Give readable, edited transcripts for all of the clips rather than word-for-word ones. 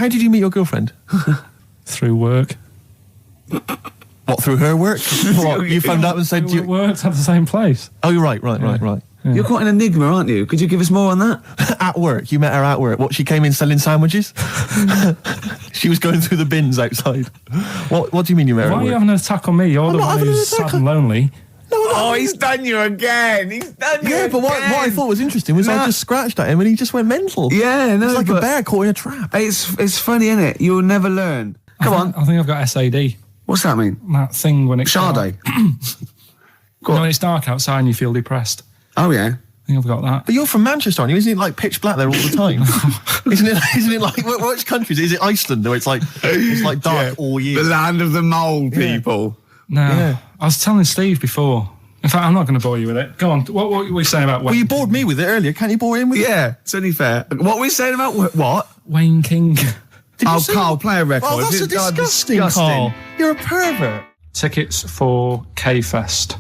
How did you meet your girlfriend? Through work. What, through her work? What, you phoned up and said... We worked at the same place. Oh, you're right. Yeah. You're quite an enigma, aren't you? Could you give us more on that? At work. You met her at work. What, she came in selling sandwiches? She was going through the bins outside. What do you mean you met her at work? Why are you having an attack on me? You're the one who's sad and lonely. No, he's done you again. Yeah, but what I thought was interesting was I just scratched at him and he just went mental. Yeah, no, it's like a bear caught in a trap. It's funny, isn't it? You'll never learn. Come on. I think I've got SAD. What's that mean? That thing when it's Sade. When it's dark outside and you feel depressed. Oh yeah. I think I've got that. But you're from Manchester, aren't you? Isn't it like pitch black there all the time? Isn't it like which countries? Is it Iceland where it's like dark all year? The land of the mole people. No. Yeah. I was telling Steve before. In fact, I'm not going to bore you with it. Go on. What were you saying about Wayne? Well, you bored me with it earlier. Can't you bore him with it? Yeah, it's only fair. What were we saying about what? Wayne King. Carl, play a record. Oh, that's disgusting, Carl. You're a pervert. Tickets for K-Fest.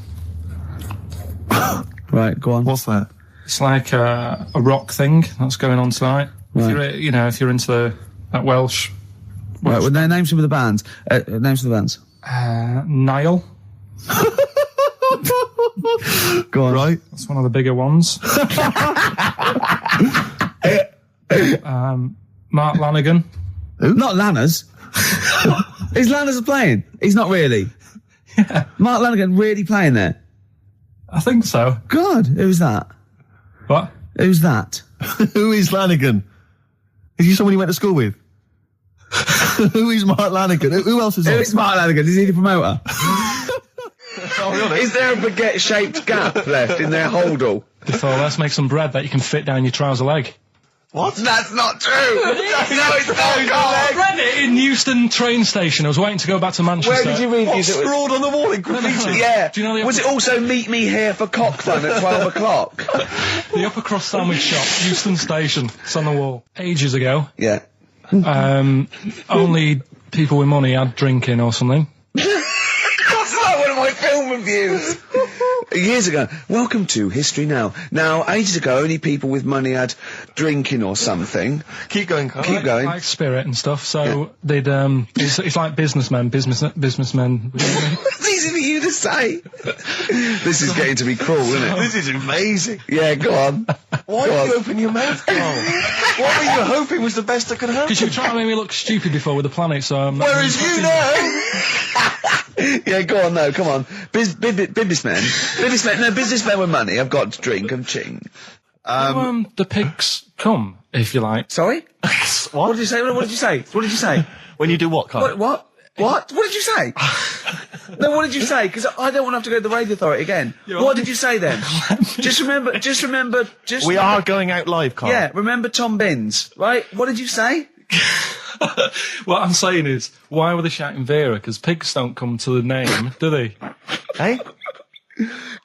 Right, go on. What's that? It's like a rock thing that's going on tonight. Right. If you're into that Welsh. Right, well, name some of the bands. Names of the bands. Niall. Go on. Right. That's one of the bigger ones. Mark Lanigan. Who? Not Lanners. Is Lanners playing? He's not really. Yeah. Mark Lanigan really playing there? I think so. God, who's that? What? Who's that? Who is Lanigan? Is he someone you went to school with? Who is Mark Lanigan? Who else is on? Who is Mark Lanigan? Is he the promoter? Is there a baguette-shaped gap left in their holdall? Before, let's make some bread that you can fit down your trouser leg. What? That's not true! No, it's not, I read it in Euston train station. I was waiting to go back to Manchester. Where did you read this? Scrawled on the wall in graffiti? Yeah. Do you know was it also meet me here for cockfun at 12 o'clock? The Upper Cross Sandwich Shop, Euston Station. It's on the wall. Ages ago. Yeah. Only people with money had drinking or something. That's like one of my film reviews. Years ago. Welcome to History Now. Now, ages ago, only people with money had drinking or something. Keep going, Carl. Keep going. Like spirit and stuff. So they'd it's like businessmen. It's easy for you to say. This is getting to be cruel, isn't it? This is amazing. Yeah, go on. Why did you open your mouth, Carl? What were you hoping was the best that could happen? Because you were trying to make me look stupid before with the planet, so I'm not... Whereas you know... Yeah, go on, no, come on. Businessmen. Businessmen with money. I've got to drink and ching. The pigs come, if you like. Sorry? What did you say? What did you say? What did you say? When you do what, Carl? What? What did you say? No, what did you say? Because I don't want to have to go to the radio authority again. What did you say then? Just remember. We are going out live, Carl. Yeah, remember Tom Binns, right? What did you say? What I'm saying is, why were they shouting Vera? Because pigs don't come to the name, do they? Hey?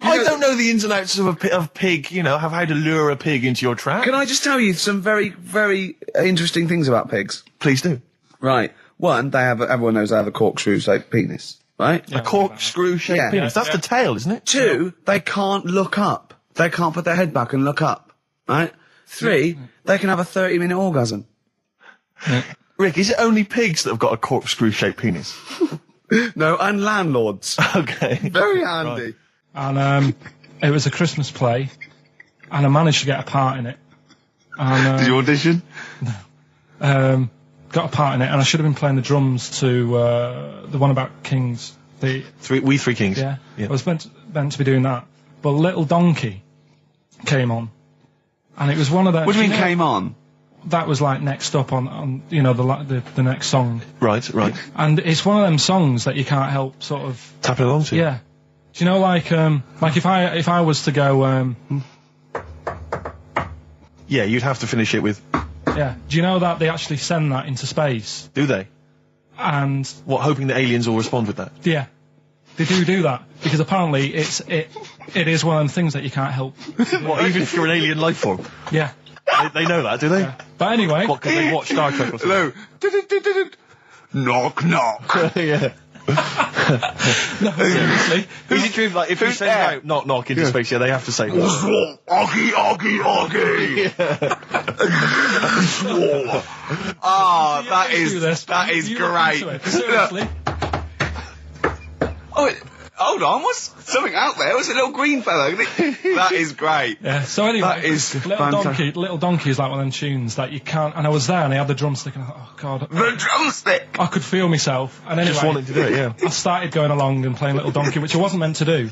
I don't know the ins and outs of pig, how to lure a pig into your trap. Can I just tell you some very, very interesting things about pigs? Please do. Right. One, everyone knows they have a corkscrew-shaped penis, right? A corkscrew-shaped penis. That's the tail, isn't it? Two, they can't look up. They can't put their head back and look up, right? Three, they can have a 30-minute orgasm. Yeah. Rick, is it only pigs that have got a corkscrew-shaped penis? No, and landlords. Okay. Very handy. Right. And it was a Christmas play, and I managed to get a part in it. And, did you audition? No. Got a part in it, and I should have been playing the drums to the one about Kings. We Three Kings. Yeah. I was meant to be doing that, but Little Donkey came on, and it was one of the... What do you mean came on? That was like next up on the next song. Right. And it's one of them songs that you can't help sort of tapping along to. Yeah. Do you know like if I was to go yeah, you'd have to finish it with. Yeah. Do you know that they actually send that into space? Do they? And what, hoping that aliens will respond with that? Yeah. They do that because apparently it is one of them things that you can't help. What, even if you're an alien life form? Yeah. They know that, do they? Yeah. But anyway... What, because they watch Star Trek or something? Hello. Knock, knock. Yeah. No, seriously. Is it true, like, if you say there? no, knock into space, they have to say Oggy, oggy. Oh, that is great. Seriously. Oh, hold on, what's something out there? What's a little green fellow? That is great. Yeah, so anyway, That is Little Donkey is like one of them tunes that you can't, and I was there and I had the drumstick and I thought, oh God. The drumstick! I could feel myself. And anyway, just wanted to do it, yeah. I started going along and playing Little Donkey, which I wasn't meant to do,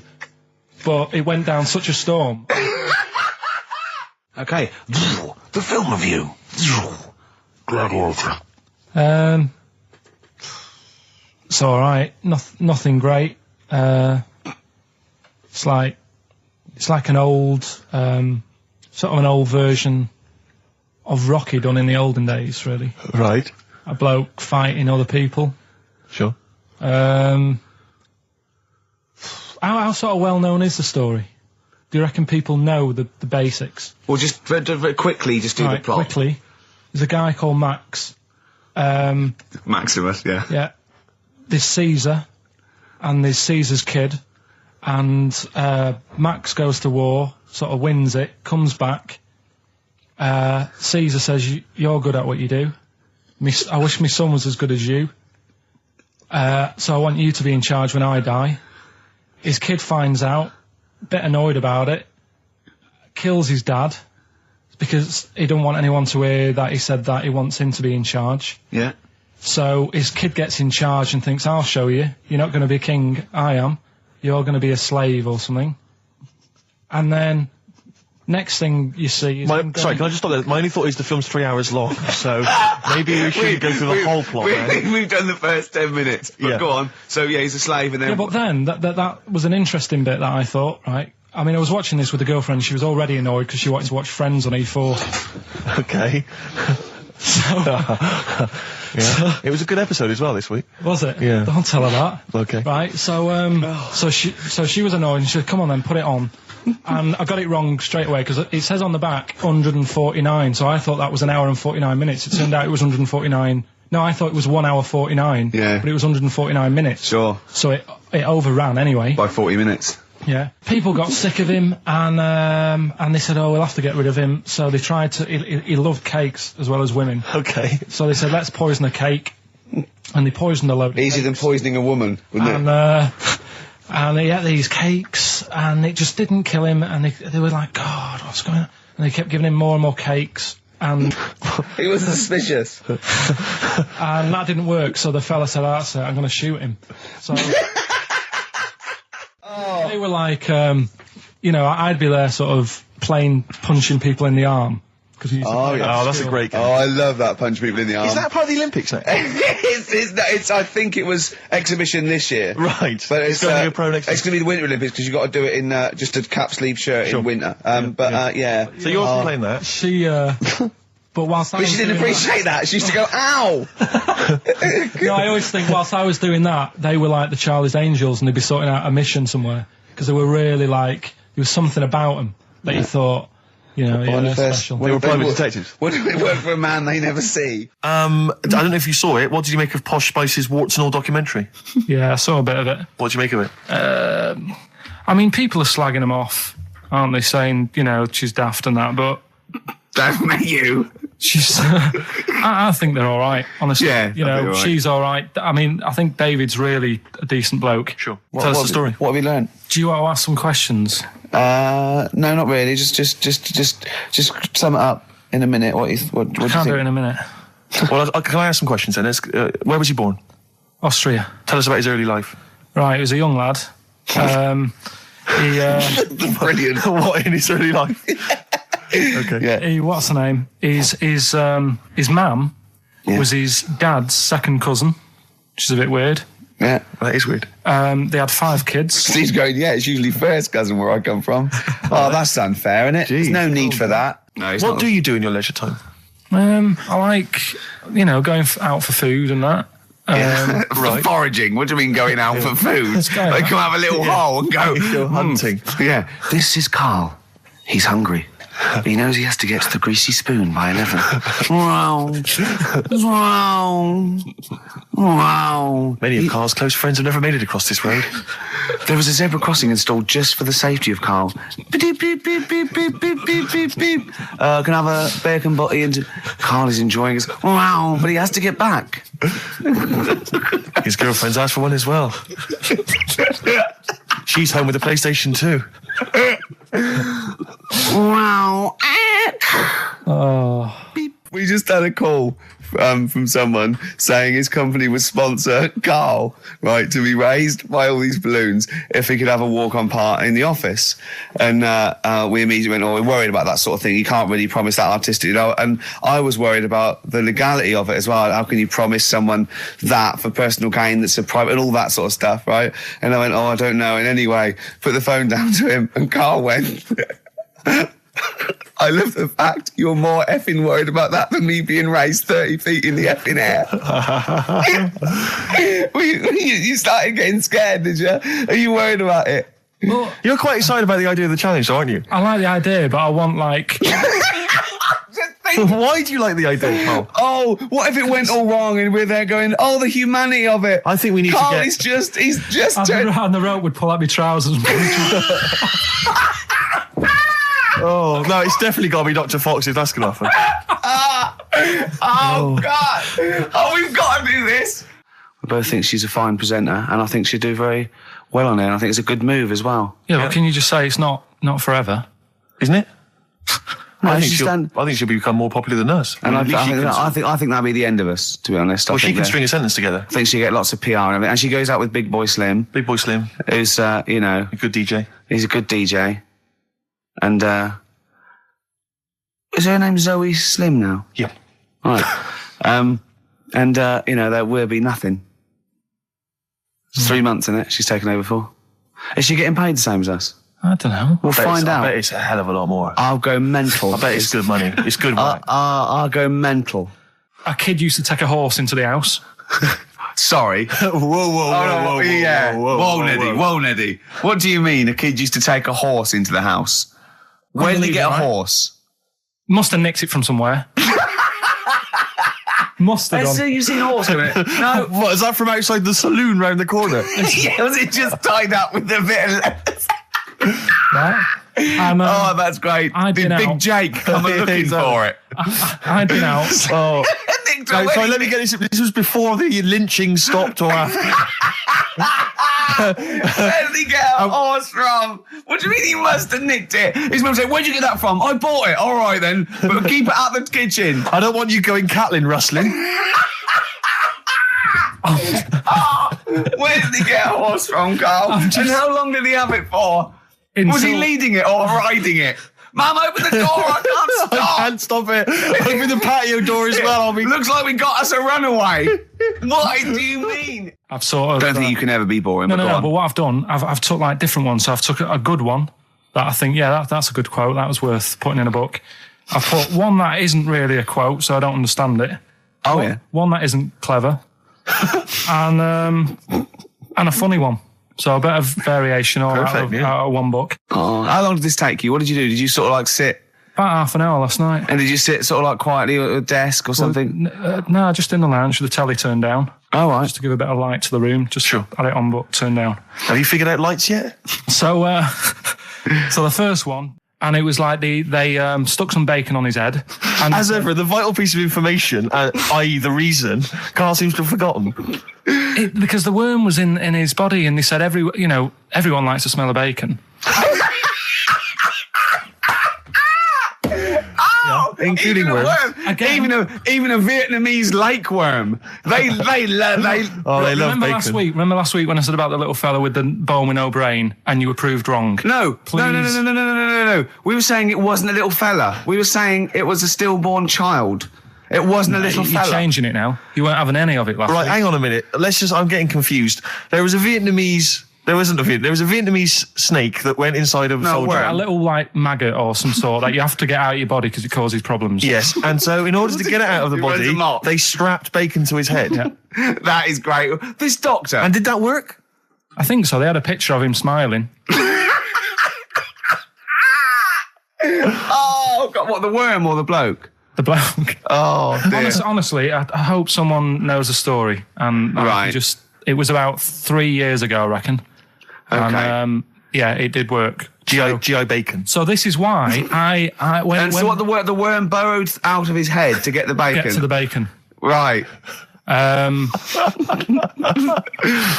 but it went down such a storm. Okay, the film review. It's alright, nothing great. It's like an old, sort of an old version of Rocky done in the olden days, really. Right. A bloke fighting other people. Sure. How sort of well known is the story? Do you reckon people know the basics? Well, just very quickly, just do the plot. Quickly. There's a guy called Max. Maximus, yeah. Yeah. There's Caesar, and there's Caesar's kid, and Max goes to war, sort of wins it, comes back. Caesar says, "You're good at what you do. I wish my son was as good as you. So I want you to be in charge when I die." His kid finds out, a bit annoyed about it, kills his dad, because he don't want anyone to hear that he said that he wants him to be in charge. Yeah. So his kid gets in charge and thinks, I'll show you. You're not going to be king, I am. You're going to be a slave or something. And then, next thing you see is... Sorry, can I just stop there? My only thought is the film's 3 hours long, so maybe we shouldn't go through the whole plot. We've done the first 10 minutes, but Yeah. go on. So, yeah, he's a slave and then... Yeah, but then, that was an interesting bit that I thought, right? I mean, I was watching this with a girlfriend. She was already annoyed because she wanted to watch Friends on E4. Okay. Yeah. It was a good episode as well this week. Was it? Yeah. Don't tell her that. Okay. Right, so she was annoyed and she said, come on then, put it on. And I got it wrong straight away because it says on the back 149, so I thought that was an hour and 49 minutes. It turned out it was 149. No, I thought it was 1 hour 49. Yeah. But it was 149 minutes. Sure. So it overran anyway. By 40 minutes. Yeah. People got sick of him and they said, oh, we'll have to get rid of him. So they tried to, he loved cakes as well as women. Okay. So they said, let's poison a cake. And they poisoned a load of Easier than cakes. poisoning a woman, wouldn't it? And he ate these cakes and it just didn't kill him. And they were like, God, what's going on? And they kept giving him more and more cakes. And He was suspicious. and that didn't work. So the fella said, that's it, I'm going to shoot him. So they were like, I'd be there sort of punching people in the arm. Oh, yeah. Oh, that's a great game. Oh, I love that, punch people in the arm. Is that part of the Olympics now? it's, I think it was exhibition this year. Right. But it's going to be a pro next It's going to be the Winter Olympics because you've got to do it in just a cap sleeve shirt in winter. Yeah. So you're playing that? She, but whilst I But was she didn't doing appreciate that. She used to go, ow! No, I always think whilst I was doing that, they were like the Charlie's Angels and they'd be sorting out a mission somewhere. Because they were really like, there was something about them that you thought, they're special. They were private detectives. What if it work for a man they never see? I don't know if you saw it. What did you make of Posh Spice's Warts and All documentary? Yeah, I saw a bit of it. What did you make of it? I mean, people are slagging them off, aren't they? Saying, she's daft and that, but... Don't you? She's... I think they're all right, honestly. Yeah, all right. She's all right. I mean, I think David's really a decent bloke. Sure. Tell us the story. What have you learned? Do you want to ask some questions? No, not really. Just sum it up in a minute. What do you Can't think? do it in a minute. Well, can I ask some questions then? Where was he born? Austria. Tell us about his early life. Right, he was a young lad. Brilliant. What in his early life? Okay. Yeah. What's the name? His mum was his dad's second cousin, which is a bit weird. Yeah. That is weird. They had 5 kids. He's going, it's usually first cousin where I come from. Oh, that's unfair, isn't it? There's no need for that. No, What do you do in your leisure time? I like, going out for food and that. For foraging. What do you mean going out for food? Let's go. Like come have a little hole and go Hunting. Yeah. This is Karl. He's hungry. He knows he has to get to the greasy spoon by 11. Wow. Wow. Wow. Many of Carl's close friends have never made it across this road. There was a zebra crossing installed just for the safety of Carl. Beep, beep, beep, beep, beep, beep, beep, beep, beep. Can I have a bacon butty? And Carl is enjoying his... Wow, but he has to get back. His girlfriend's asked for one as well. She's home with a PlayStation 2. Wow. Oh. We just had a call from someone saying his company would sponsor Carl, right, to be raised by all these balloons if he could have a walk-on part in the office. And we immediately went, we're worried about that sort of thing. You can't really promise that artistic, And I was worried about the legality of it as well. How can you promise someone that for personal gain that's a private and all that sort of stuff, right? And I went, I don't know. And anyway, put the phone down to him and Carl went... I love the fact you're more effing worried about that than me being raised 30 feet in the effing air. You started getting scared, did you? Are you worried about it? Well, you're quite excited about the idea of the challenge, aren't you? I like the idea, but I want, like... Why do you like the idea, Carl? Oh, what if it went all wrong and we're there going, the humanity of it. I think we need Carl to get... he's just... And the rope would pull out my trousers and Oh, no, it's definitely got to be Dr. Fox if that's going to happen. God. We've got to do this. I both think she's a fine presenter, and I think she'd do very well on it, and I think it's a good move as well. Yeah, but can you just say it's not forever? Isn't it? No, I think she'll become more popular than us. And I think that'll be the end of us, to be honest. Well, she can string a sentence together. I think she'll get lots of PR and everything. And she goes out with Big Boy Slim. Big Boy Slim. Who's, a good DJ. He's a good DJ. And, is her name Zoe Slim now? Yeah. Right. There will be nothing. It's 3 months, isn't it? She's taken over for. Is she getting paid the same as us? I don't know. We'll find out. I bet it's a hell of a lot more. I'll go mental. I bet it's good money. It's good money. I'll go mental. A kid used to take a horse into the house. Sorry. Whoa, Neddy. What do you mean a kid used to take a horse into the house? Where did he get a horse? Must have nicked it from somewhere. Must have done. You've seen a horse in it? No. What, is that from outside the saloon round the corner? Yeah, was it just tied up with a bit of leather? Right. That's great. Big Jake coming looking for it. I'd been out. So let me get this. This was before the lynching stopped or after? Where did he get a horse from? What do you mean he must have nicked it? His mum said, where'd you get that from? I bought it. All right then, but keep it out the kitchen. I don't want you going Catlin rustling. Where did he get a horse from, Carl? And how long did he have it for? Was he leading it or riding it? Mum, open the door, I can't stop. I can't stop it. Open the patio door as well. Looks like we got us a runaway. What do you mean? I've sort of... Don't think you can ever be boring. No, but what I've done, I've took like different ones. So I've took a good one that I think, that's a good quote. That was worth putting in a book. I've put one that isn't really a quote, so I don't understand it. Oh, yeah. One that isn't clever. and a funny one. So a bit of variation out of one book. Oh, how long did this take you? What did you do? Did you sort of like sit? About half an hour last night. And did you sit sort of like quietly at a desk or something? No, just in the lounge with the telly turned down. Oh, right. Just to give a bit of light to the room. Just had it on, but turned down. Have you figured out lights yet? So the first one, and it was like they stuck some bacon on his head. And as ever, the vital piece of information, i.e. the reason, Carl seems to have forgotten. Because the worm was in his body, and they said everyone likes the smell of bacon. Including worms. Even a Vietnamese lake worm. They love bacon. Remember last week when I said about the little fella with the bone with no brain, and you were proved wrong? No. We were saying it wasn't a little fella. We were saying it was a stillborn child. It wasn't a little fella. You're changing it now. You weren't having any of it last week. Right, hang on a minute. I'm getting confused. There was a Vietnamese snake that went inside of a soldier. A little like maggot or some sort that you have to get out of your body because it causes problems. Yes, and so in order to get it out of the body, they strapped bacon to his head. Yeah. That is great. This doctor. And did that work? I think so. They had a picture of him smiling. God, what, the worm or the bloke? The bloke. Oh, dear. Honestly, I hope someone knows the story. And it was about 3 years ago, I reckon. Okay. And, it did work. G.I. Bacon. So this is why so what, the worm burrowed out of his head to get the bacon? Get to the bacon. Right.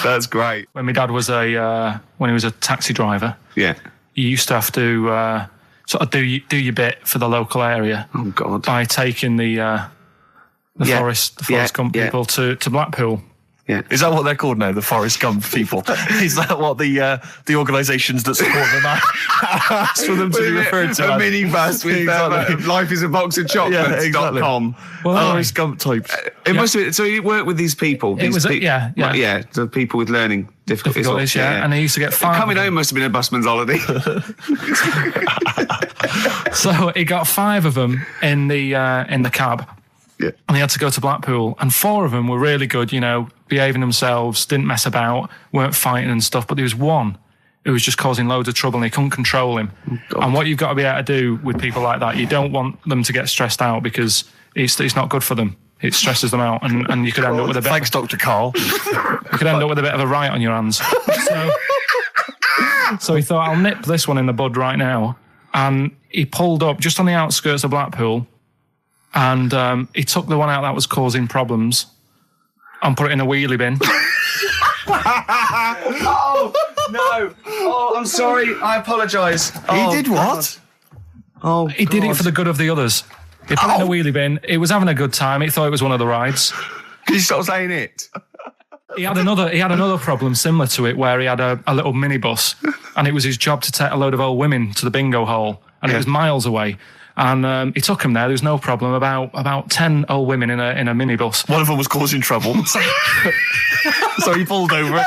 That's great. When my dad was when he was a taxi driver, Yeah. you used to have to sort of do your bit for the local area. Oh, God. By taking the Forest Gump people to Blackpool. Yeah. Is that what they're called now? The Forrest Gump people? Is that what the organisations that support them asked for them to be referred to? A minibus with life is a box of chocolates.com. Well, Forrest Gump types. It must have been, so you worked with these people. It was, the people with learning difficulties. And they used to get 5. Coming home must have been a busman's holiday. So he got 5 of them in the cab. Yeah. And they had to go to Blackpool, and 4 of them were really good, behaving themselves, didn't mess about, weren't fighting and stuff. But there was one who was just causing loads of trouble, and they couldn't control him. Oh, and what you've got to be able to do with people like that, you don't want them to get stressed out, because it's not good for them. It stresses them out, and you could end up with a bit. Thanks, Dr. Karl. You could end up with a bit of a riot on your hands. So he thought, I'll nip this one in the bud right now, and he pulled up just on the outskirts of Blackpool. And he took the one out that was causing problems and put it in a wheelie bin. Oh, no. Oh, I'm sorry. I apologise. He did what? Oh, he did it for the good of the others. He put it in a wheelie bin. He was having a good time. He thought it was one of the rides. Can you stop saying it? He had another problem similar to it, where he had a little minibus, and it was his job to take a load of old women to the bingo hole, and it was miles away. And he took him there. There was no problem. About 10 old women in a minibus. One of them was causing trouble, so he pulled over it.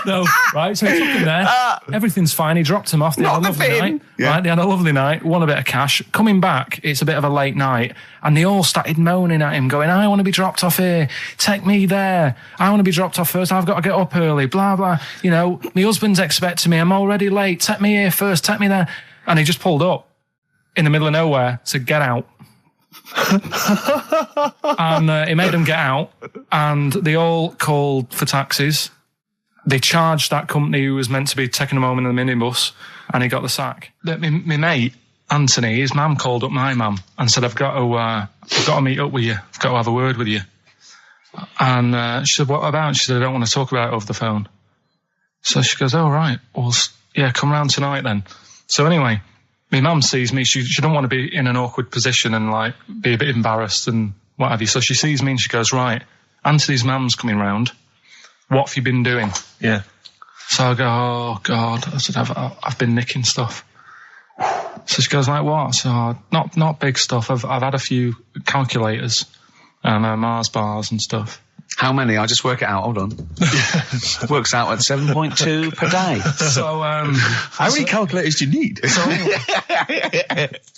No, right. So he took him there. Everything's fine. He dropped him off. They had a lovely night. Yeah. Right. They had a lovely night. Won a bit of cash. Coming back, it's a bit of a late night, and they all started moaning at him, going, "I want to be dropped off here. Take me there. I want to be dropped off first. I've got to get up early. Blah blah. My husband's expecting me. I'm already late. Take me here first. Take me there." And he just pulled up in the middle of nowhere, said, "Get out." And he made them get out, and they all called for taxis. They charged that company who was meant to be taking him home in the minibus, and he got the sack. My mate, Anthony, his mum called up my mum and said, I've got to meet up with you. I've got to have a word with you. And she said, "What about?" She said, "I don't want to talk about it over the phone." So she goes, "Oh, right. Well, yeah, come round tonight then." So anyway, my mum sees me. She don't want to be in an awkward position and be a bit embarrassed and what have you. So she sees me and she goes, "Right, Anthony's mum's coming round. What have you been doing?" Yeah. So I go, "Oh God." I said, I've been nicking stuff." So she goes, "Like what?" So not big stuff. I've had a few calculators and Mars bars and stuff. How many? I'll just work it out. Hold on. Works out at 7.2 per day. So, how many calculators do you need?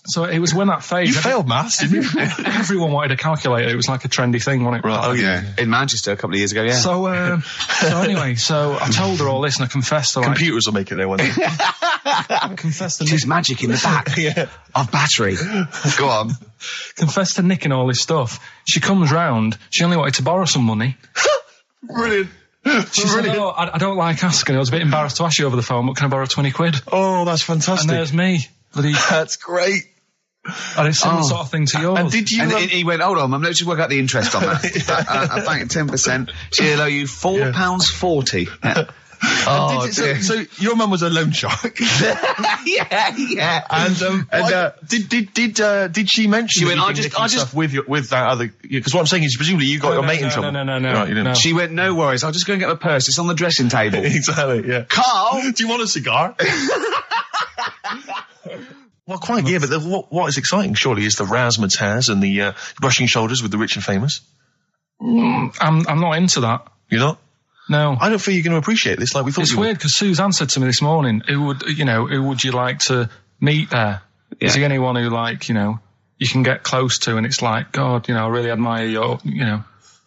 So it was when that phase. You failed maths, didn't you? Everyone wanted a calculator. It was like a trendy thing, wasn't it? Right. Oh yeah. In Manchester a couple of years ago. Yeah. So anyway, so I told her all this, and I confessed to computers will make it there one day. I confessed to There's magic in the back of battery. Go on. Confessed to nicking all this stuff. She comes round. She only wanted to borrow some money. Brilliant. She said, "Oh, I don't like asking. I was a bit embarrassed to ask you over the phone, but can I borrow 20 quid? Oh, that's fantastic. And there's me. That's great. And it's similar sort of thing to yours. And did you? And he went, "Hold on, Mum, let's just work out the interest on that. I bank 10%. She'll owe you £4.40. Yeah. Oh, so your mum was a loan shark. yeah. And did she mention? She went, I just with that other, because what I'm saying is presumably you got your mate in trouble. No. Right, you didn't. She went, "No worries, I'll just go and get my purse. It's on the dressing table." Exactly. Yeah. Carl, do you want a cigar? Well, quite, yeah, but what is exciting, surely, is the razzmatazz and the brushing shoulders with the rich and famous. I'm not into that. You're not? No. I don't feel you're going to appreciate this like we thought. It's weird, because Suzanne said to me this morning, who would you like to meet there? Yeah. Is there anyone who, you can get close to, and it's like, God, I really admire your,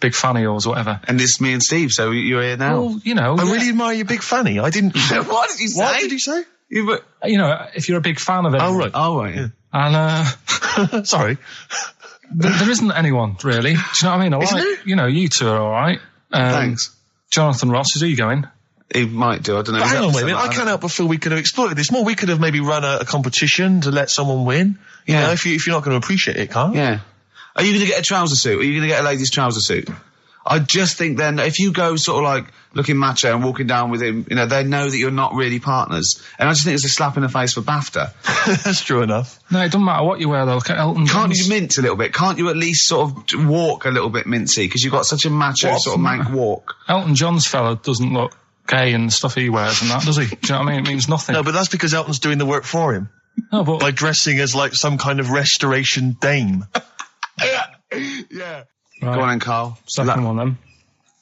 big fan of yours or whatever. And it's me and Steve, so you're here now. Well, I really admire your big fanny. I didn't... What did you say? What did you say? You know, if you're a big fan of it. Oh, right. Oh, right, yeah. And, Sorry. there isn't anyone, really. Do you know what I mean? Isn't there? You know, you two are all right. Thanks. Jonathan Ross, is he going? He might do, I don't know. But hang on, wait a minute. Like I can't help but feel we could have exploited this more. We could have maybe run a competition to let someone win. You know, if you're not going to appreciate it, Carl. Yeah. Are you going to get a trouser suit? Are you going to get a ladies' trouser suit? I just think then, if you go sort of like looking macho and walking down with him, you know, they know that you're not really partners. And I just think it's a slap in the face for BAFTA. That's true enough. No, it doesn't matter what you wear, though. Look at Elton John. Can't you mince a little bit? Can't you at least sort of walk a little bit mincy? Because you've got such a macho sort of mank walk. Elton John's fella doesn't look gay and stuff he wears and that, does he? Do you know what I mean? It means nothing. No, but that's because Elton's doing the work for him. No, but... By dressing as like some kind of restoration dame. Yeah. Right. Go on then, Carl. Second one, then.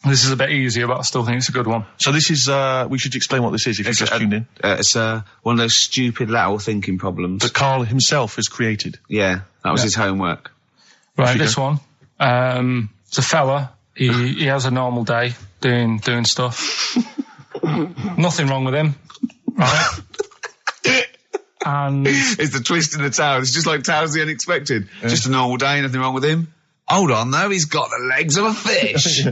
This is a bit easier, but I still think it's a good one. So this is, we should explain what this is if you've just tuned in. It's one of those stupid lateral thinking problems. That Carl himself has created. Yeah, that was his homework. Right, this one. It's a fella. He has a normal day doing stuff. Nothing wrong with him. Right? And it's the twist in the tale. It's just like Tales of the Unexpected. Yeah. Just a normal day, nothing wrong with him. Hold on, though, he's got the legs of a fish.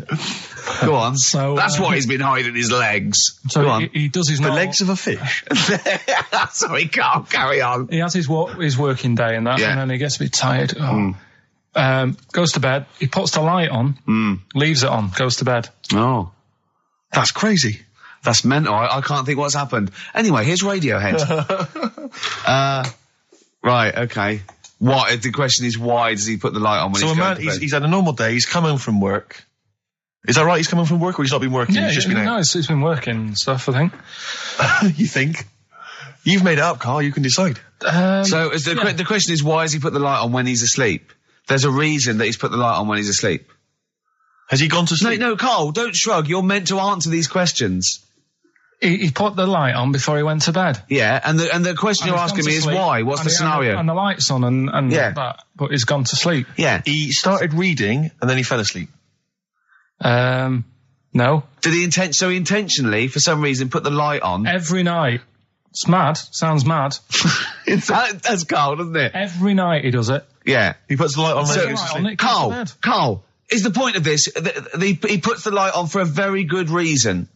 Go on. So that's why he's been hiding his legs. So Go on. He does his normal... The legs of a fish. Sorry, Carl, carry on. He has his working day and that, and then he gets a bit tired. Goes to bed. He puts the light on, leaves it on, goes to bed. Oh. That's crazy. That's mental. I can't think what's happened. Anyway, here's Radiohead. Right, okay. What? The question is, why does he put the light on when he's going to bed? He's had a normal day. He's come home from work. Is that right? He's come home from work, or he's not been working? Yeah, he's just been out? No, he's been working and stuff, I think. You think? You've made it up, Carl. You can decide. So the question is, why has he put the light on when he's asleep? There's a reason that he's put the light on when he's asleep. Has he gone to sleep? No, Carl, don't shrug. You're meant to answer these questions. He put the light on before he went to bed. Yeah, and the question you're asking me is why? What's the scenario? And the light's on and that, but he's gone to sleep. Yeah. He started reading and then he fell asleep. No. Did he intentionally, for some reason, put the light on? Every night. It's mad. Sounds mad. That's Carl, doesn't it? Every night he does it. Yeah. He puts the light on when he goes to sleep. Carl, is the point of this, he puts the light on for a very good reason.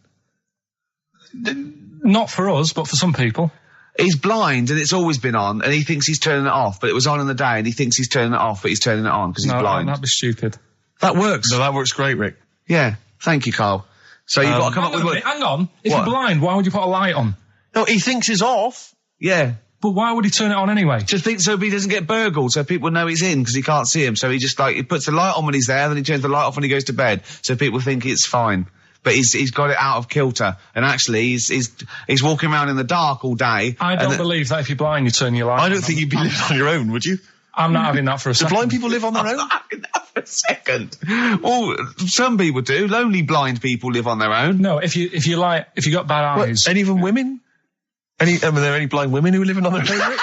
Not for us, but for some people. He's blind and it's always been on and he thinks he's turning it off, but it was on in the day and he thinks he's turning it off, but he's turning it on because he's blind. That'd be stupid. That works. No, that works great, Rick. Yeah. Thank you, Carl. So you've got to come up with what... Hang on. If you're blind, why would you put a light on? No, he thinks it's off. Yeah. But why would he turn it on anyway? Just think so he doesn't get burgled, so people know he's in because he can't see him. So he just he puts the light on when he's there, then he turns the light off when he goes to bed, so people think it's fine. But he's got it out of kilter, and actually he's walking around in the dark all day. I don't believe that if you're blind, you turn your light on. I don't think you'd be living on your own, would you? I'm not having that for a second. Do blind people live on their own? I'm not having that for a second. Well, some people do. Lonely blind people live on their own. No, if you got bad eyes. Any even women? Are there any blind women who are living on their own?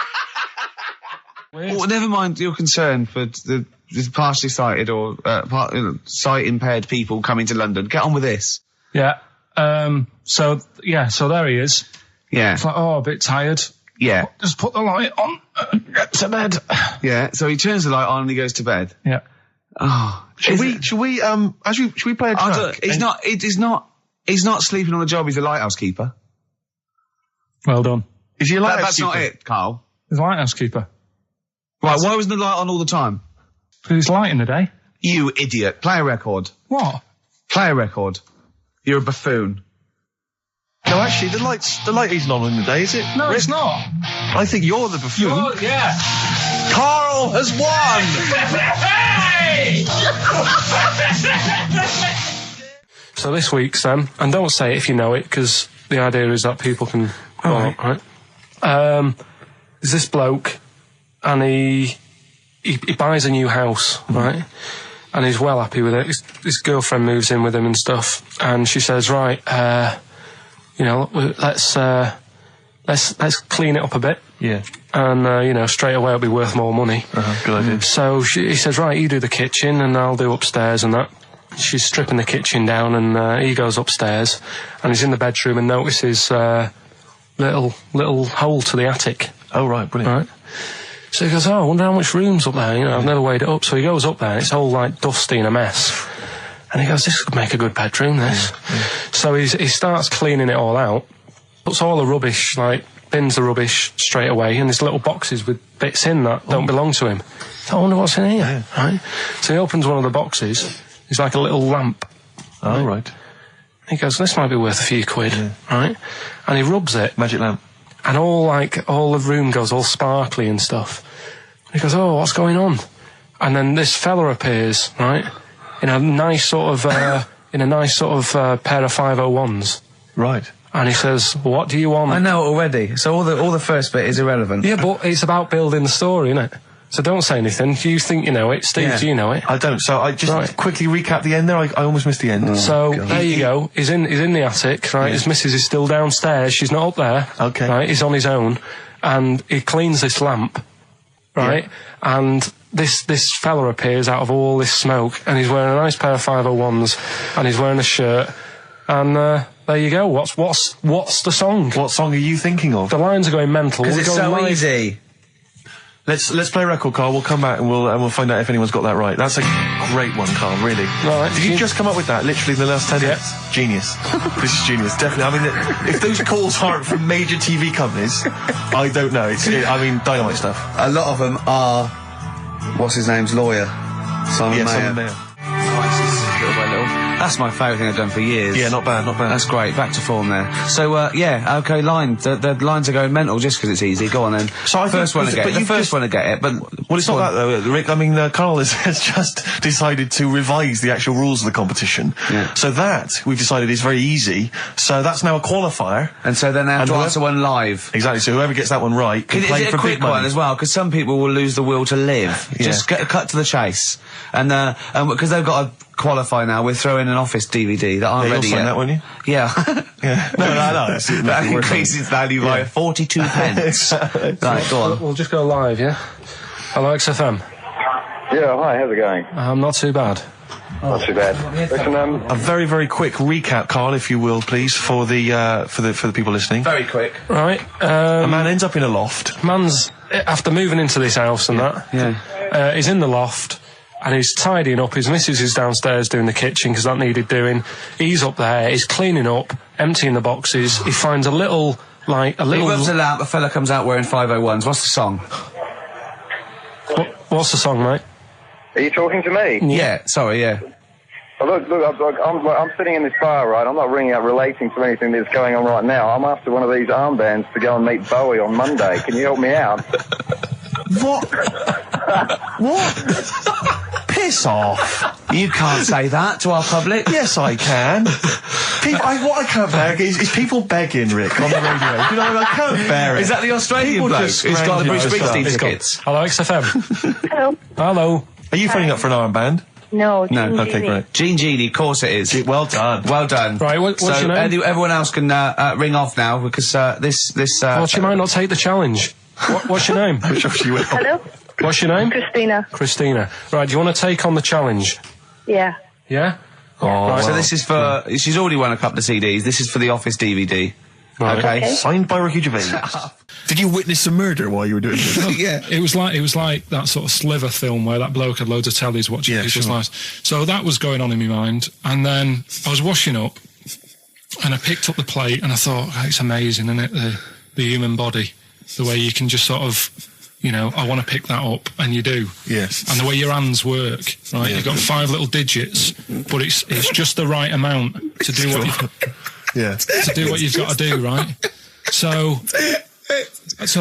Well, never mind your concern for the partially sighted or sight impaired people coming to London. Get on with this. Yeah. So there he is. Yeah. It's like, a bit tired. Yeah. Just put the light on. Get to bed. Yeah. So he turns the light on and he goes to bed. Yeah. Oh. Should we play a track? He's not sleeping on the job. He's a lighthouse keeper. Well done. Is he a lighthouse keeper? That's not it, Carl. He's a lighthouse keeper. Right. Why wasn't the light on all the time? Because it's light in the day. You idiot. Play a record. What? Play a record. You're a buffoon. No, actually, the light isn't on in the day, is it? No, it's not. I think you're the buffoon. Yeah. Carl has won! So this week's, and don't say it if you know it, because the idea is that people can... Right. There's this bloke, and he buys a new house, right? And he's well happy with it. His girlfriend moves in with him and stuff, and she says, right, let's clean it up a bit. Yeah. And, straight away it'll be worth more money. Good idea. So he says, right, you do the kitchen and I'll do upstairs and that. She's stripping the kitchen down and he goes upstairs and he's in the bedroom and notices little hole to the attic. Oh, right, brilliant. Right. So he goes, I wonder how much room's up there. I've never weighed it up. So he goes up there, and it's all like dusty and a mess. And he goes, this could make a good bedroom, this. So he starts cleaning it all out, puts all the rubbish, like, bins the rubbish straight away, and there's little boxes with bits in that don't belong to him. So I wonder what's in here, right? So he opens one of the boxes. It's like a little lamp. Oh, right. He goes, this might be worth a few quid, right? And he rubs it. Magic lamp. And all the room goes all sparkly and stuff. And he goes, oh, what's going on? And then this fella appears, right? In a nice sort of pair of 501s. Right. And he says, what do you want? I know already. So all the first bit is irrelevant. Yeah, but it's about building the story, isn't it? So don't say anything. You think you know it. Steve, do you know it? I don't. So I just quickly recap the end there. I almost missed the end. So there you go. He's in the attic, right? His missus is still downstairs. She's not up there. Okay. Right? He's on his own. And he cleans this lamp, right? Yeah. And this fella appears out of all this smoke, and he's wearing a nice pair of 501s, and he's wearing a shirt, and there you go. What's the song? What song are you thinking of? The lines are going mental. Because it's so easy. Let's play a record, Carl. We'll come back and we'll find out if anyone's got that right. That's a great one, Carl. Really. Right. Did you just come up with that? Literally in the last 10 minutes. Genius. This is genius. Definitely. I mean, if those calls aren't from major TV companies, I don't know. Dynamite stuff. A lot of them are. What's his name's lawyer? Simon Mayer. Simon Mayer. Little by little. That's my favourite thing I've done for years. Yeah, not bad, not bad. That's great. Back to form there. So, okay, line. The lines are going mental just because it's easy. Go on then. So the first one to get it. But well, it's not that though, Rick. I mean, Carl has just decided to revise the actual rules of the competition. Yeah. So that we've decided is very easy. So that's now a qualifier. And so then they have to answer one live. Exactly. So whoever gets that one right can play for big money. Is it a quick one as well? Because some people will lose the will to live. Yeah. Just cut to the chase. And because they've got to qualify now, we're throwing an Office DVD that aren't ready yet. That, won't you? Yeah. Yeah. No. That increases value by 42 pence. Right, go on. We'll just go live, yeah? Hello, XFM. Yeah, hi, how's it going? Not too bad. Not too bad. Listen, a very, very quick recap, Carl, if you will, please, for the people listening. Very quick. Right. A man ends up in a loft. Man's, after moving into this house and he's in the loft. And he's tidying up. His missus is downstairs doing the kitchen because that needed doing. He's up there. He's cleaning up, emptying the boxes. He finds a little. He rubs a lamp. A fella comes out wearing 501s. What's the song? What's the song, mate? are you talking to me? Yeah. Sorry. Yeah. Well, look, I'm sitting in this bar, right? I'm not ringing up relating to anything that's going on right now. I'm after one of these armbands to go and meet Bowie on Monday. Can you help me out? What? What? Piss off. You can't say that to our public. Yes, I can. What I can't bear is people begging, Rick, on the radio. You know, I can't bear it. Is that the Australian bloke who's got the Bruce Springsteen tickets? Hello, XFM. Hello. Hello. Are you phoning up for an armband? No. Okay, great. Gene Genie, of course it is. Well done. Well done. Right, what's your name? Everyone else can ring off now because this. Well, she might not take the challenge. What's your name? Hello. What's your name? Christina. Christina. Right, do you want to take on the challenge? Yeah. Yeah? Oh, right. So this is for... She's already won a couple of CDs. This is for the Office DVD. Right. Okay. Signed by Ricky Gervais. Did you witness a murder while you were doing this? Yeah. It was like that sort of Sliver film where that bloke had loads of tellies watching. Yeah, it was nice. So that was going on in my mind. And then I was washing up and I picked up the plate and I thought, oh, it's amazing, isn't it? The human body. The way you can just sort of... You know, I want to pick that up, and you do. Yes. And the way your hands work, right? Yeah. You've got 5 little digits, but it's just the right amount to do what you've got to do, right? So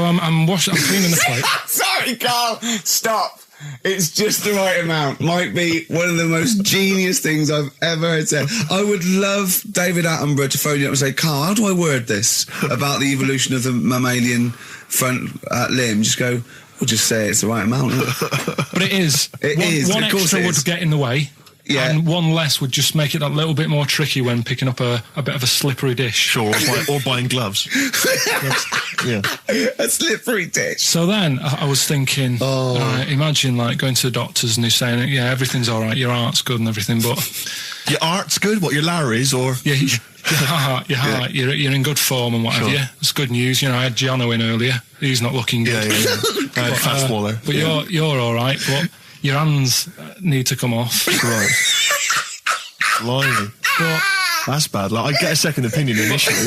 I'm cleaning the plate. Sorry, Carl. Stop. It's just the right amount. Might be one of the most genius things I've ever heard said. I would love David Attenborough to phone you up and say, Carl, how do I word this about the evolution of the mammalian front limb? Just go, we'll just say it's the right amount. But it is. One extra would get in the way. Yeah. And one less would just make it that little bit more tricky when picking up a bit of a slippery dish. Sure, or buying gloves. Yeah. A slippery dish. So then I was thinking, imagine like going to the doctors and he's saying, yeah, everything's all right, your art's good and everything, but... Your art's good? What, your Larry's, or...? Yeah, Your heart. You're in good form and whatever. Sure. It's good news. You know, I had Giano in earlier. He's not looking good. I had Fat Swallow. But you're all right. But your hands need to come off. Right. Blimey. But That's bad. Like, I get a second opinion initially.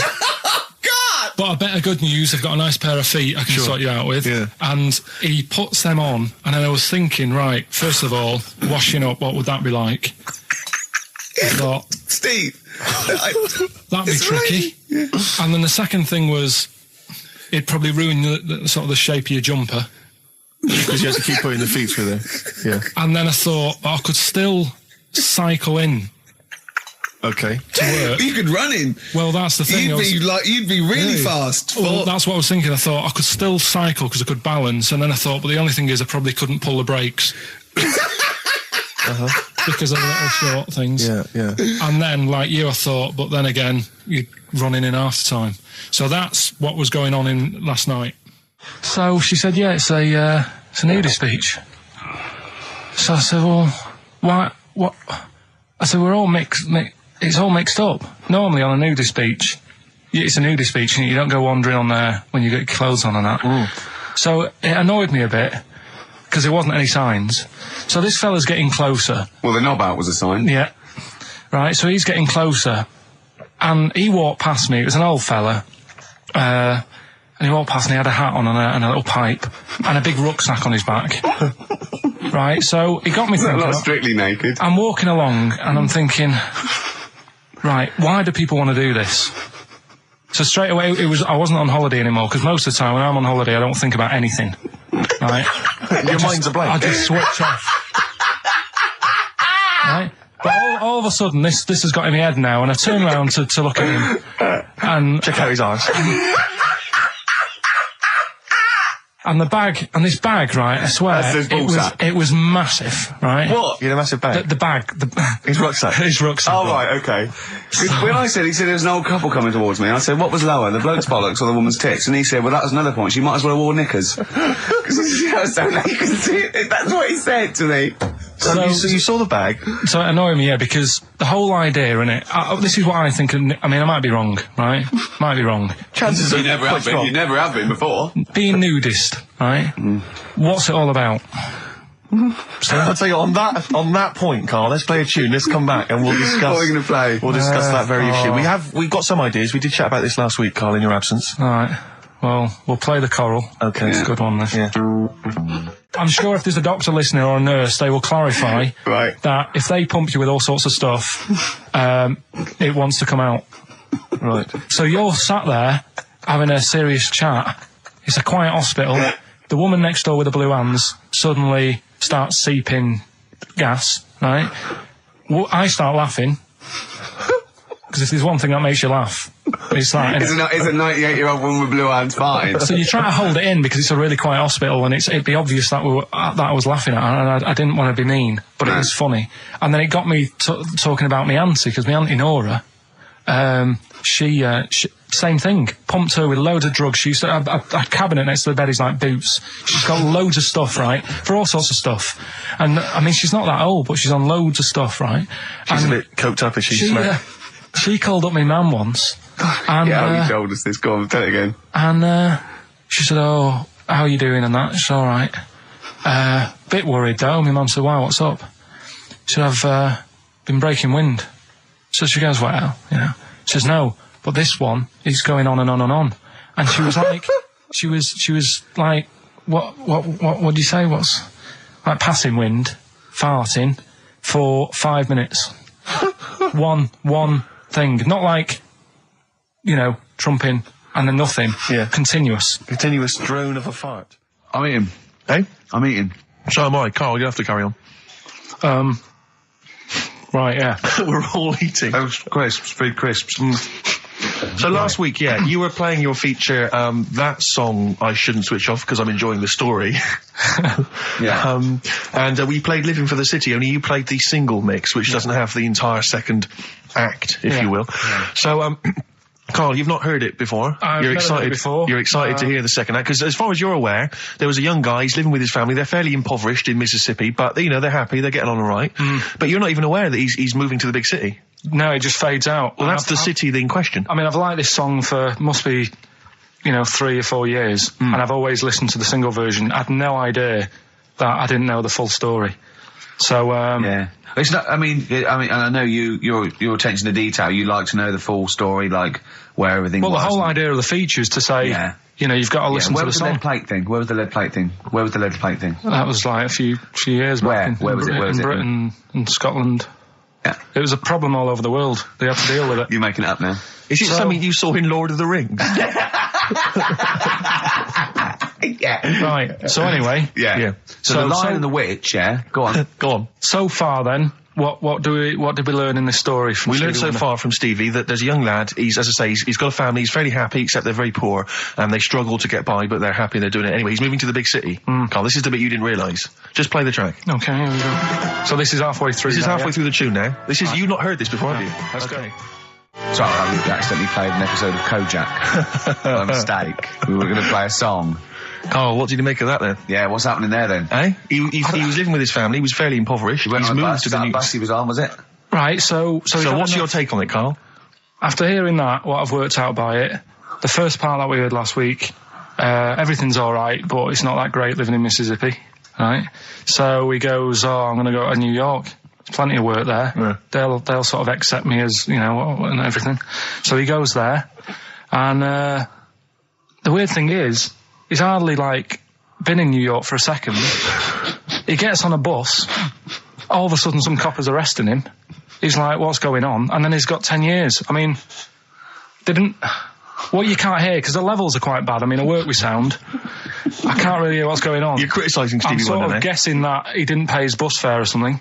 But I better good news, I've got a nice pair of feet I can Sure. sort you out with. Yeah. And he puts them on, and then I was thinking, right, first of all, washing up, what would that be like? I thought, Steve. that'd be tricky. And then the second thing was, it'd probably ruin the sort of the shape of your jumper. Because you have to keep putting the feet through there. Yeah. And then I thought, I could still cycle in Okay. to work. You could run in. Well, that's the thing. You'd be really fast. Well, that's what I was thinking. I thought I could still cycle because I could balance, and then I thought, but the only thing is I probably couldn't pull the brakes. Because of the little short things. Yeah. And then, like you, I thought, but then again, you're running in half the time. So that's what was going on in last night. So she said, yeah, it's a nudist beach. So I said, well, why, what? I said, we're all it's all mixed up. Normally on a nudist beach, it's a nudist beach and you don't go wandering on there when you get your clothes on and that. So it annoyed me a bit because there wasn't any signs. So this fella's getting closer. Well, the knob out was a sign. Yeah. Right, so he's getting closer. And he walked past me. It was an old fella. And he walked past and he had a hat on and a little pipe and a big rucksack on his back. Right, so he got me thinking. Not strictly naked. I'm walking along and I'm thinking, right, why do people want to do this? So straight away, I wasn't on holiday anymore, because most of the time when I'm on holiday, I don't think about anything. Right? Your mind's a blank. I just switch off. Right? But all of a sudden, this has got in my head now, and I turn around to look at him, and Check out his arse. and this bag, right? I swear, That's his ballsack. it was massive, right? What? You had a massive bag. The bag, His rucksack. his rucksack. Oh, right, okay. 'Cause when he said there was an old couple coming towards me, I said, what was lower, the bloke's bollocks or the woman's tits? And he said, well, that was another point. She might as well have wore knickers. Because I was so naked to see it. That's what he said to me. So you saw the bag. So it annoyed me, yeah, because the whole idea in it, this is what I think, I mean, I might be wrong, right? Might be wrong. Chances You are never have quite been. strong. You never have been before. Being nudist, right? What's it all about? I'll tell you, on that point, Carl, let's play a tune. Let's come back and we'll discuss. What are we going to play? We'll discuss that very issue. We've got some ideas. We did chat about this last week, Carl, in your absence. Alright, well, we'll play the choral. Okay. It's a good one, this. Yeah. I'm sure if there's a doctor listening or a nurse, they will clarify Right. that if they pump you with all sorts of stuff, it wants to come out. Right. So you're sat there having a serious chat. It's a quiet hospital. The woman next door with the blue hands suddenly starts seeping gas, right? Well, I start laughing. Because if there's one thing that makes you laugh, it's that. It's a 98-year-old woman with blue hands farting. So you try to hold it in because it's a really quiet hospital, and it'd be obvious that that I was laughing at, and I didn't want to be mean, but it was funny. And then it got me talking about my auntie, because my auntie Nora, she same thing, pumped her with loads of drugs. She used to have a cabinet next to the bed is like boots. She's got loads of stuff, right, for all sorts of stuff. And I mean, she's not that old, but she's on loads of stuff, right? She's and a bit coked up, as she smelled. She called up my mum once, and Yeah, you told us this. Go on, tell it again. and she said, "Oh, how are you doing?" And that. She's all right. Bit worried though. My mum said, "Wow, what's up?" She said, "I've been breaking wind." So she goes, "Well, you know." She says, "No, but this one is going on and on and on." And she was like, she was like, what do you say? What's like passing wind, farting for 5 minutes. one thing, not like, you know, trumping and then nothing. Yeah. Continuous drone of a fart. I'm eating. Hey? I'm eating. So am I. Carl, you have to carry on. Right, yeah. We're all eating. Crisps, food crisps. So last week, yeah, you were playing your feature, that song, I Shouldn't Switch Off, because I'm enjoying the story. Yeah. And we played Living for the City, only you played the single mix, which doesn't have the entire second act, if you will. Yeah. So, Carl, you've not heard it before. I've You're never excited. heard it before. You're excited to hear the second act, because as far as you're aware, there was a young guy, he's living with his family, they're fairly impoverished in Mississippi, but, you know, they're happy, they're getting on all right. But you're not even aware that he's moving to the big city. No, it just fades out. Well, that's the city in question. I mean, I've liked this song for, must be, 3 or 4 years, and I've always listened to the single version. I had no idea that I didn't know the full story. So, yeah. It's not, I mean, I know your attention to detail, you like to know the full story, like, where everything was. Well, the whole idea of the feature is to say, you've got to listen to the song. Where was the lead plate thing? Where was the lead plate thing? That was like a few years back. Where was it? In Britain and Scotland. Yeah. It was a problem all over the world. They had to deal with it. You're making it up now. Is it something you saw in Lord of the Rings? Yeah. Right. So anyway. Yeah. So the Lion and the Witch, go on. Go on. So far then, what did we learn in this story from We Stevie learned so Wonder? far from Stevie that there's a young lad, he's got a family, he's fairly happy, except they're very poor, and they struggle to get by, but they're happy and they're doing it anyway. He's moving to the big city. Carl, this is the bit you didn't realise. Just play the track. Okay, here we go. So this is halfway through. This is now, halfway through the tune now. You've not heard this before, have you? Let's go. Sorry, I accidentally played an episode of Kojak. By mistake. We were going to play a song. Carl, what did you make of that then? Yeah, what's happening there then? Eh? He was living with his family, he was fairly impoverished. He went He's on a moved bus, to the new... bus he was on, was it? Right, so what's your take on it, Carl? After hearing that, what I've worked out by it, the first part that we heard last week, everything's alright, but it's not that great living in Mississippi, right? So he goes, I'm going to go to New York. There's plenty of work there. Yeah. They'll sort of accept me as, and everything. So he goes there, and the weird thing is, he's hardly, been in New York for a second. He gets on a bus, all of a sudden some copper's arresting him. He's like, what's going on? And then he's got 10 years. I mean, what you can't hear, because the levels are quite bad. I mean, I work with sound. I can't really hear what's going on. You're criticising Stevie Wonder, I'm sort of guessing that he didn't pay his bus fare or something.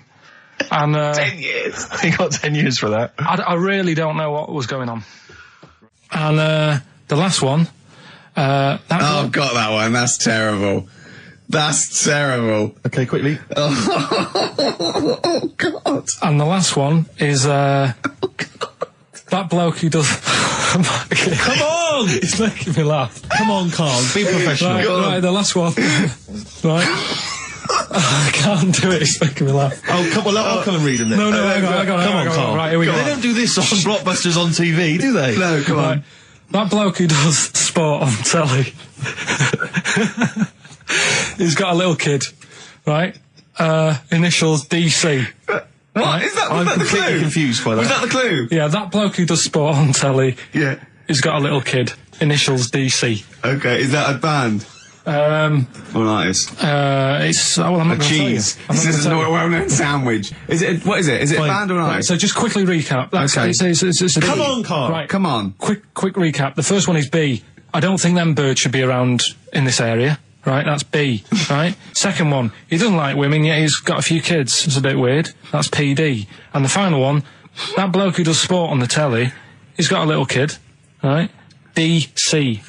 And 10 years. He got 10 years for that. I really don't know what was going on. And the last one... I've got that one. That's terrible. That's terrible. Okay, quickly. Oh, God. And the last one is that bloke who does... Come on! It's making me laugh. Come on, Carl, be professional. Right, the last one. Right. I can't do it, it's making me laugh. Oh, come on, I'll come and read them then. No, hang on, Come on, Carl. Right, here we go. They don't do this on Blockbusters on TV, do they? No, come on. That bloke who does sport on telly. He's got a little kid, right? Initials DC. What? Is that, I'm was that the completely clue? confused by that. Was that the clue? Yeah, that bloke who does sport on telly. Yeah. He's got a little kid. Initials DC. Okay, is that a band? Or an artist? It's I'm not A going to tell you. cheese. I'm not This is gonna a tell you. well-known sandwich. Is it? What is it? Is it a band or an Right, artist? so just quickly recap. That's, Okay. it's a Come B. on, Carl. Right, Come on. quick recap. The first one is B. I don't think them birds should be around in this area. Right, that's B. Right. Second one, he doesn't like women, yet he's got a few kids. It's a bit weird. That's PD. And the final one, that bloke who does sport on the telly, he's got a little kid. Right. DC.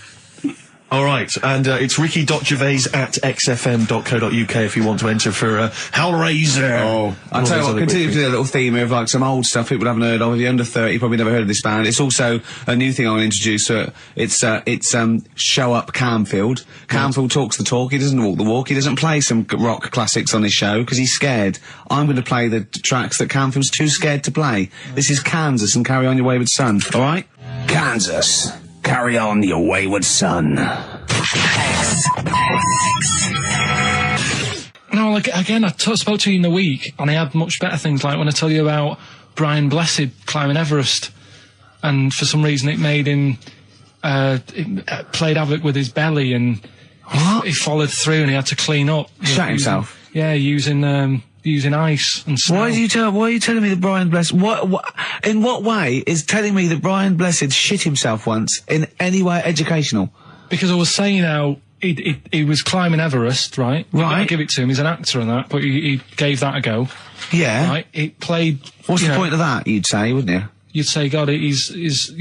All right, and it's ricky.gervais at xfm.co.uk if you want to enter for Hellraiser. Oh, I'll tell you what, continue to do a little theme here of some old stuff people haven't heard of. If you're under 30, you probably never heard of this band. It's also a new thing I want to introduce. It's Show Up Camfield. Camfield talks the talk, he doesn't walk the walk. He doesn't play some rock classics on his show because he's scared. I'm going to play the tracks that Camfield's too scared to play. This is Kansas and Carry On Your Wayward Son, alright? Kansas. Carry on your wayward son. No, again, I spoke to you in the week, and I had much better things, like when I tell you about Brian Blessed climbing Everest, and for some reason it made him, it played havoc with his belly, and he followed through, and he had to clean up. Shut himself? Yeah, using ice and snow. Why are you telling me that Brian Blessed, in what way is telling me that Brian Blessed shit himself once in any way educational? Because I was saying how he was climbing Everest, right? Right. I give it to him, he's an actor and that, but he gave that a go. Yeah. Right? It played... What's the point of that, you'd say, wouldn't you? You'd say, God, he's he's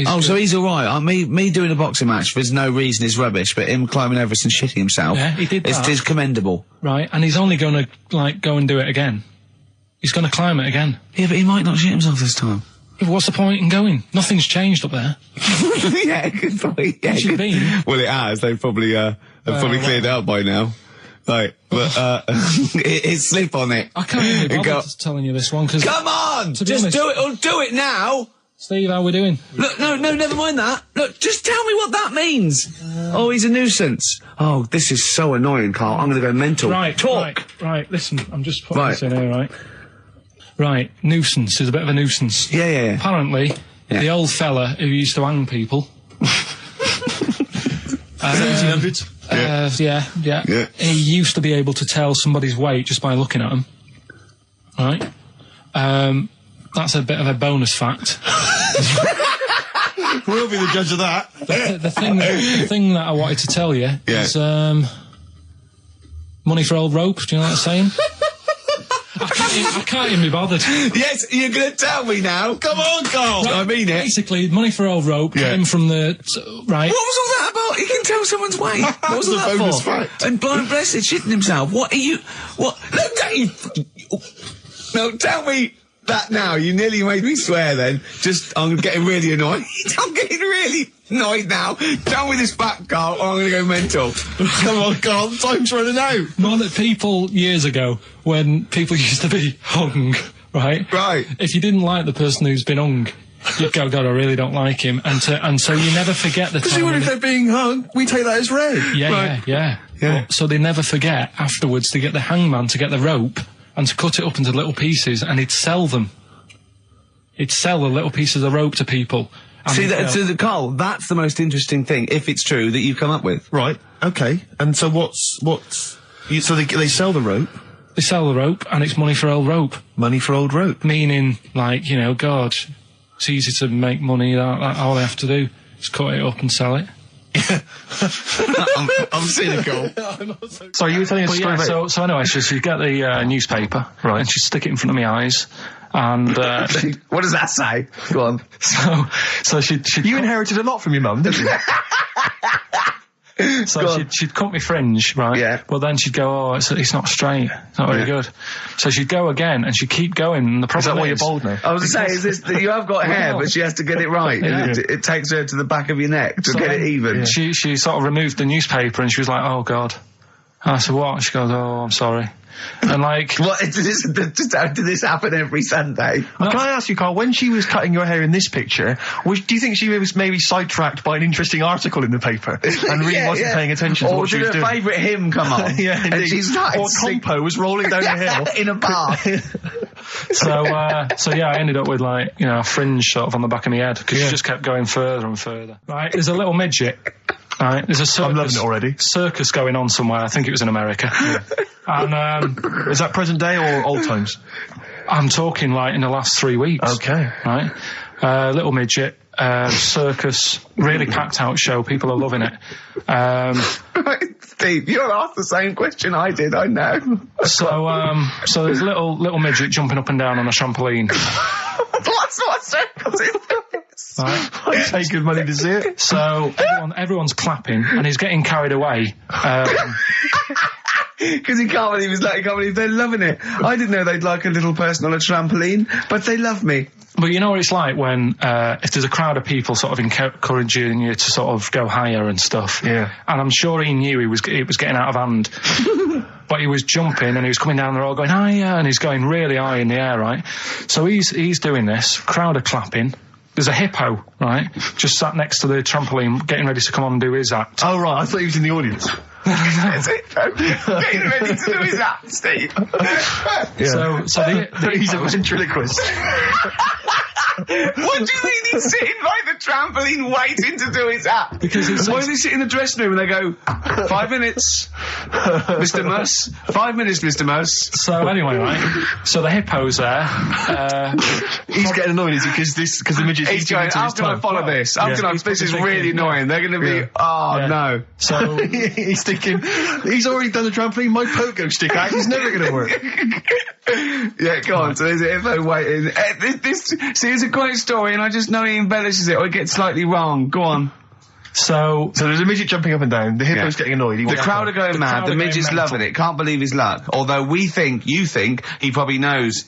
Oh, so he's alright. Me doing a boxing match for no reason is rubbish, but him climbing Everest and shitting himself, Yeah, he did that. It's commendable. Right, and he's only going to, go and do it again. He's going to climb it again. Yeah, but he might not shit himself this time. Yeah, what's the point in going? Nothing's changed up there. Yeah, good point. Yeah, It should be. Well, it has. They've probably cleared it up by now. Right, but it's sleep on it. I can't even be Go- bothered telling you this one because. Come on, To be just honest- do it. Or do it now. Steve, how we doing? Look, no, never mind that. Look, just tell me what that means. Oh, he's a nuisance. Oh, this is so annoying, Carl. I'm going to go mental. Right, talk. Right. Listen, I'm just putting Right. this in here, right? Right, nuisance is a bit of a nuisance. Yeah. Apparently, Yeah. the old fella who used to hang people. 1800s. Yeah. Yeah. He used to be able to tell somebody's weight just by looking at them. Right? That's a bit of a bonus fact. We'll be the judge of that. The thing that I wanted to tell you is money for old rope. Do you know what I'm saying? I can't even be bothered. Yes, you're going to tell me now. Come on, Carl. I mean it. Basically, money for old rope came from the right. What was all that about? He can tell someone's weight. What was all The that bonus for? fact. And blind blessed shitting himself. What are you? What? Look, don't you? No, tell me that now. You nearly made me swear. Then, I'm getting really annoyed. I'm getting really annoyed now. Tell me this back, Carl, or I'm going to go mental. Come on, Carl, time's running out. More that people years ago, when people used to be hung, right? Right. If you didn't like the person who's been hung, you'd go, God, I really don't like him, and so you never forget the Because time. even if when they're being hung, we take that as read. Yeah. So they never forget afterwards to get the hangman to get the rope and to cut it up into little pieces, and he'd sell them. He'd sell the little pieces of rope to people. and See, they'd go, Carl, that's the most interesting thing, if it's true, that you've come up with. Right, okay. And so so they sell the rope, they sell the rope, and it's money for old rope. money for old rope. Meaning, like, God, it's easy to make money. That all they have to do is cut it up and sell it. I'm cynical. Sorry, you were telling us a story about... So anyway, she'd get the newspaper, right, and she'd stick it in front of my eyes, and What does that say? Go on. so she'd You inherited a lot from your mum, didn't you? So she'd cut me fringe, right? Yeah. Well, then she'd go, it's not straight. It's not very good. So she'd go again, and she'd keep going. And the problem Is that why you're bald now? I was to say, is this that you have got hair, Well, but she has to get it right. Yeah. And it takes her to the back of your neck to get it even. She sort of removed the newspaper, and she was like, oh, God. And I said, what? And she goes, oh, I'm sorry. And like... What, did this happen every Sunday? Can I ask you, Carl, when she was cutting your hair in this picture, do you think she was maybe sidetracked by an interesting article in the paper and really wasn't paying attention to or what she was did her doing? favourite hymn come on? Yeah, and indeed. she started Or Compo was rolling down the hill. in a bath. So I ended up with a fringe sort of on the back of my head because she just kept going further and further. Right, there's a little midget. Right, there's a circus. I'm loving it already. Circus going on somewhere. I think it was in America. And Is that present day or old times? I'm talking like in the last 3 weeks. Okay. Right, little midget. Circus, really packed out show. People are loving it. Steve, you'll ask the same question I did, I know. So there's a little midget jumping up and down on a trampoline. What circus is this? Right. I'd pay good money to see it. So everyone's clapping, and he's getting carried away. Because he can't believe they're loving it. I didn't know they'd like a little person on a trampoline, but they love me. But you know what it's like when if there's a crowd of people sort of encouraging you to sort of go higher and stuff. Yeah. And I'm sure he knew it was getting out of hand. But he was jumping and he was coming down the road going higher, and he's going really high in the air, right? So he's doing this. Crowd are clapping. There's a hippo, right, just sat next to the trampoline, getting ready to come on and do his act. Oh, right, I thought he was in the audience. Getting ready to do his act, Steve. So He's a hippo's- ventriloquist. What do you mean he's sitting by the trampoline waiting to do his act? Because it's why does he sit in the dressing room and they go, 5 minutes, Mr. Muss, 5 minutes, Mr. Muss. So anyway, right, so the hippo's there. He's getting annoyed, is he? Because the midget's He's eating going, into how his can I tongue. follow this? This is really annoying. They're going to be, no. So He's thinking, he's already done the trampoline, my pogo stick act is never going to work. Yeah, go on. So there's a hippo waiting. See, it's a great story, and I just know he embellishes it or it gets slightly wrong. Go on. So there's a midget jumping up and down, the hippo's getting annoyed. The crowd are going mad, the midget's loving it, can't believe his luck. Although you think, he probably knows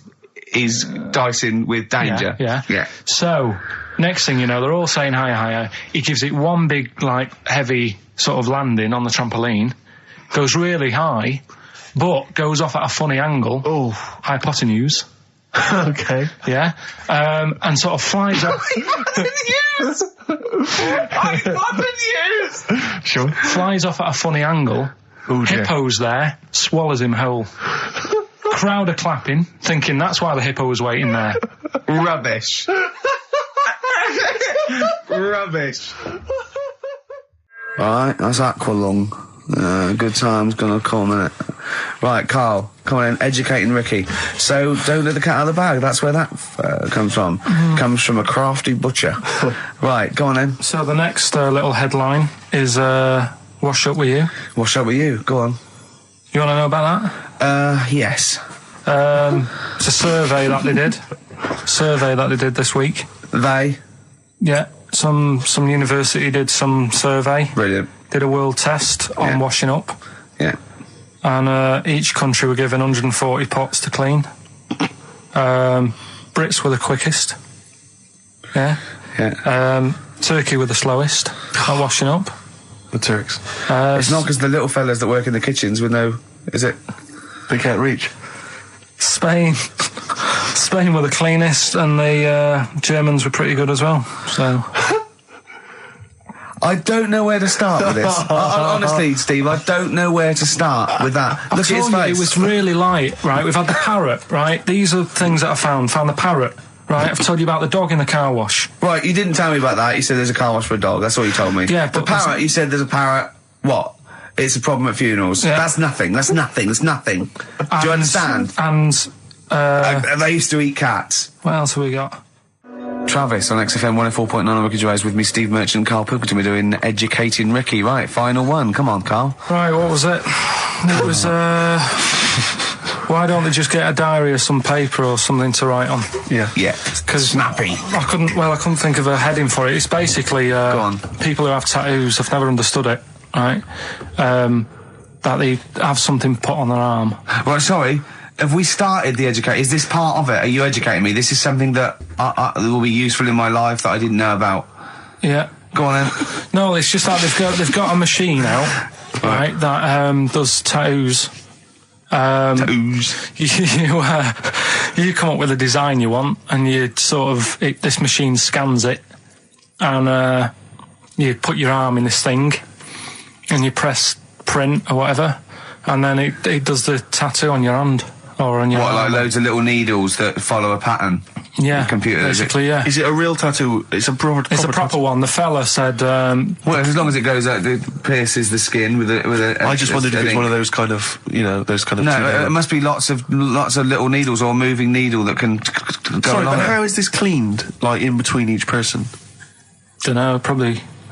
he's dicing with danger. Yeah. So, next thing you know, they're all saying higher, higher. He gives it one big, heavy sort of landing on the trampoline. goes really high, but goes off at a funny angle. Oh. Hypotenuse. Okay. Yeah. And sort of flies up. Sure. Flies off at a funny angle. Oh, dear. Hippo's there, swallows him whole. Crowd are clapping, thinking that's why the hippo was waiting there. Rubbish. Rubbish. Right, that's Aqualung. Good time's gonna come, innit? Right, Carl, come on in, educating Ricky. So, don't let the cat out of the bag, that's where that comes from. Comes from a crafty butcher. Right, go on then. So the next little headline is Wash Up With You. Wash up with you, go on. You want to know about that? Yes. It's a survey that they did. This week. They? Yeah, some university did some survey. Brilliant. Did a world test on washing up. Yeah. And each country were given 140 pots to clean. Brits were the quickest. Yeah. Yeah. Turkey were the slowest at washing up. The Turks. It's not because the little fellas that work in the kitchens with no... Is it? They can't reach. Spain were the cleanest, and the Germans were pretty good as well. So I don't know where to start with this. Honestly, Steve, I don't know where to start with that. Look at his face. It was really light, right? We've had the parrot, right? These are things that I found. Found the parrot, right? I've told you about the dog in the car wash. Right, you didn't tell me about that. You said there's a car wash for a dog. That's all you told me. Yeah, the but parrot, you said there's a parrot. What? It's a problem at funerals. Yeah. That's nothing. That's nothing. That's nothing. Do you understand? And they used to eat cats. what else have we got? Travis on XFM 104.9 on Ricky Gervais with me, Steve Merchant and Karl Pilkington. We're doing Educating Ricky. Right, final one. Come on, Karl. Right, what was it? It was, why don't they just get a diary or some paper or something to write on? Yeah. Because snappy. I couldn't think of a heading for it. It's basically, Go on. people who have tattoos, I've never understood it, right? That they have something put on their arm. Right, sorry. Have we started the educate? Is this part of it? Are you educating me? This is something that will be useful in my life that I didn't know about. Yeah. Go on then. No, it's just that they've got a machine out, right, that does tattoos. Tattoos. You come up with a design you want, and you sort of this machine scans it, and you put your arm in this thing, and you press print or whatever, and then it does the tattoo on your hand or on your What, arm. like loads of little needles that follow a pattern? Yeah, The computer, is it? basically, yeah. Is it a real tattoo? It's a proper It's a proper one. The fella said, Well, as long as it goes out, it pierces the skin with a. I just wondered if it's one of those kind of, those kind of... No, it must be lots of little needles or a moving needle that can go Sorry, along but it. how is this cleaned, like, in between each person? I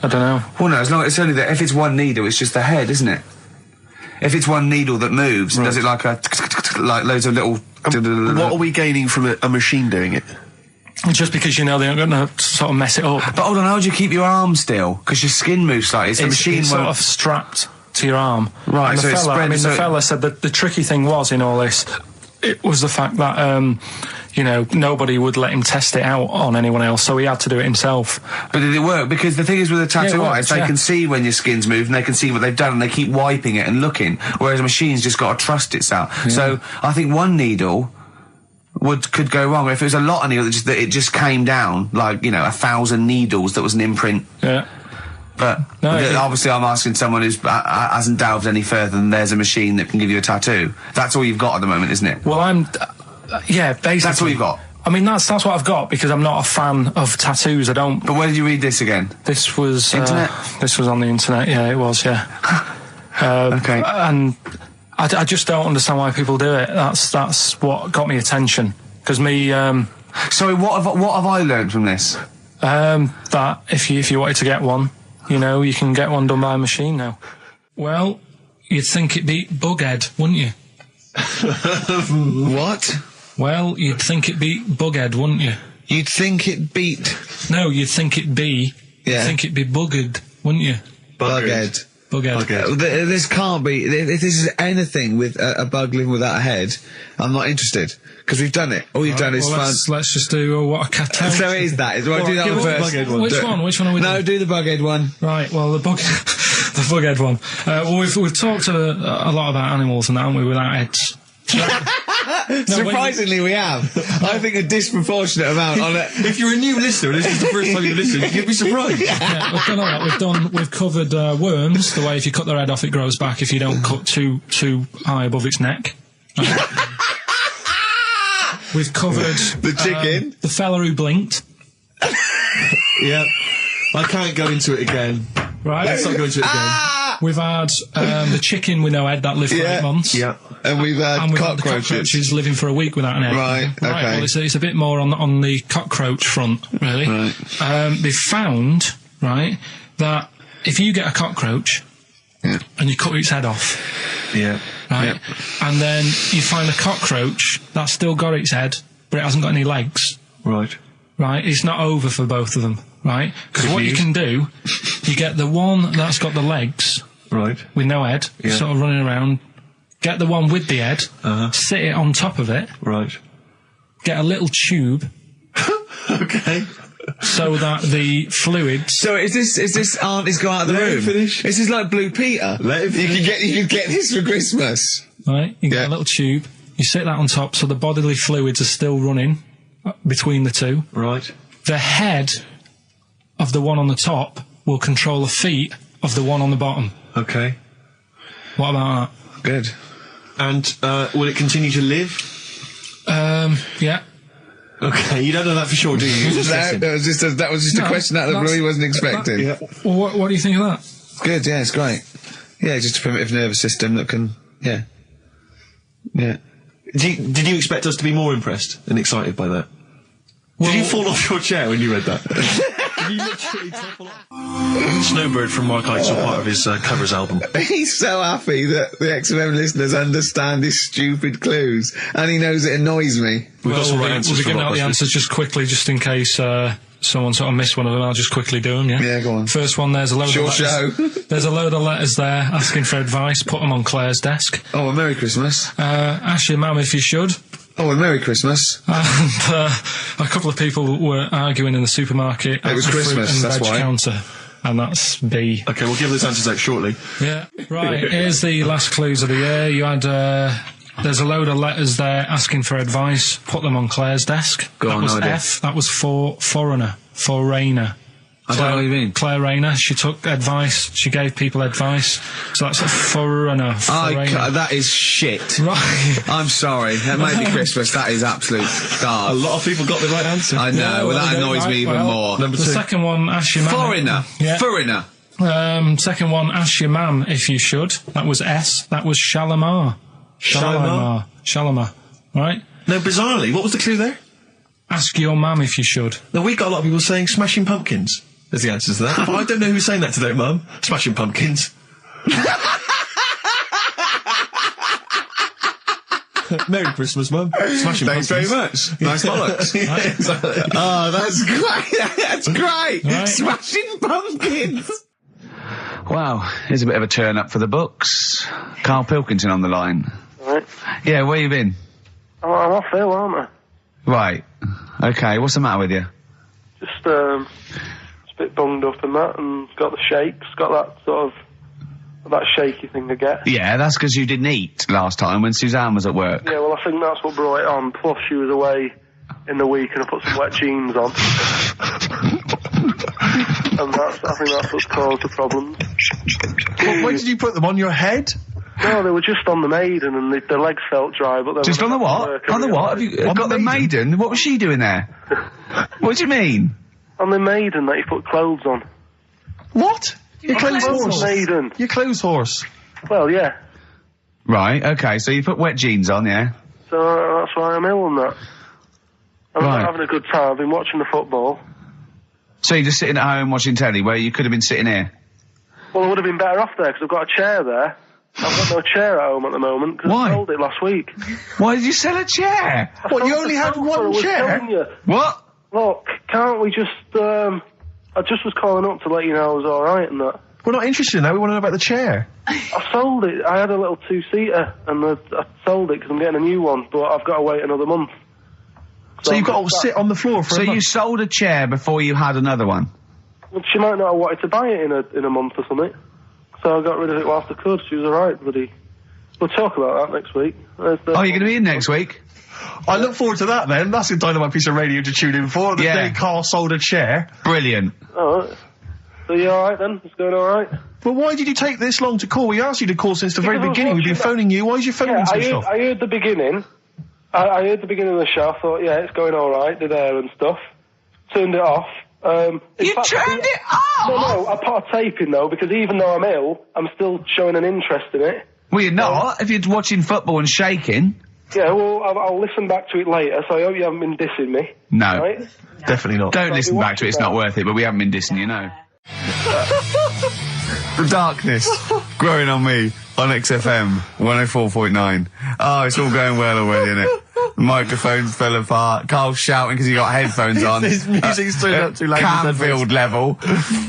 don't know. Well, no, as long as it's only that. If it's one needle, it's just the head, isn't it? If it's one needle that moves, does it like like loads of little? What are we gaining from a machine doing it? Just because they're not going to sort of mess it up. But hold on, how do you keep your arm still? Because your skin moves slightly. So the machine it's won't. sort of strapped to your arm. Right, And so the it's fella, spread- the so- fella said that the tricky thing was in all this, it was the fact that nobody would let him test it out on anyone else, so he had to do it himself. But did it work? Because the thing is with a tattoo Yeah, it artist, worked, they can see when your skin's moved and they can see what they've done and they keep wiping it and looking. Whereas a machine's just got to trust itself. Yeah. So I think one needle could go wrong. If it was a lot of needles that it just came down, like, 1,000 needles that was an imprint. Yeah. But No, obviously I'm asking someone who hasn't delved any further than there's a machine that can give you a tattoo. That's all you've got at the moment, isn't it? Well, yeah, basically. That's all you've got. I mean, that's what I've got because I'm not a fan of tattoos. I don't. But where did you read this again? This was Internet? This was on the internet. Yeah, it was. Yeah. Okay. And I just don't understand why people do it. That's what got me attention. Because me. Sorry, what have I learned from this? That if you wanted to get one, you can get one done by a machine now. Well, you'd think it beat Bughead, wouldn't you? What? Well, you'd think it beat Bughead, wouldn't you? You'd think it beat No, you'd think it be. Yeah. You'd think it'd be Buggered, wouldn't you? Bughead. Bughead. This can't be. If this is anything with a bug living without a head, I'm not interested because we've done it. All you've done is Well, fun. let's just do what a cat out. So it is that. Do I do that give one us the first? Bughead one. Which one are we No, doing? do the Bughead one. Right, well, the The bughead one. Well, we've talked a lot about animals and that, haven't we, without heads. Surprisingly, we have. I think a disproportionate amount on it. If you're a new listener and this is the first time you've listened, you'd be surprised. Yeah, we've done all that. We've covered worms, the way if you cut their head off it grows back if you don't cut too high above its neck. We've covered The chicken. the fella who blinked. Yeah. I can't go into it again. Right. Let's not go into it again. We've had the chicken with no head that lived for 8 months. Yeah. And we've had And we've had the cockroaches. cockroaches living for a week without an egg. Right, okay. Well, it's a bit more on the cockroach front, really. Right. They've found, right, that if you get a cockroach and you cut its head off, right, and then you find a cockroach that's still got its head, but it hasn't got any legs, Right. right, it's not over for both of them, right? Because what you can do, you get the one that's got the legs Right. with no head, sort of running around, get the one with the head, sit it on top of it, Right. get a little tube Okay. so that the fluids... So is this auntie's go out of the Let him room? finish. This is like Blue Peter. Let him You could get this for Christmas. Right, you get Yeah. a little tube, you sit that on top so the bodily fluids are still running between the two. Right. The head of the one on the top will control the feet of the one on the bottom. Okay. What about Good. And will it continue to live? that? Yeah. Okay, you don't know that for sure, do you? You're just guessing. That was just a No, question out of the blue he wasn't expecting. Well, what do you think of that? Good, yeah, it's great. Yeah, just a primitive nervous system that can, yeah. Did you expect us to be more impressed and excited by that? Did you fall off your chair when you read that? Did you literally topple off? Snowbird from Mark Eitzel, part of his covers album. He's so happy that the XFM listeners understand his stupid clues, and he knows it annoys me. We've got some right We'll answers be from giving out the Rockbusters. answers just quickly, just in case someone sort of missed one of them. I'll just quickly do them, yeah? Yeah, go on. First one, there's a load Short of letters. show. There's a load of letters there asking for advice. Put them on Claire's desk. Oh, well, Merry Christmas. Ask your mum if you should. Oh, well, Merry Christmas. And a couple of people were arguing in the supermarket. It was at the fruit Christmas, and that's veg why. counter. And that's B. Okay, we'll give those answers out shortly. Yeah. Right, here's the last clues of the year. You had, there's a load of letters there asking for advice. Put them on Claire's desk. Go that on, was no idea. F. That was for foreigner. For Rayner. I don't know what you mean. Claire Rayner. She took advice. She gave people advice. So that's a foreigner. That is shit. Right. I'm sorry. That might be Christmas. That is absolute A garbage. lot of people got the right answer. I know, well, that annoys me even more. Number The two. second one, ask your mum. Foreigner. Yeah. Foreigner. Second one, ask your mum if you should. That was S. That was Shalimar. Shalimar? Shalimar. Right? No, bizarrely, what was the clue there? Ask your mum if you should. No, we got a lot of people saying Smashing Pumpkins as the answer to that. But I don't know who's saying that today, Mum. Smashing Pumpkins. Merry Christmas, Mum. Smashing Thanks very Pumpkins. much. Nice bollocks. Yeah, exactly. Oh, that's great. That's great. Right. Smashing Pumpkins. Wow, here's a bit of a turn up for the books. Karl Pilkington on the line. Right. Yeah, where you been? I'm off ill, aren't I? Right. Okay, what's the matter with you? Just a bit bunged up and that, and got the shakes, got that sort of that shaky thing to get. Yeah, that's because you didn't eat last time when Suzanne was at work. Yeah, well, I think that's what brought it on. Plus, she was away in the week, and I put some wet jeans on, and I think that's what's caused the problems. When did you put them on your head? No, they were just on the maiden, and the legs felt dry. But Just on the what? On the what? Have you got the maiden? What was she doing there? What do you mean? On the maiden that you put clothes on. What? Your clothes horse. Maiden. Your clothes horse. Well, yeah. Right, okay, so you put wet jeans on, yeah? So that's why I'm ill and that. I'm Right. not having a good time. I've been watching the football. So you're just sitting at home watching telly where you could have been sitting here? Well, I would have been better off there because I've got a chair there. I've got no chair at home at the moment because Why? I sold it last week. Why did you sell a chair? What, you sold only the had sofa, one I was chair? telling you. What? Look, can't we just, I just was calling up to let you know I was alright and that. We're not interested in that. We want to know about the chair. I sold it. I had a little two-seater and I sold it because I'm getting a new one, but I've got to wait another month. So you've got to sit on the floor for So a you month. sold a chair before you had another one? Well, she might not have wanted to buy it in a month or something. so I got rid of it whilst I could. She was alright, buddy. We'll talk about that next week. Oh, you're going to be in next week? I look forward to that then. That's a dynamite piece of radio to tune in for. The Yeah. day Carl sold a chair. Brilliant. Alright. So you alright then? It's going alright? Well, why did you take this long to call? We asked you to call since the very Because I was beginning. We've been watching phoning you. Why is your phone Yeah, switched off? I heard the beginning. I heard the beginning of the show. I thought, yeah, it's going alright, did air and stuff. Turned it off. In You fact, turned it off? No, I put a tape in though, because even though I'm ill, I'm still showing an interest in it. Well, you're not. If you're watching football and shaking. Yeah, well, I'll listen back to it later, so I hope you haven't been dissing me. No. Right? Definitely not. Don't listen we back to it, it's not worth it, but we haven't been dissing you, no. The darkness growing on me on XFM 104.9. Oh, it's all going well already, isn't it? The microphones fell apart. Carl's shouting because he got headphones on. His music's turned up too loud. Canfield level.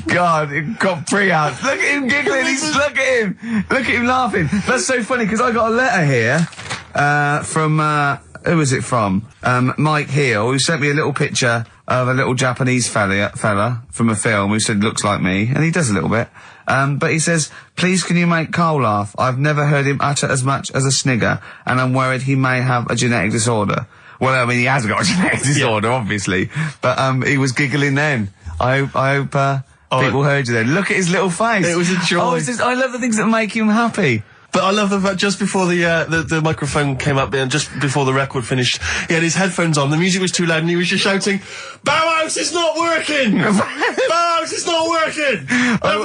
God, it got pre-out. Look at him giggling. Look at him laughing. That's so funny because I got a letter here from who was it from? Mike Heel, who sent me a little picture of a little Japanese fella from a film who said looks like me, and he does a little bit. But he says, please can you make Carl laugh? I've never heard him utter as much as a snigger, and I'm worried he may have a genetic disorder. Well, I mean, he has got a genetic disorder, obviously. But, he was giggling then. I hope people heard you then. Look at his little face. It was a joy. Oh, I love the things that make him happy. But I love the fact just before the microphone came up and just before the record finished, he had his headphones on, the music was too loud and he was just shouting, Bauhaus is not working! Bauhaus is not working!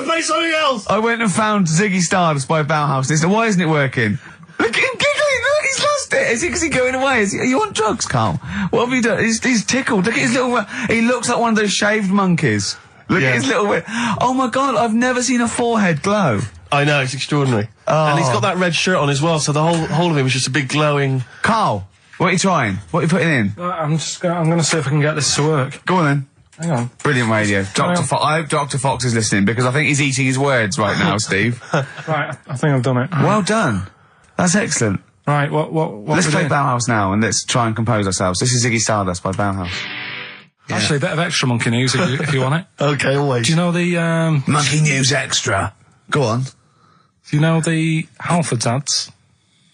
Play something else! I went and found Ziggy Stardust by Bauhaus and he said, why isn't it working? Look at him giggling, look, he's lost it! Is he going away? Are you on drugs, Carl? What have you done? He's tickled, look at his little, he looks like one of those shaved monkeys. Look at his little, oh my god, I've never seen a forehead glow. I know, it's extraordinary. Oh. And he's got that red shirt on as well, so the whole of him is just a big glowing... Carl, what are you trying? What are you putting in? I'm going to see if I can get this to work. Go on then. Hang on. Brilliant radio. I hope Dr. Fox is listening because I think he's eating his words right now, Steve. Right, I think I've done it. Well done. That's excellent. Right, what Let's play Bauhaus now and let's try and compose ourselves. This is Ziggy Stardust by Bauhaus. Yeah. Actually, a bit of extra monkey news if you want it. Okay, always. Do you know the Monkey News Extra. Go on. Do you know the Halfords ads?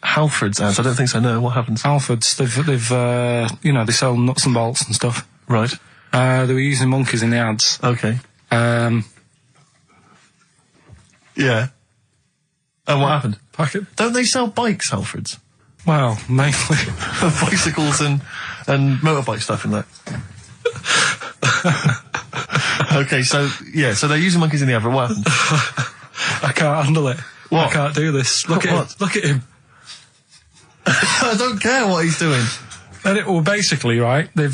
Halfords ads? I don't think so, no. What happens? Halfords, they've you know, they sell nuts and bolts and stuff. Right. They were using monkeys in the ads. Okay. Yeah. And what happened? Don't they sell bikes, Halfords? Well, mainly. Bicycles and motorbike stuff in that. Okay, so they're using monkeys in the advert. What happened? I can't handle it. What? I can't do this. Look at him. Look at him. I don't care what he's doing. Well, basically, right, there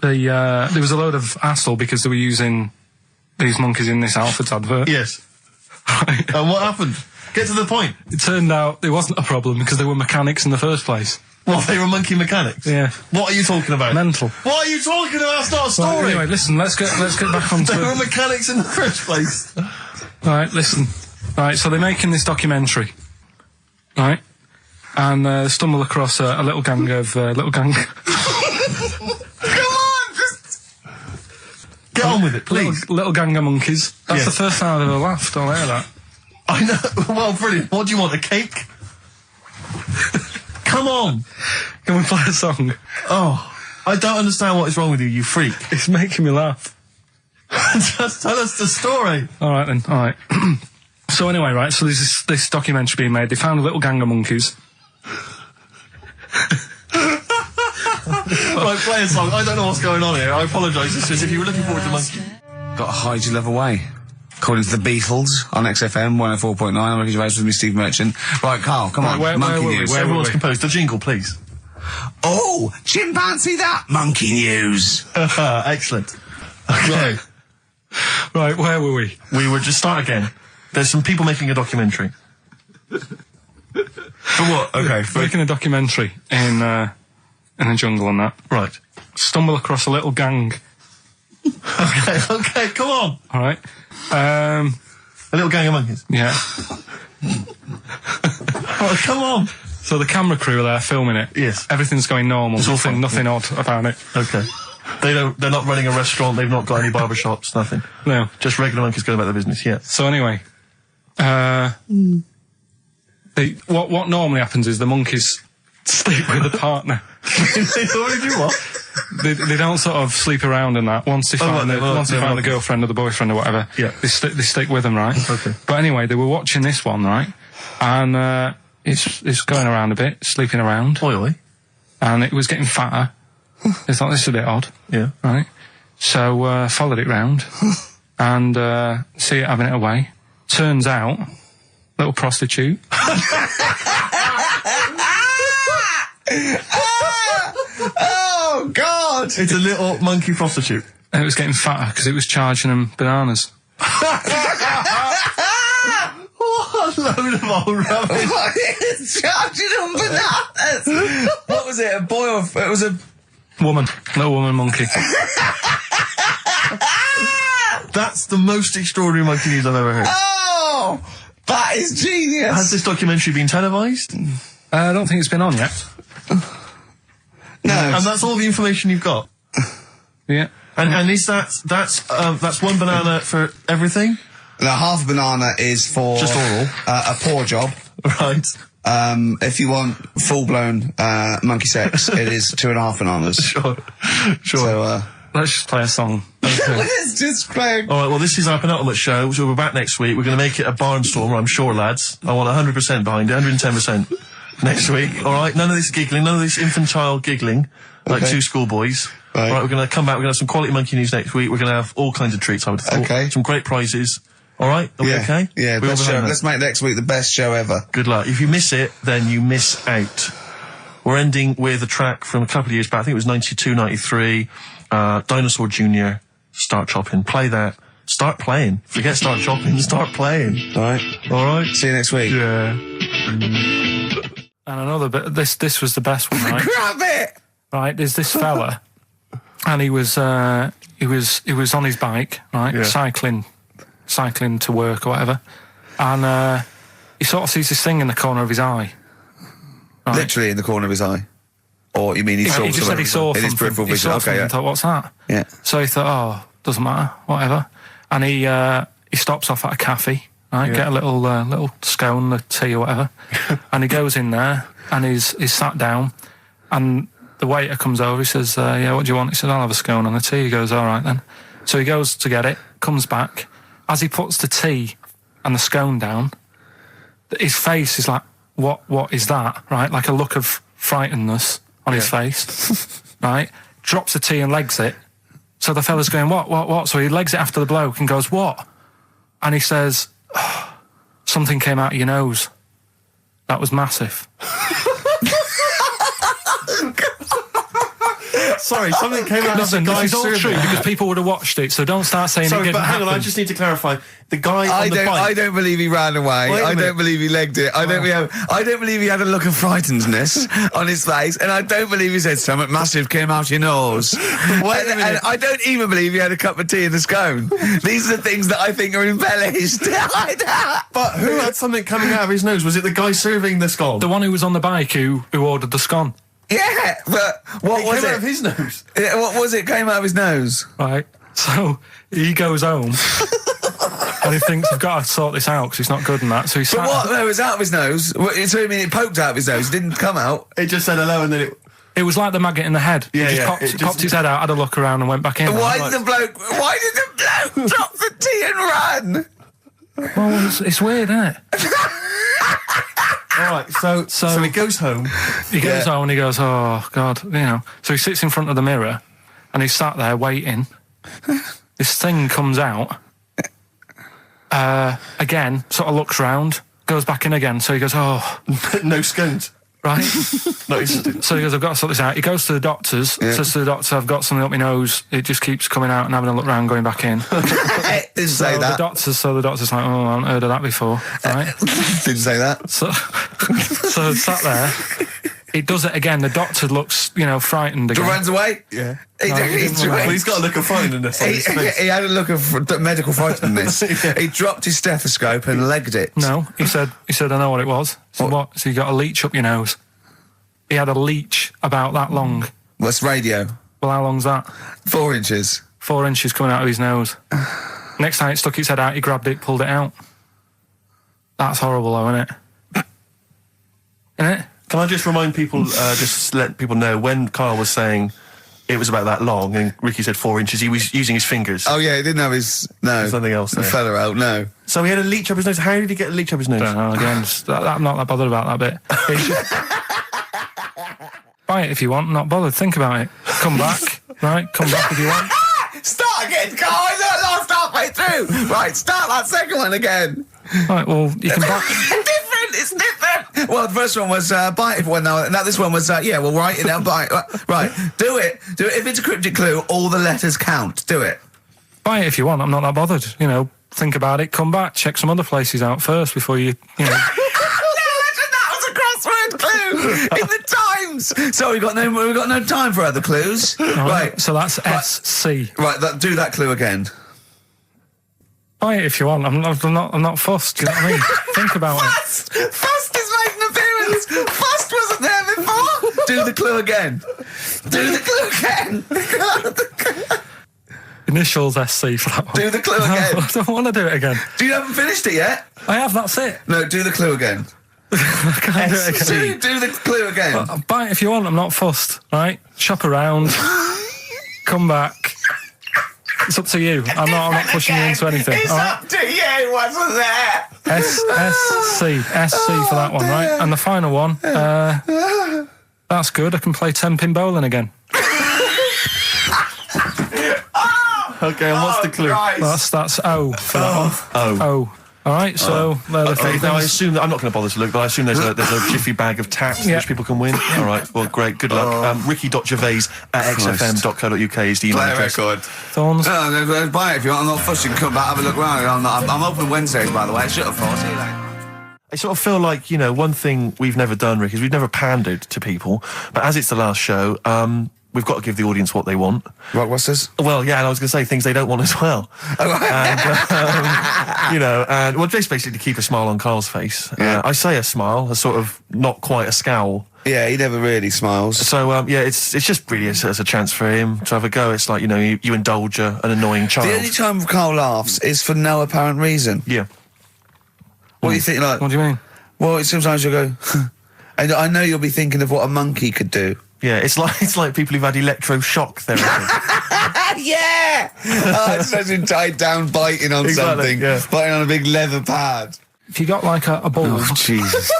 was a load of hassle because they were using these monkeys in this Halfords advert. Yes. Right. And what happened? Get to the point. It turned out there wasn't a problem because they were mechanics in the first place. Well, they were monkey mechanics? Yeah. What are you talking about? Mental. What are you talking about? That's not a story. Right, anyway, listen, let's get back onto They were mechanics in the first place. Right, listen. Right, so they're making this documentary. Right? And stumble across a little gang of... Come on! Get on with it, please. Little gang of monkeys. That's the first time I've ever laughed. I'll hear that. I know. Well, brilliant. What do you want, a cake? Come on. Can we play a song? Oh, I don't understand what is wrong with you, you freak. It's making me laugh. Just tell us the story. All right, then. All right. So anyway, right, so there's this documentary being made. They found a little gang of monkeys. Right, play a song. I don't know what's going on here. I apologise. It's just if you were looking forward to monkey. Got to hide your love away. According to the Beatles on XFM 104.9. I'm Ricky Gervais with me, Steve Merchant. Right, Carl, come on. Monkey News. Where everyone's composed. The jingle, please. Oh, chimpanzee that monkey news. Excellent. Okay. Right, where were we? We were just start again. There's some people making a documentary. For what? Okay. Making a documentary in the jungle and that. Right. Stumble across a little gang. Okay, come on. All right. A little gang of monkeys. Yeah. Oh, come on. So the camera crew are there filming it. Yes. Everything's going normal. It's all fine. Nothing odd about it. Okay. They're not running a restaurant. They've not got any barber shops. Nothing. No. Just regular monkeys going about their business. Yeah. So anyway, What normally happens is the monkeys sleep with the partner. They already do what? They don't sort of sleep around in that. Once they find a girlfriend or the boyfriend or whatever, they stick with them, right? Okay. But anyway, they were watching this one, right? And it's going around a bit, sleeping around. Oily. And it was getting fatter. They thought, this is a bit odd. Yeah. Right? So, followed it round. And, see it having it away. Turns out, little prostitute. Oh, God! It's a little monkey prostitute. And it was getting fatter because it was charging them bananas. What a load of old rubbish. It's charging them bananas! What was it, a boy or... It was a... Woman. Little woman monkey. That's the most extraordinary monkey news I've ever heard. Oh! That is genius! Has this documentary been televised? I don't think it's been on yet. No. And that's all the information you've got? Yeah. And is that's one banana for everything? Now, half a banana is for... Just oral. A paw job. Right. If you want full-blown monkey sex, it is 2.5 bananas. Sure. So, Let's just play a song. let's just play... All right, well, this is our penultimate show, so we're back next week. We're going to make it a barnstormer, I'm sure, lads. I want 100% behind it, 110% next week. All right, none of this giggling, none of this infantile giggling, like two schoolboys. Right. All right, we're going to come back, we're going to have some quality monkey news next week. We're going to have all kinds of treats, I would have thought. Okay. Some great prizes. All right, are we okay? Yeah, We all best show. behind that? Let's make next week the best show ever. Good luck. If you miss it, then you miss out. We're ending with a track from a couple of years back. I think it was 92, 93. Dinosaur Jr. Start Chopping. Play that. Start playing. Forget Start Chopping. Start playing. All right. All right. See you next week. Yeah. And another bit, this was the best one, right? Grab it! Right, there's this fella, and he was on his bike, right, Yeah. cycling to work or whatever, and he sort of sees this thing in the corner of his eye. Right? Literally in the corner of his eye. Or you mean he saw He just said he saw in his something. peripheral He vision? saw Okay, something yeah. and thought, what's that? Yeah. So he thought, oh, doesn't matter, whatever. And he stops off at a cafe, right, get a little scone, a tea or whatever, and he goes in there and he's sat down, and the waiter comes over. He says, yeah, what do you want? He says, I'll have a scone and a tea. He goes, all right then. So he goes to get it, comes back. As he puts the tea and the scone down, his face is like, what is that? Right, like a look of frightenedness on his face. Right, drops the tea and legs it. So the fella's going, what? So he legs it after the bloke and goes, what? And he says, oh, something came out of your nose. That was massive. Sorry, something came out of the Listen, this guy's is all serving. true because people would have watched it, so don't start saying it Sorry, didn't but hang on, I happen. just need to clarify. The guy on the bike... I don't believe he ran away. Wait a I minute. don't believe he legged it. I don't believe he had a look of frightenedness on his face, and I don't believe he said something massive came out your nose. Wait a minute. And I don't even believe he had a cup of tea in the scone. These are the things that I think are embellished. But who had something coming out of his nose? Was it the guy serving the scone? The one who was on the bike who ordered the scone. Yeah, but what It was came out it? of his nose. Yeah, what was it? Came out of his nose. Right, so he goes home and he thinks, I've got to sort this out because he's not good in that. So he But sat. what? No, it was out of his nose. So I mean, it poked out of his nose. It didn't come out. It just said hello and then it... It was like the maggot in the head. Yeah, he just yeah, popped, it just- popped his head out, had a look around, and went back in. Why did the bloke drop the tea and run? Well, it's weird, isn't it? All right, so he goes home. He goes home and he goes, oh, God, you know. So he sits in front of the mirror and he's sat there waiting. This thing comes out. Again, sort of looks round, goes back in again. So he goes, oh, No scones. right. No, he didn't. So he goes, I've got to sort this out. He goes to the doctor's, says to the doctor, I've got something up my nose. It just keeps coming out and having a look round, going back in. Didn't say that. The doctor's like, oh, I haven't heard of that before. Right? Didn't say that. So sat there. It does it again. The doctor looks, frightened again. Runs away. Yeah. He Well, he's got a look of frightenedness on his face. he had a look of medical frightenedness. He dropped his stethoscope and legged it. No, he said, I know what it was. He said, what? So you got a leech up your nose. He had a leech about that long. What's radio? Well, how long's that? 4 inches. 4 inches coming out of his nose. Next time it stuck its head out, he grabbed it, pulled it out. That's horrible, though, isn't it? Isn't it? Can I just remind people, just let people know, when Karl was saying it was about that long and Ricky said 4 inches, he was using his fingers. Oh yeah, he didn't have his There's nothing else there. feather out. No. So he had a leech up his nose. How did he get a leech up his nose? Don't know, again, I'm not that bothered about that bit. It's just- buy it if you want, not bothered. Think about it. Come back, right? Come back if you want. Start again, Carl. I lost halfway through. Right, start that second one again. Right, well, you can buy... It's different. Well, the first one was buy it. Well, no, this one was yeah. Well, write it down. Buy it. Right, do it. Do it. If it's a cryptic clue, all the letters count. Do it. Buy it if you want, I'm not that bothered. You know, think about it, come back, check some other places out first before you know... That was a crossword clue in the Times. So we got no time for other clues. Right. So that's SC. Right. Do that clue again. Buy it if you want. I'm not fussed. Do you know what I mean? Think about it. Fust is making an appearance. Fust wasn't there before. Do the clue again. Do the clue again. Initials SC for that one. Do the clue again. No, I don't want to do it again. You haven't finished it yet? I have. That's it. No. Do the clue again. I can't do it again. Do the clue again. Buy it if you want. I'm not fussed. Right? Shop around. Come back. It's up to you. I'm not pushing you into anything. It's up to you. Wasn't there? SC for that one, right? And the final one. That's good. I can play 10-pin bowling again. Okay, and what's the clue? Christ. That's O for that one. O. All right, so they're the three Now I things. assume that I'm not going to bother to look, but I assume there's a jiffy bag of tacks Yeah. which people can win. All right, well, great, good luck. Ricky.gervais at xfm.co.uk is the email Play a address. record. Thorns. No, buy it if you want. I'm not fussing. Come back, have a look round. I'm open Wednesdays, by the way. Shut up, for. See you later. I sort of feel like, you know, one thing we've never done, Rick, is we've never pandered to people, but as it's the last show, we've got to give the audience what they want. Right, what's this? Well, yeah, and I was going to say things they don't want as well. And, you know, and well, just basically to keep a smile on Karl's face. Yeah. I say a smile, a sort of not quite a scowl. Yeah, he never really smiles. So, yeah, it's just really as a chance for him to have a go. It's like, you know, you indulge an annoying child. The only time Carl laughs is for no apparent reason. Yeah. What do you think? Like, What do you mean? well, sometimes you'll go, and I know you'll be thinking of what a monkey could do. Yeah, it's like people who've had electroshock therapy. Yeah! Oh, it's imagine tied down biting on Exactly, something. yeah. Biting on a big leather pad. If you got like a bulb, Jesus.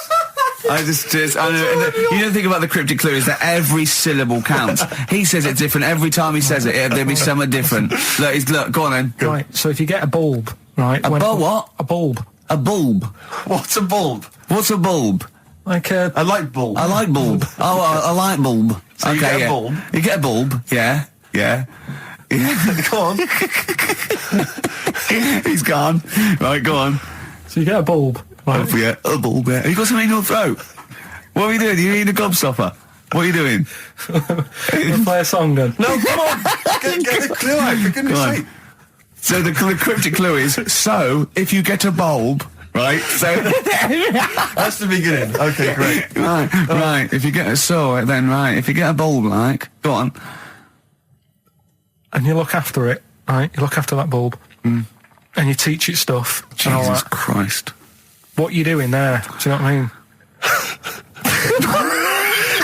I know. You don't think about the cryptic clue is that every syllable counts. He says it different every time he says it. There'll be something different. Look, go on then. right? So if you get a bulb, right? A bulb what? A bulb. A bulb. What's a bulb? What's a bulb? Like a... A light bulb. A light bulb. Oh, a light bulb. So you get a bulb? You get a bulb. Yeah. Go on. He's gone. Right, go on. So you get a bulb, right? Oh, yeah, a bulb. Yeah. Have you got something in your throat? What are you doing? Are you eating a gobstopper? What are you doing? We'll play a song then. No, come on. Get the clue out, for goodness Go on. sake. So the cryptic clue is, so if you get a bulb, right? So That's the beginning. Okay, great. right. If you get a if you get a bulb, like, go on. And you look after it, right? You look after that bulb. And you teach it stuff. And all Jesus that. Christ. What you doing there? Do you know what I mean?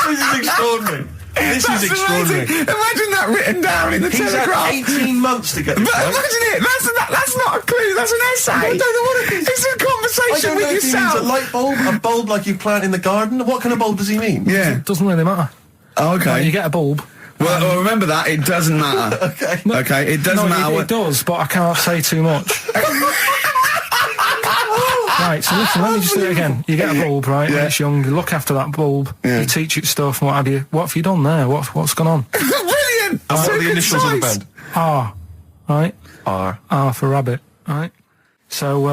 This is extraordinary. This is extraordinary. Imagine that written down in the He's Telegraph. had 18 months to get this But right. imagine it. That's not a clue. That's an essay. I don't know what it is. It's a I conversation don't know with if he means yourself. a light bulb, a bulb like you plant in the garden. What kind of bulb does he mean? Yeah. Doesn't really matter. Oh, Right, okay. you get a bulb. Well, remember that. It doesn't matter. Okay. Okay. It doesn't matter. It does, but I can't say too much. Right, so listen, let me just do it again. You get a bulb, right, when it's young, you look after that bulb, Yeah. you teach it stuff and what have you. What have you done there? What's gone on? Brilliant. And what are the initials of the band? R, right? R. R for rabbit, right? So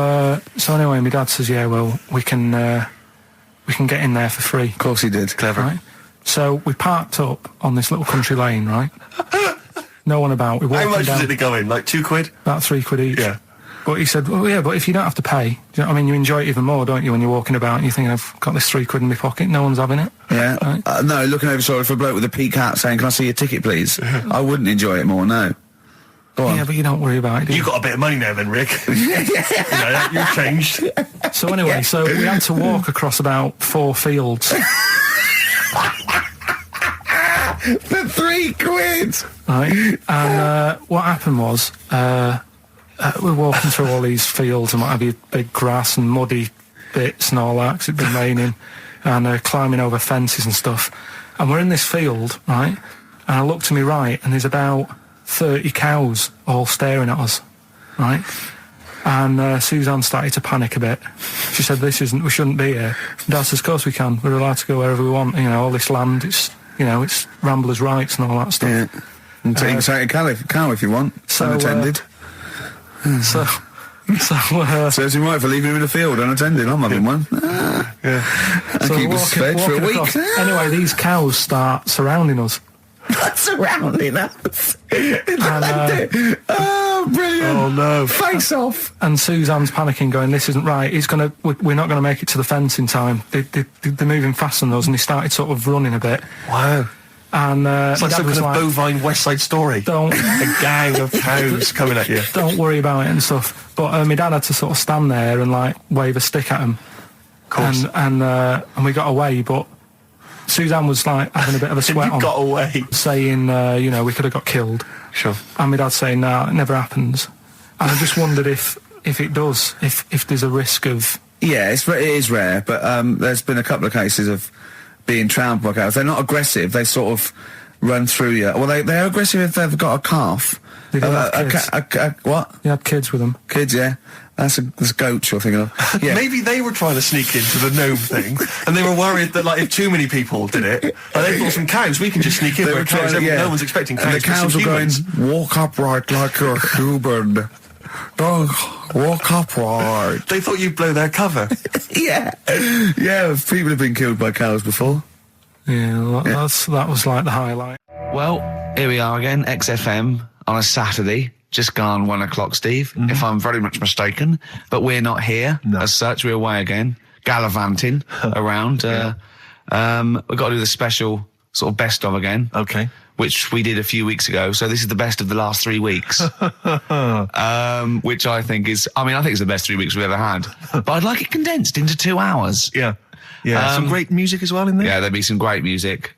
anyway, my dad says, yeah, well, we can get in there for free. Of course he did. Clever. Right? So we parked up on this little country lane, right? No one about. We walked How much down, did it go in? Like £2? about £3 each. Yeah. But he said, well, yeah, but if you don't have to pay, do you know what I mean? You enjoy it even more, don't you, when you're walking about and you think, I've got this £3 in my pocket, no one's having it. Yeah. Right? No, looking over shoulder for a bloke with a peak hat saying, can I see your ticket, please? I wouldn't enjoy it more, no. Go on. Yeah, but you don't worry about it, do you? You got a bit of money now then, Rick. You've changed. So anyway, so we had to walk across about 4 fields. For £3. Right, and what happened was we're walking through all these fields and what have you, big grass and muddy bits and all that, 'cause it'd been raining, and climbing over fences and stuff. And we're in this field, right, and I look to my right and there's about 30 cows all staring at us, right? And Suzanne started to panic a bit. She said, we shouldn't be here. Dad says, of course we can, we're allowed to go wherever we want, you know, all this land, it's ramblers' rights and all that stuff. Yeah. And take a cow if you want, unattended. So Serves him right for leaving him in the field unattended. I'm having one. I keep us fed for a week. across. Anyway, these cows start surrounding us. Surrounding us. And, brilliant. Oh no. Face off. and Suzanne's panicking, going, "This isn't right. We're not going to make it to the fence in time. They're moving faster than us." And they started sort of running a bit. Wow. And It's like Dad some was kind of bovine West Side Story. "Don't." A gang of cows coming at you. Don't worry about it and stuff. But my dad had to sort of stand there and like wave a stick at him. Of course. And we got away, but Suzanne was like having a bit of a sweat You on, got away. saying, we could have got killed. Sure. And my dad saying, "Nah, it never happens." And I just wondered if it does, if there's a risk of. Yeah, it is rare, but there's been a couple of cases of being trampled by cows. They're not aggressive. They sort of run through you. Well, they're aggressive if they've got a calf. They don't have kids. What? They had kids with them. Kids, yeah. That's goats you're thinking of. Yeah. Maybe they were trying to sneak into the gnome thing, and they were worried that, like, if too many people did it, like, they thought some cows, we can just sneak in. They were trying, No one's expecting cows. And the cows were going, walk upright like you're human. Don't walk upright. They thought you'd blow their cover. Yeah. Yeah, people have been killed by cows before. Yeah, that was like the highlight. Well, here we are again, XFM on a Saturday. Just gone 1 o'clock, Steve, if I'm very much mistaken. But we're not here as such. We're away again, gallivanting around. We've got to do the special sort of best of again. Okay. Which we did a few weeks ago. So this is the best of the last 3 weeks. Which I think it's the best 3 weeks we've ever had. But I'd like it condensed into 2 hours. Yeah. Yeah. Some great music as well in there. Yeah, there'll be some great music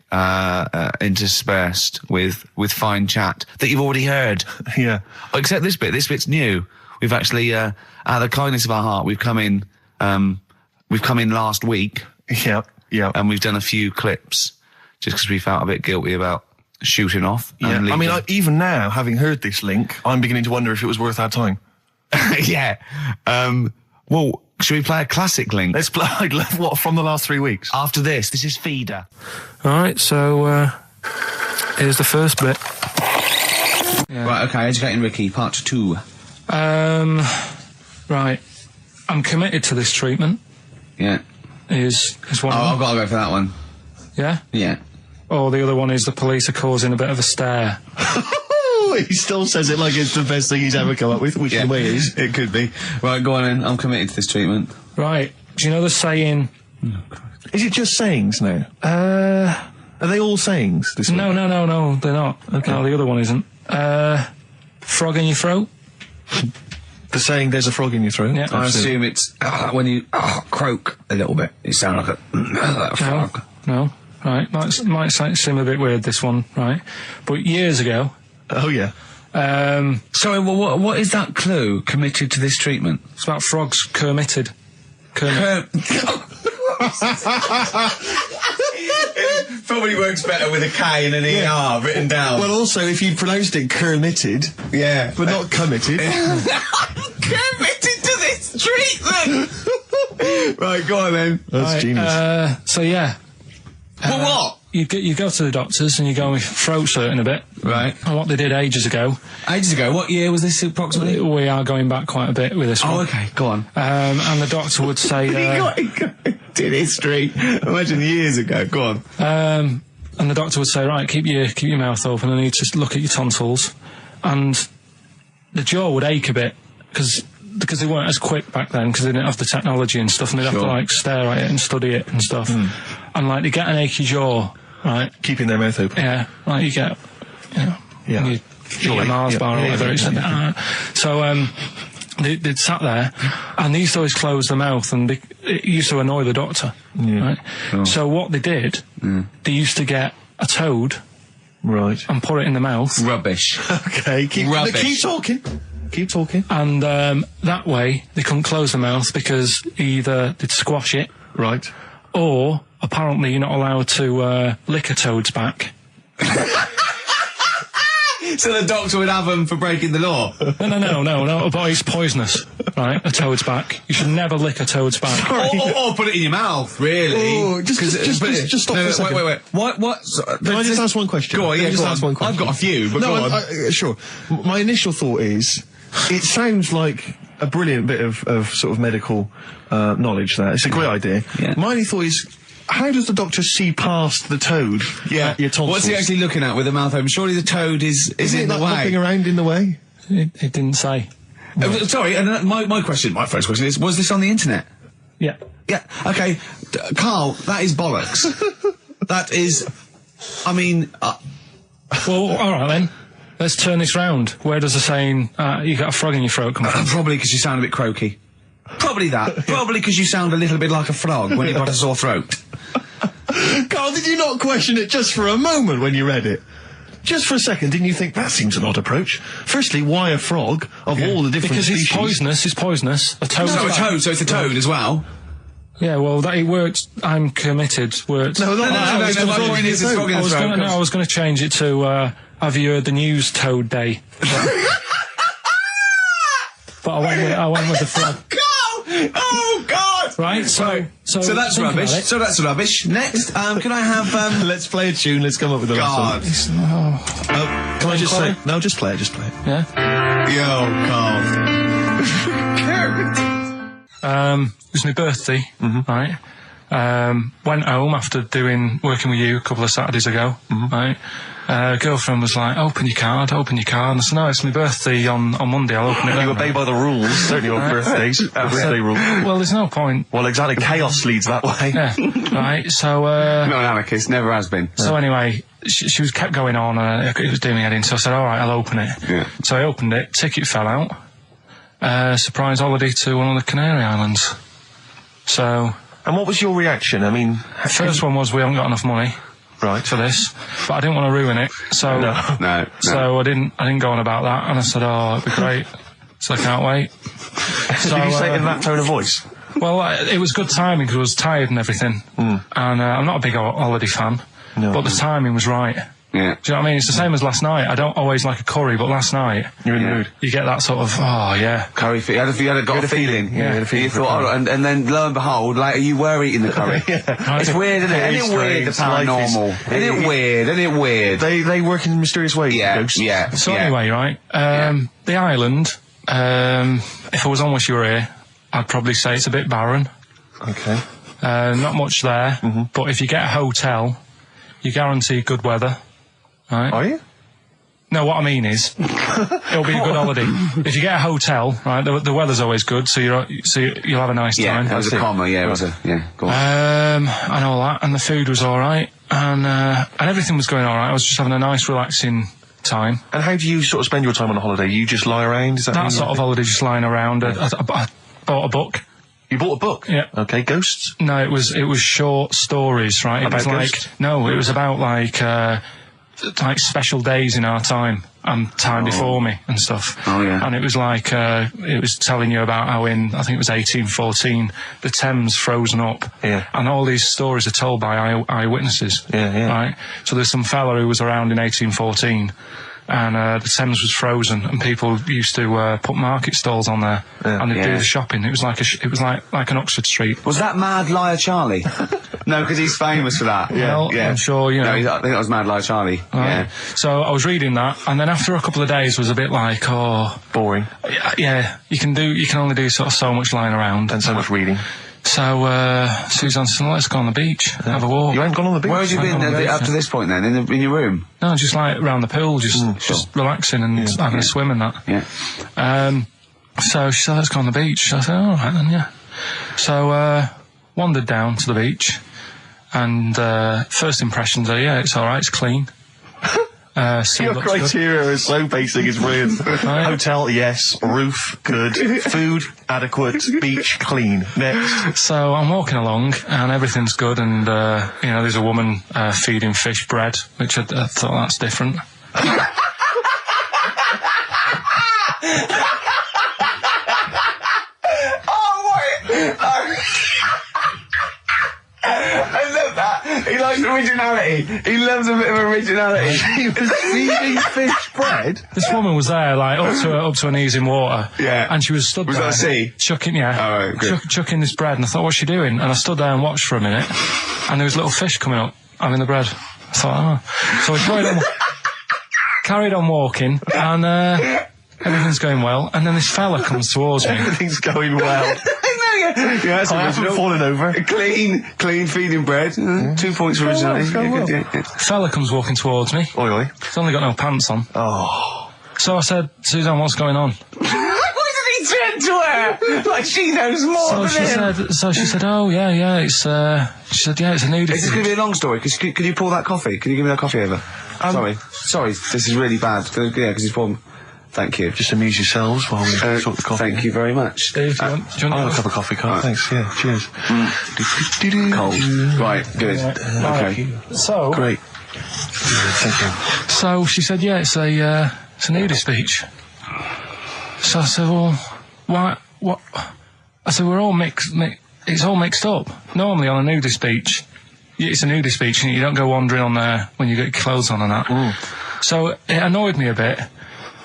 interspersed with fine chat that you've already heard. Yeah. Except this bit. This bit's new. We've actually, out of the kindness of our heart, we've come in last week. Yeah. Yeah. And we've done a few clips just because we felt a bit guilty about shooting off. Yeah. And I mean, leaving. even now, having heard this link, I'm beginning to wonder if it was worth our time. Yeah. Well, should we play a classic link? Let's play what from the last 3 weeks. After this is Feeder. All right, so here's the first bit. Yeah. Right, okay, Educating Ricky, part 2. Right, I'm committed to this treatment. Yeah. Is one. Oh, of I've them. got to go for that one. Yeah. Yeah. Or the other one is the police are causing a bit of a stir. He still says it like it's the best thing he's ever come up with, which in a way is. It could be. Right, go on then. I'm committed to this treatment. Right. Do you know the saying? Is it just sayings now? Are they all sayings? This week? No, they're not. Okay. No, the other one isn't. Frog in your throat. The saying, "There's a frog in your throat." Yeah. I assume it's when you croak a little bit. You sound like a frog. No. Right. Might seem a bit weird, this one. Right. But years ago. Oh yeah. Sorry, well, what is that clue? Committed to this treatment? It's about frogs Kermitted. Probably works better with a K and an ER written down. Well, also, if you pronounced it Kermitted, yeah. but not committed. Committed to this treatment! Right, go on then. That's genius. So yeah. Well, what? You go to the doctors and you go with throat hurting a bit. Right. And what they did ages ago. Ages ago? What year was this approximately? We are going back quite a bit with this one. Oh, okay, go on. And the doctor would say... did history. Imagine years ago, go on. and the doctor would say, right, keep your mouth open and I need to look at your tonsils. And the jaw would ache a bit because they weren't as quick back then because they didn't have the technology and stuff, and they'd have to like stare at it and study it and stuff. And like they get an achy jaw, right? Keeping their mouth open. Yeah, like you get, Yeah. when you a Mars bar or whatever. They'd sat there, and they used to always close their mouth, and it used to annoy the doctor. Right? So what they did, they used to get a toad, and put it in the mouth. Rubbish. Okay, keep talking. Keep talking. And that way they couldn't close their mouth because either they'd squash it, Right. or apparently you're not allowed to lick a toad's back. So the doctor would have them for breaking the law. No, but it's poisonous, right? A toad's back. You should never lick a toad's back. Or put it in your mouth, really. Oh, just stop for a second. Wait. What? Can I just ask one question? Go on, Can I yeah, just go ask on. one question? I've got a few, but go on. Sure. My initial thought is, it sounds like a brilliant bit of sort of medical knowledge there. It's a great idea. Yeah. My only thought is, how does the doctor see past the toad? At your tonsils? What's he actually looking at with the mouth open? Surely the toad is in the way. Hopping around in the way? It didn't say. Sorry, and my first question is, was this on the internet? Yeah. Yeah. Okay, Carl, that is bollocks. That is, I mean. Well, all right then. Let's turn this round. Where does the saying, you got a frog in your throat come from? Probably because you sound a bit croaky. Probably that. Probably because you sound a little bit like a frog when you've got a sore throat. Carl, did you not question it just for a moment when you read it? Just for a second, didn't you think that seems an odd approach? Firstly, why a frog of all the different Because species? it's poisonous. A toad. So a toad, so it's a toad as well. Yeah, well, that it worked. I'm committed. Worked. No, my point is it's frog in the throat. I was going to change it to. Have you heard the news? Toad Day. But I went with the frog. Oh God! Right. So that's rubbish. So that's rubbish. Next, can I have? Let's play a tune. Let's come up with a God. Can I just say? No, just play it. Just play it. Yeah. Yo, Carl. It was my birthday, right? Went home after working with you a couple of Saturdays ago, right? Girlfriend was like, open your card, and I said, no, it's my birthday on Monday, I'll open it. You obey by the rules, certainly on birthdays. Birthday rule. Well, there's no point. Well, exactly, chaos leads that way. Yeah, right, so... Not an anarchist, never has been. So anyway, she was kept going on, it was doing me head in, so I said, alright, I'll open it. Yeah. So I opened it, ticket fell out. Surprise holiday to one of the Canary Islands. So... And what was your reaction? I mean... First one was, we haven't got enough money. Right. For this, but I didn't want to ruin it, so no. So I didn't go on about that, and I said, "Oh, it'd be great." So I can't wait. So, did you say it in that tone of voice? Well, it was good timing because I was tired and everything, and I'm not a big holiday fan, but the timing was right. Yeah. Do you know what I mean? It's the same as last night. I don't always like a curry, but last night you're in the mood. You get that sort of curry. You had a feeling. Yeah. You thought, and then lo and behold, later you were eating the curry. It's weird, isn't it? Isn't it weird? The paranormal. Isn't it weird? They work in mysterious ways. Yeah. So anyway, right? The island. If I was on Wish You Were Here, I'd probably say it's a bit barren. Okay. Not much there, but if you get a hotel, you guarantee good weather. Right. Are you? No, what I mean is, it'll be a good holiday. If you get a hotel, right, the weather's always good, so you'll have a nice time. Yeah, that was a comma. Yeah, it was a Go on. And all that, and the food was all right, and everything was going all right. I was just having a nice, relaxing time. And how do you sort of spend your time on a holiday? You just lie around? Is that sort of holiday, just lying around. I bought a book. You bought a book? Yeah. Okay, ghosts? No, it was short stories, right? It was ghosts? it was about like special days in our time and time before me and stuff. Oh, yeah. And it was like, it was telling you about how I think it was 1814, the Thames frozen up. Yeah. And all these stories are told by eyewitnesses. Yeah. Right? So there's some fella who was around in 1814 and the Thames was frozen and people used to put market stalls on there and they'd do the shopping. It was like like an Oxford Street. Was that Mad Liar Charlie? No, because he's famous for that. Well, I'm sure, you know. No, I think that was Mad Liar Charlie. Right. Yeah. So I was reading that, and then after a couple of days was a bit like, boring. Yeah, you can only do sort of so much lying around. And so much reading. So, Suzanne said, let's go on the beach, have a walk. You ain't gone on the beach? Where have you been up to this point then? In your room? No, just like around the pool, just relaxing and having a swim and that. Yeah. So she said, let's go on the beach. I said, alright then, yeah. So, wandered down to the beach, and first impressions are, it's alright, it's clean. Sea Your looks good. criteria is so basic, it's brilliant. Hotel, yes. Roof, good. Food, adequate. Beach, clean. Next. So I'm walking along and everything's good, and there's a woman feeding fish bread, which I thought that's different. I love that. He likes originality. He loves a bit of originality. He was feeding fish bread. This woman was there, like up to her knees in water. Yeah. And she was stood Was there. that a sea? Chucking, yeah. Oh, right, good. Chucking this bread, and I thought, what's she doing? And I stood there and watched for a minute, and there was little fish coming up, having the bread. I thought, oh. So we carried on walking, and everything's going well, and then this fella comes towards me. Everything's going well. Yeah, that's I haven't original. fallen over. Clean feeding bread. 2 points for originality. Yeah. Fella comes walking towards me. Oi, oi. He's only got no pants on. Oh. So I said, Suzanne, what's going on? Why did he turn to her? Like she knows more than him. So she said, oh, yeah, it's, she said, yeah, it's a nudity. Is this going to be a long story? Could you pour that coffee? Can you give me that coffee over? Sorry, this is really bad. Yeah, because he's poured... Thank you. Just amuse yourselves while we sort the coffee. Thank you very much. Steve, do you want I'll have a cup of coffee, Carl. Thanks, yeah, cheers. Cold. Right, good. Okay. So... Great. Thank you. So she said, yeah, it's a nudist beach. So I said, well, why, what? I said, we're all it's all mixed up. Normally on a nudist beach, it's a nudist beach and you don't go wandering on there when you get clothes on and that. So it annoyed me a bit,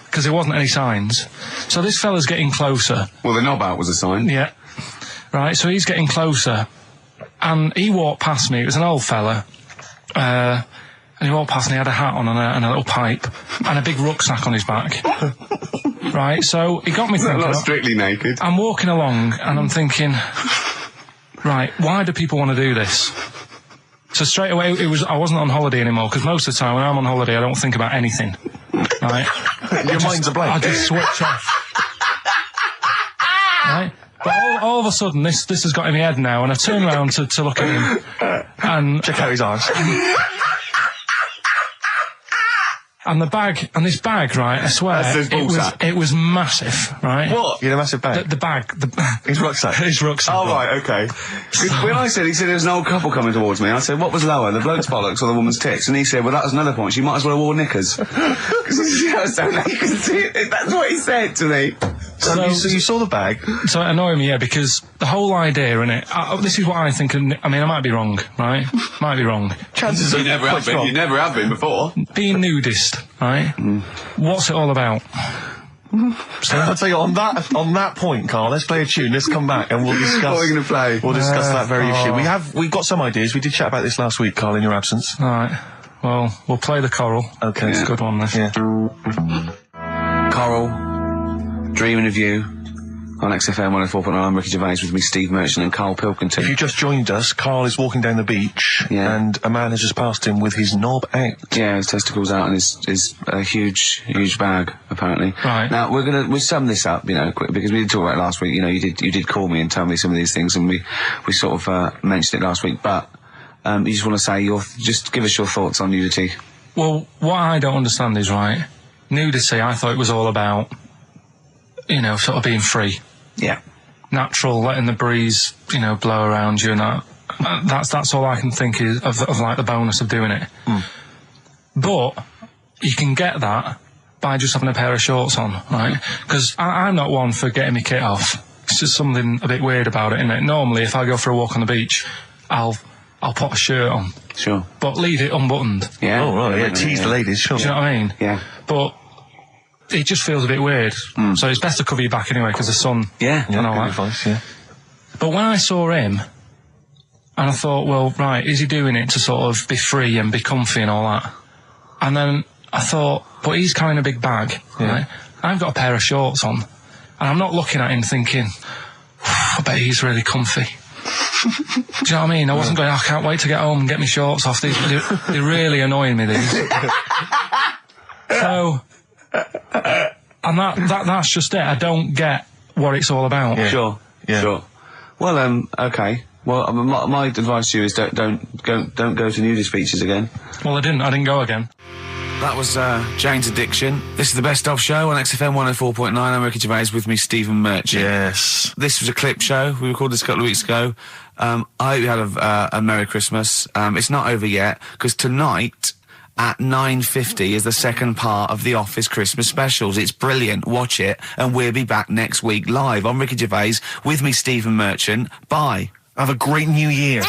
because there wasn't any signs. So this fella's getting closer. Well, the knob out was a sign. Yeah. Right, so he's getting closer. And he walked past me. It was an old fella. And he walked past and he had a hat on and a little pipe and a big rucksack on his back. Right, so he got me thinking. Not strictly naked. I'm walking along and I'm thinking, right, why do people want to do this? So straight away, I wasn't on holiday anymore, because most of the time when I'm on holiday, I don't think about anything. Right? Your mind's a blank. I just switch off. Right? But all of a sudden, this has got in my head now, and I turn around to look at him, and... Check out his arse. And this bag, right, I swear, it was massive, right? What? You had a massive bag? The bag. His rucksack? His rucksack. Oh, right, okay. When he said there was an old couple coming towards me, I said, what was lower, the bloke's bollocks or the woman's tits? And he said, well, that was another point. She might as well have worn knickers. Because that's what he said to me. So you saw the bag? So it annoyed me, yeah, because the whole idea, innit, this is what I think, I mean, I might be wrong, right? Might be wrong. Chances You never have been. You never have been before. Being nudist, right? What's it all about? I'll tell you, on that point, Carl, let's play a tune, let's come back and we'll discuss... What are we going to play? We'll discuss that very issue. We've got some ideas. We did chat about this last week, Carl, in your absence. Alright, well, we'll play the choral. Okay. It's a good one, this. Yeah. Coral, Dreaming of You, on XFM 104.9. I'm Ricky Gervais, with me Steve Merchant and Karl Pilkington. If you just joined us, Carl is walking down the beach, and a man has just passed him with his knob out. Yeah, his testicles out and his huge bag, apparently. Right. Now, we'll sum this up, quick, because we did talk about it last week. You did call me and tell me some of these things, and we sort of mentioned it last week, but you just want to say just give us your thoughts on nudity. Well, what I don't understand is, right, nudity, I thought it was all about, sort of being free. Yeah. Natural, letting the breeze, blow around you and that. That's all I can think is of like the bonus of doing it. But you can get that by just having a pair of shorts on, right? Because I'm not one for getting my kit off. It's just something a bit weird about it, isn't it? Normally, if I go for a walk on the beach, I'll put a shirt on. Sure. But leave it unbuttoned. Yeah. Oh, right, yeah, tease the ladies, sure. Do you know what I mean? Yeah. But it just feels a bit weird. So it's best to cover your back anyway, because the sun... Yeah. And all good that. advice, yeah. But when I saw him, and I thought, well, right, is he doing it to sort of be free and be comfy and all that? And then I thought, but he's carrying a big bag, right? I've got a pair of shorts on, and I'm not looking at him thinking, I bet he's really comfy. Do you know what I mean? I wasn't going, I can't wait to get home and get my shorts off. They're really annoying me, these. So... and that's just it. I don't get what it's all about. Yeah. Sure. Yeah. Sure. Well, okay. Well, my advice to you is don't go to nudist beaches again. Well, I didn't go again. That was Jane's Addiction. This is the Best Of Show on XFM 104.9. I'm Ricky Gervais, with me Stephen Merchant. Yes. This was a clip show. We recorded this a couple of weeks ago. I hope you had a Merry Christmas. It's not over yet, because tonight at 9:50 is the second part of The Office Christmas specials. It's brilliant. Watch it, and we'll be back next week live. I'm Ricky Gervais, with me Stephen Merchant. Bye. Have a great new year.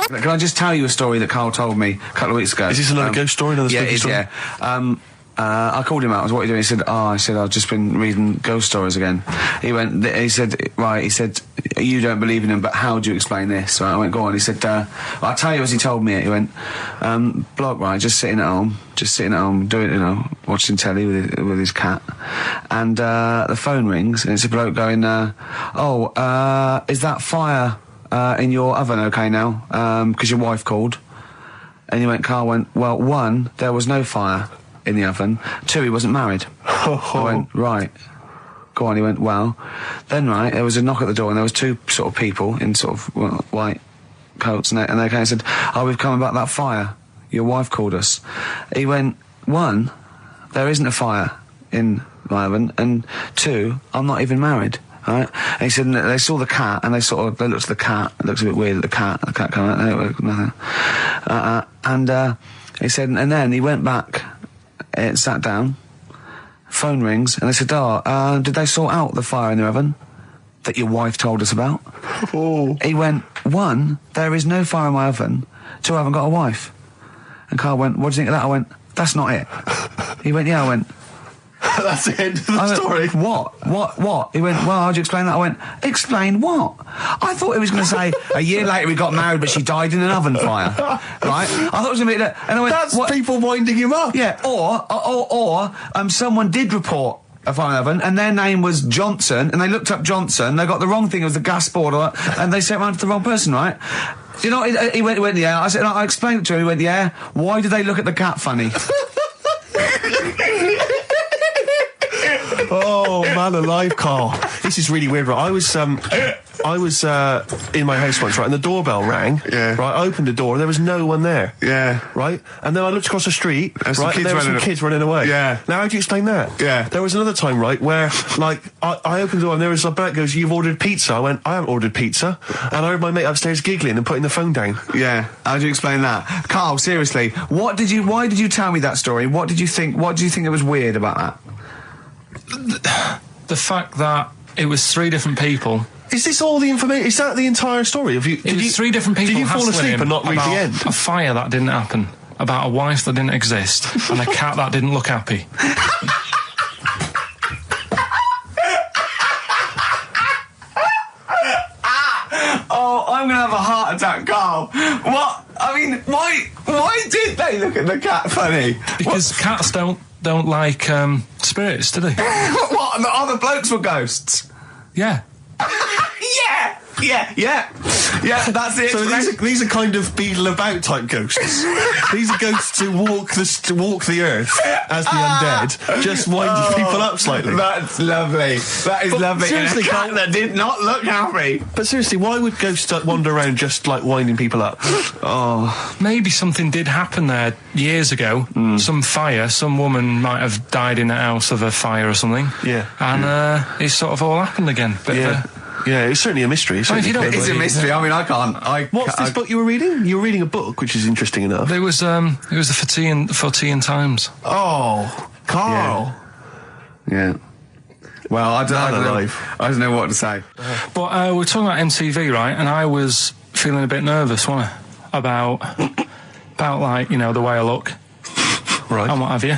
Can I just tell you a story that Carl told me a couple of weeks ago? Is this another ghost story? Another Yeah, spooky it is, story? yeah. I called him out. I was, what are you doing? He said, I've just been reading ghost stories again. He said, you don't believe in them, but how do you explain this? Right, I went, go on. He said, I'll tell you as he told me it. He went, bloke, right, just sitting at home, doing, watching telly with his cat. And, the phone rings, and it's a bloke going, is that fire in your oven okay now? 'Cause your wife called. And Carl went, well, 1, there was no fire in the oven. 2, he wasn't married. I went, right. Go on. He went, well, then, right, there was a knock at the door, and there was 2 sort of people in sort of white coats, and they came and said, we've come about that fire. Your wife called us. He went, 1, there isn't a fire in my oven, and 2, I'm not even married. Right? And he said, they saw the cat, and they looked at the cat. It looks a bit weird at the cat came out, nothing. And he said, and then he went back, sat down, phone rings, and they said, did they sort out the fire in the oven that your wife told us about? Oh. He went, 1, there is no fire in my oven. 2, I haven't got a wife. And Carl went, what do you think of that? I went, that's not it. He went, yeah. I went, That's the end of the story. What? He went, well, how'd you explain that? I went, explain what? I thought he was going to say, a year later we got married, but she died in an oven fire. Right? I thought it was going to be that. And I went, That's what? people winding him up. Yeah, or someone did report a fire oven, and their name was Johnson, and they looked up Johnson, they got the wrong thing, it was the gas board, and they sent it round to the wrong person, right? You know, he went, yeah. I said, I explained it to him, he went, yeah. Why did they look at the cat funny? Oh, man alive, Carl. This is really weird, right? I was in my house once, right, and the doorbell rang. Yeah. Right, I opened the door, and there was no one there. Yeah. Right? And then I looked across the street, There's some right, and kids there were some running kids running away. Yeah. Now, how do you explain that? Yeah. There was another time, right, where, like, I opened the door, and there was a bloke goes, you've ordered pizza. I went, I haven't ordered pizza. And I heard my mate upstairs giggling and putting the phone down. Yeah. How do you explain that? Carl, seriously, why did you tell me that story? What did you think that was weird about that? The fact that it was 3 different people. Is this all the information? Is that the entire story? It was 3 different people. Did you fall hassling asleep him and not read the about end? A fire that didn't happen, about a wife that didn't exist, and a cat that didn't look happy. Oh, I'm gonna have a heart attack, Carl. What? I mean, why did they look at the cat funny? Because cats don't like spirits, do they? What? The other blokes were ghosts? Yeah. Yeah, that's it. So these are kind of beetle about type ghosts. These are ghosts who walk the earth as the undead, just winding people up slightly. That's lovely. That is lovely. seriously, and a cat Carl- that did not look happy. But seriously, why would ghosts wander around just like winding people up? Oh, Maybe something did happen there years ago. Some fire, some woman might have died in a house of a fire or something. Yeah. And it sort of all happened again. Bit of Yeah. Yeah, it's certainly a mystery. Well, if you don't Certainly. it's a mystery. I mean, I can't. What's this book you were reading? You were reading a book, which is interesting enough. It was the For Tea and Times. Oh, Carl. Yeah. Well, I don't know what to say. But we're talking about MTV, right? And I was feeling a bit nervous, wasn't I? About like, you know, the way I look. Right. And what have you.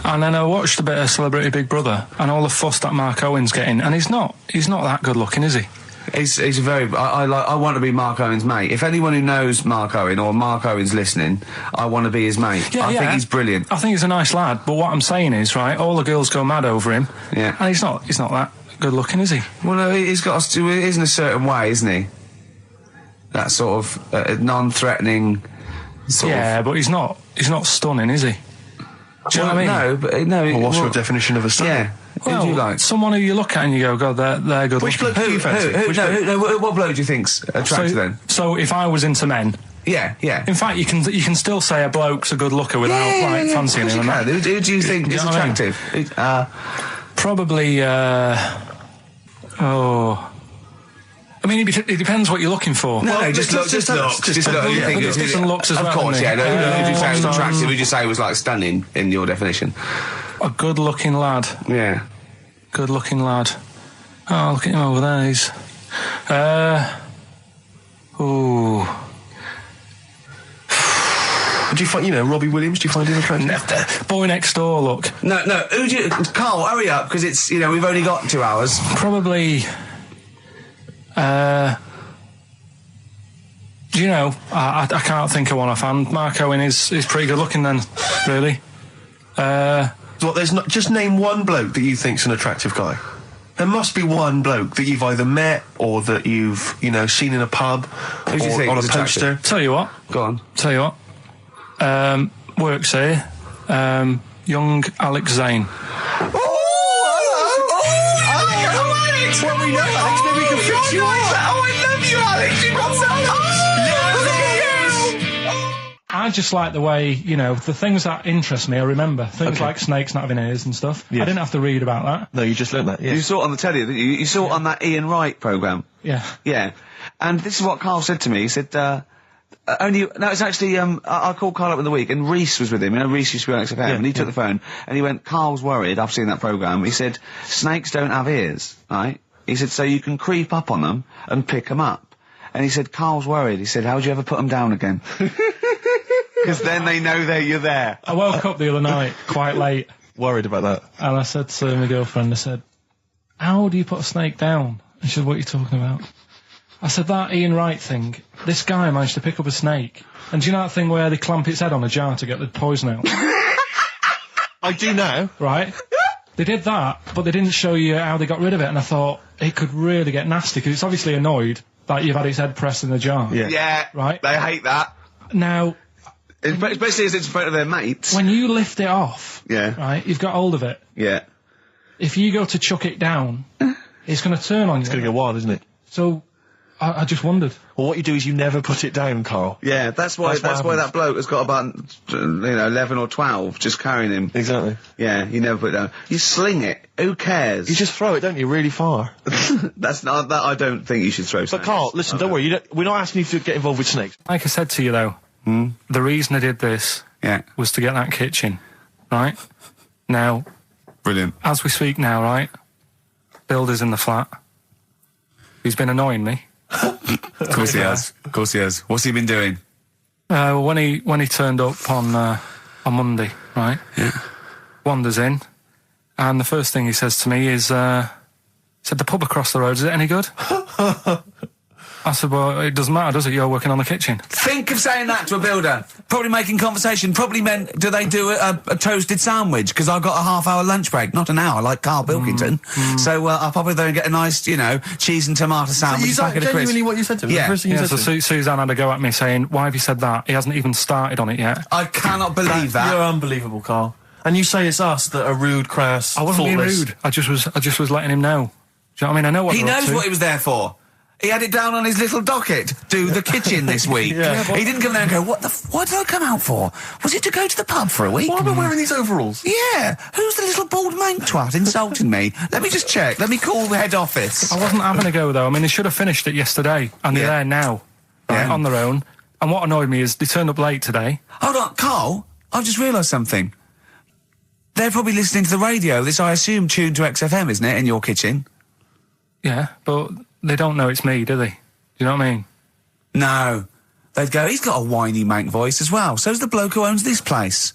And then I watched a bit of Celebrity Big Brother and all the fuss that Mark Owen's getting, and he's not that good looking, is he? He's a very. I want to be Mark Owen's mate. If anyone who knows Mark Owen or Mark Owen's listening, I want to be his mate. I think he's brilliant. I think he's a nice lad. But what I'm saying is, right, all the girls go mad over him. Yeah. And he's not that good looking, is he? Well, no, he's got. He is in a certain way, isn't he? That sort of non-threatening. Yeah, but he's not stunning, is he? Do you know what I mean? No, but no. Well, what's your definition of a son? Yeah. Well, who do you like? Someone who you look at and you go, God, they're good Which looking. bloke do you fancy? What bloke do you think's attractive then? So if I was into men, Yeah, yeah. In fact, you can still say a bloke's a good looker without fancying him. And that. Who do you think is know what I mean? attractive? Probably. I mean, it depends what you're looking for. No, just looks. Just looks. You think There's different looks as well. Of course, isn't yeah. there? No, who did you say was attractive? Who did you say was like stunning in your definition? A good-looking lad. Yeah. Good-looking lad. Oh, look at him over there. He's. Do you find, Robbie Williams? Do you find him attractive? Boy next door. Look. No. Who do you? Carl, hurry up, because it's we've only got 2 hours. Probably. Do you know? I can't think of one offhand. Mark Owen is pretty good looking then, really. There's not. Just name one bloke that you think's an attractive guy. There must be one bloke that you've either met or that you've seen in a pub Who do you think on a is poster. attractive? Tell you what. Go on. Tell you what. Works here. Young Alex Zane. Well, we know Alex. Maybe we can fix you up. Oh, I love you, Alex. You got so I just like the way, the things that interest me, I remember. Things like snakes not having ears and stuff. Yes. I didn't have to read about that. No, you just learned that. Yeah. You saw it on the telly, didn't you? You saw it on that Ian Wright programme. Yeah. Yeah. And this is what Carl said to me. He said, it's actually, I called Carl up in the week, and Reese was with him. Reese used to be on XFM, and he took the phone, and he went, Carl's worried, I've seen that programme. He said, snakes don't have ears, right? He said, so you can creep up on them and pick them up. And he said, Carl's worried. He said, how'd you ever put them down again? Because then they know you're there. I woke up the other night, quite late. Worried about that. And I said to my girlfriend, I said, how do you put a snake down? And she said, what are you talking about? I said, that Ian Wright thing, this guy managed to pick up a snake. And do you know that thing where they clamp its head on a jar to get the poison out? I do now. Right? They did that, but they didn't show you how they got rid of it. And I thought, it could really get nasty, because it's obviously annoyed that you've had its head pressed in the jar. Yeah. Right? They hate that. Now, Especially as it's in front of their mates. when you lift it off, Yeah. right, you've got hold of it. Yeah. If you go to chuck it down, it's going to turn on you. It's going to go wild, isn't it? So, I just wondered. Well, what you do is you never put it down, Carl. Yeah, that's why that bloke has got about 11 or 12 just carrying him. Exactly. Yeah, you never put it down. You sling it. Who cares? You just throw it, don't you, really far. That's not that. I don't think you should throw. But Carl, listen, don't worry. We're not asking you to get involved with snakes. Like I said to you, though, the reason I did this was to get that kitchen, right? Now, Brilliant. as we speak now, right, Builder's in the flat. He's been annoying me. Of course he has. Of course he has. What's he been doing? When he turned up on Monday, right? Yeah. Wanders in, and the first thing he says to me is, said, the pub across the road, is it any good? I said, well, it doesn't matter, does it? You're working on the kitchen. Think of saying that to a builder. Probably making conversation. Probably meant, do they do a toasted sandwich? Because I've got a half-hour lunch break. Not an hour, like Karl Pilkington. So I'll probably go and get a nice, cheese and tomato sandwich. Is that genuinely what you said to me? Yeah. The first thing you Yeah, said so to me? Suzanne had a go at me saying, why have you said that? He hasn't even started on it yet. I cannot believe that. You're unbelievable, Carl. And you say it's us that are rude, crass, I wasn't being thoughtless. rude. I just was letting him know. Do you know what I mean? I know what He they're up knows to. what he was there for. He had it down on his little docket. Do the kitchen this week. Yeah, He didn't come there and go, what did I come out for? Was it to go to the pub for a week? Why am I wearing these overalls? Yeah. Who's the little bald mank twat insulting me? Let me just check. Let me call the head office. I wasn't having a go, though. I mean, they should have finished it yesterday, and they're there now, right, Yeah. on their own. And what annoyed me is they turned up late today. Hold on, Carl. I've just realised something. They're probably listening to the radio. This, I assume, tuned to XFM, isn't it, in your kitchen? Yeah, but they don't know it's me, do they? Do you know what I mean? No. They'd go, he's got a whiny mank voice as well. So's the bloke who owns this place.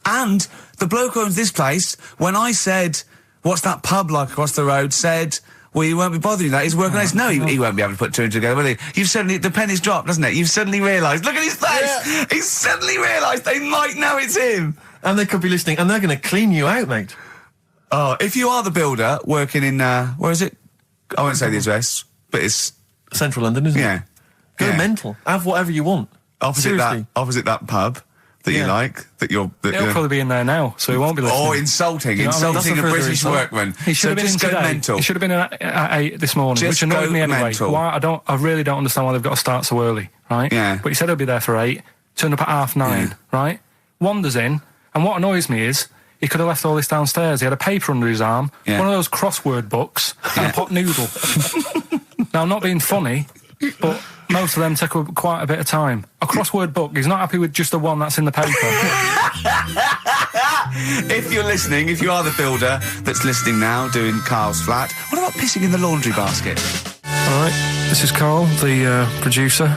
And the bloke who owns this place, when I said, what's that pub like across the road, said, well, you won't be bothering that. He's working on this. No, he won't be able to put two and two together, will he? You've suddenly, the penny's dropped, doesn't it? You've suddenly realised. Look at his face! Yeah. He's suddenly realised they might know it's him. And they could be listening, and they're going to clean you out, mate. Oh, if you are the builder working in, where is it? I won't say the address, but it's, Central London, isn't it? yeah. Go Yeah. mental. Have whatever you want. Opposite Seriously. that pub. that you like? That you're... He'll probably be in there now, so he won't be listening. Oh, insulting You know what I mean? a That's a further British insult. workman. He should have been in just go today. mental. He should have been at 8 this morning, Just which annoyed go me anyway. mental. Why? I really don't understand why they've got to start so early, right? Yeah. But he said he'll be there for 8, turned up at 9:30, right? Wanders in, and what annoys me is he could have left all this downstairs. He had a paper under his arm, Yeah. one of those crossword books, and a pot noodle. Now, I'm not being funny, but most of them take quite a bit of time. A crossword book, he's not happy with just the one that's in the paper. If you're listening, if you are the builder that's listening now, doing Carl's flat, what about pissing in the laundry basket? All right, this is Karl, the producer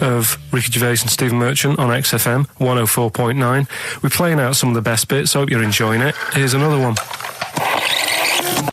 of Ricky Gervais and Stephen Merchant on XFM 104.9. We're playing out some of the best bits. Hope you're enjoying it. Here's another one.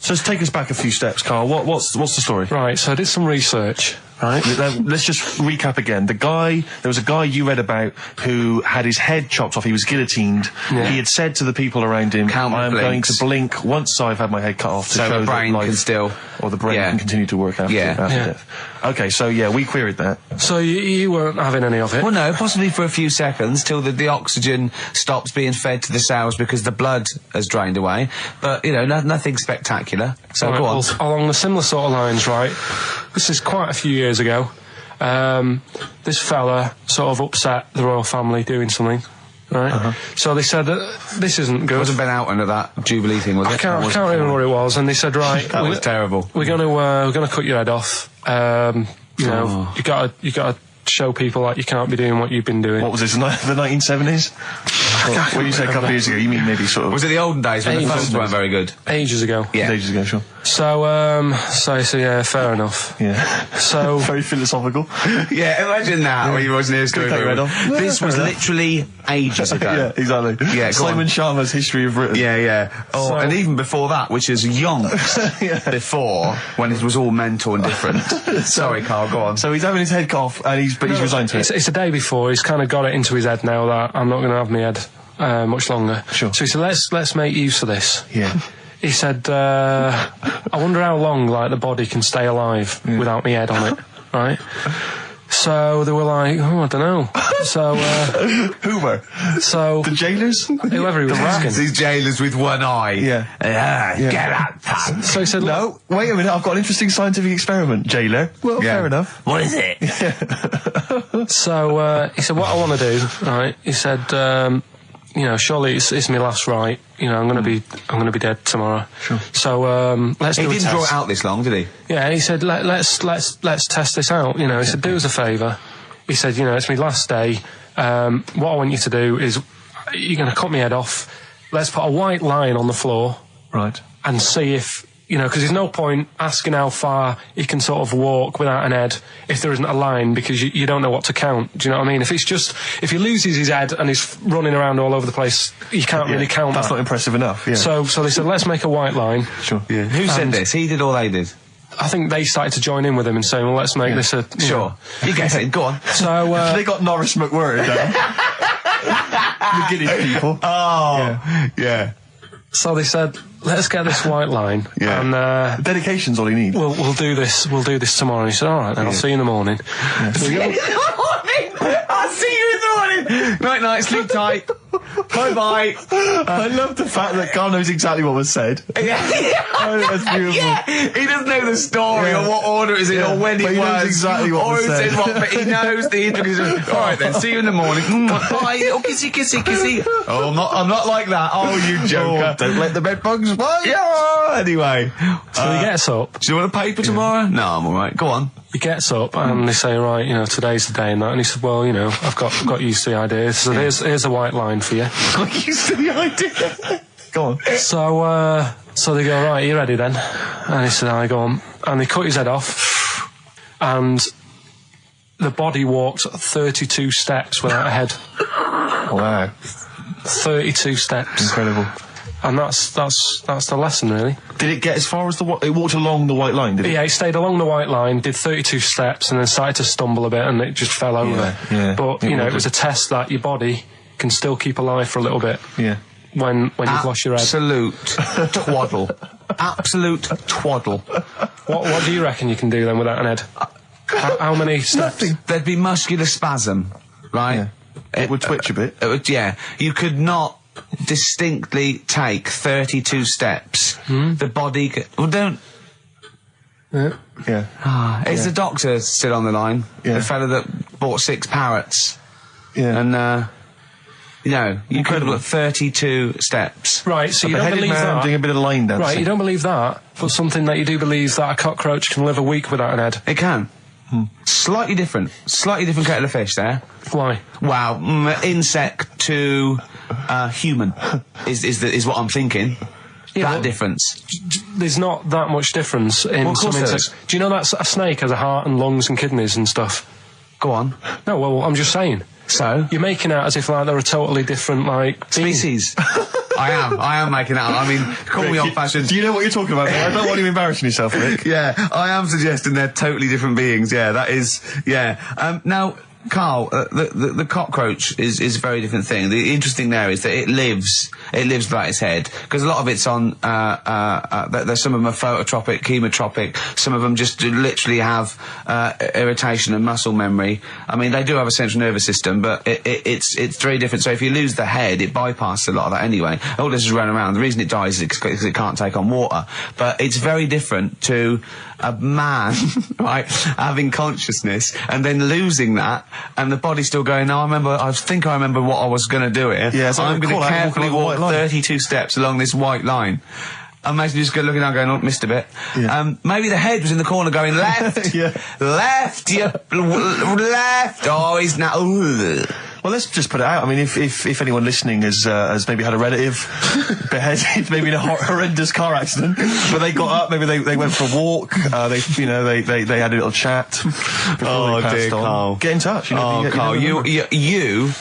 So let's take us back a few steps, Karl. What's the story? Right, so I did some research. Right. Let's just recap again. There was a guy you read about who had his head chopped off. He was guillotined. Yeah. He had said to the people around him, Count I am blinks. going to blink once I've had my head cut off to So show the brain that life can still... or the brain Yeah. can continue to work after, Yeah. after Yeah. death. Okay, so yeah, we queried that. So you weren't having any of it? Well, no, possibly for a few seconds till the oxygen stops being fed to the cells because the blood has drained away. But, you know, nothing spectacular. So Right, go on. well, along the similar sort of lines, right? This is quite a few years ago. This fella sort of upset the royal family doing something, right? So they said that this isn't good. It wasn't Ben Oughton at that Jubilee thing, was it? I can't remember what it was, and they said, right, That was terrible. We're gonna cut your head off. You know, you gotta show people like you can't be doing what you've been doing. What was this, the 1970s? When you say a couple of years ago, you mean maybe sort of... Was it the olden days when the Ages phones ago. weren't very good? Ages ago. Yeah. Ages ago, sure. So yeah, fair enough. Yeah. So Very philosophical. Yeah, imagine that when you wasn't here Take your head off. This was literally ages ago. Yeah, exactly. Yeah, go Simon on. Sharma's History of Britain. Yeah, yeah. Oh, So- and even before that, which is yonks before, when it was all mental and different. Sorry, Carl, go on. So he's having his head cut off, and he's resigned to it. it's the day before. He's kind of got it into his head now that I'm not going to have my head much longer. Sure. So he said, let's make use of this. Yeah. He said, I wonder how long like the body can stay alive without my head on it, right? So they were like, oh, I don't know. So Hoover. so The jailers? whoever he was asking. These jailers with one eye. Yeah. Get out, pal. So he said, No, wait a minute, I've got an interesting scientific experiment, jailer. Well, Yeah. fair enough. What is it? So he said, what I want to do, right? He said, you know, surely it's my last right. You know, I'm gonna be dead tomorrow. Sure. So let's He do a didn't test. draw it out this long, did he? Yeah, he said, let's test this out. You know, he said, do us a favour. He said, you know, it's my last day. What I want you to do is, you're going to cut my head off. Let's put a white line on the floor Right. and see if, you know, because there's no point asking how far he can sort of walk without an head if there isn't a line, because you don't know what to count. Do you know what I mean? If he loses his head and he's running around all over the place, you can't really count That's that. not impressive enough, yeah. So they said, let's make a white line. Sure. Yeah. Who said And- this? He did or they did? I think they started to join in with him and saying, well, let's make this a... you know. Sure. You get it. Go on. So, They got Norris McWhirter down. The Guinness people. Oh. Yeah. so they said, let's get this white line. Yeah. And Dedication's all you need. we'll do this tomorrow. And he said, all right, then I'll see you in the morning. So we go- I'll see you in the morning. Night, night. Sleep tight. Bye-bye. I love the fact that Carl knows exactly what was said. Oh, that's beautiful. Yeah, he doesn't know the story Yeah. or what order it is in Yeah, or when but it he was. knows exactly what or was it said. said what, but he knows the intricacies. All right then, see you in the morning. Bye, little kissy, kissy, kissy. Oh, I'm not like that. Oh, you joker. Don't let the bed bugs bite. Yeah. Anyway, So he gets up. do you want a paper tomorrow? No, I'm all right. Go on. He gets up and they say, right, you know, today's the day and that. And he said, well, you know, I've got used to the idea. So here's a white line for you. I'm used to the idea. Go on. So they go, right, are you ready then? And he said, I go on. And they cut his head off. And the body walked 32 steps without a head. Wow. 32 steps. Incredible. And that's the lesson, really. Did it get as far as it walked along the white line, did it? Yeah, he stayed along the white line, did 32 steps, and then started to stumble a bit, and it just fell over. yeah. But, It you know, will it was do. a test that your body can still keep alive for a little bit Yeah. when you've lost your head. Absolute twaddle. Absolute twaddle. What do you reckon you can do then without an head? How many steps? Nothing. There'd be muscular spasm, right? Yeah. It would twitch a bit. It would, yeah. You could not distinctly take 32 steps. The body... Well, don't... Yeah. Is the doctor still on the line? Yeah. The fellow that bought 6 parrots. Yeah. And, you could have got 32 steps. Right, so you don't Beheaded believe man that. doing a bit of line dancing. Right, you don't believe that, but something that you do believe that a cockroach can live a week without an head. It can. Slightly different kettle of fish there. Why? Wow, insect to human is what I'm thinking. Yeah, that but difference. There's not that much difference in Of course some there insects. is. Do you know that a snake has a heart and lungs and kidneys and stuff? Go on. No, well, I'm just saying. So? You're making out as if like they're a totally different Species. I am making that up. I mean, call me old-fashioned. Do you know what you're talking about? I don't want you embarrassing yourself, Rick. Yeah, I am suggesting they're totally different beings. Yeah, that is. Yeah. Now, Carl, the cockroach is a very different thing. The interesting there is that it lives without its head, because a lot of it's on. There's some of them are phototropic, chemotropic. Some of them just literally have irritation and muscle memory. I mean, they do have a central nervous system, but it's very different. So if you lose the head, it bypasses a lot of that anyway. All this is running around. The reason it dies is because it can't take on water. But it's very different to a man, right, having consciousness and then losing that, and the body's still going, no, I think I remember what I was going to do here. Yeah, so I'm going to carefully walk walk 32 steps along this white line. Imagine you just looking down going, oh, missed a bit. Yeah. Maybe the head was in the corner going, left, Yeah. left, left. Oh, he's now... Well, let's just put it out. I mean, if anyone listening has maybe had a relative beheaded, maybe in a horrendous car accident, but they got up, maybe they went for a walk, they had a little chat before they passed dear on. Carl. Get in touch. Carl, you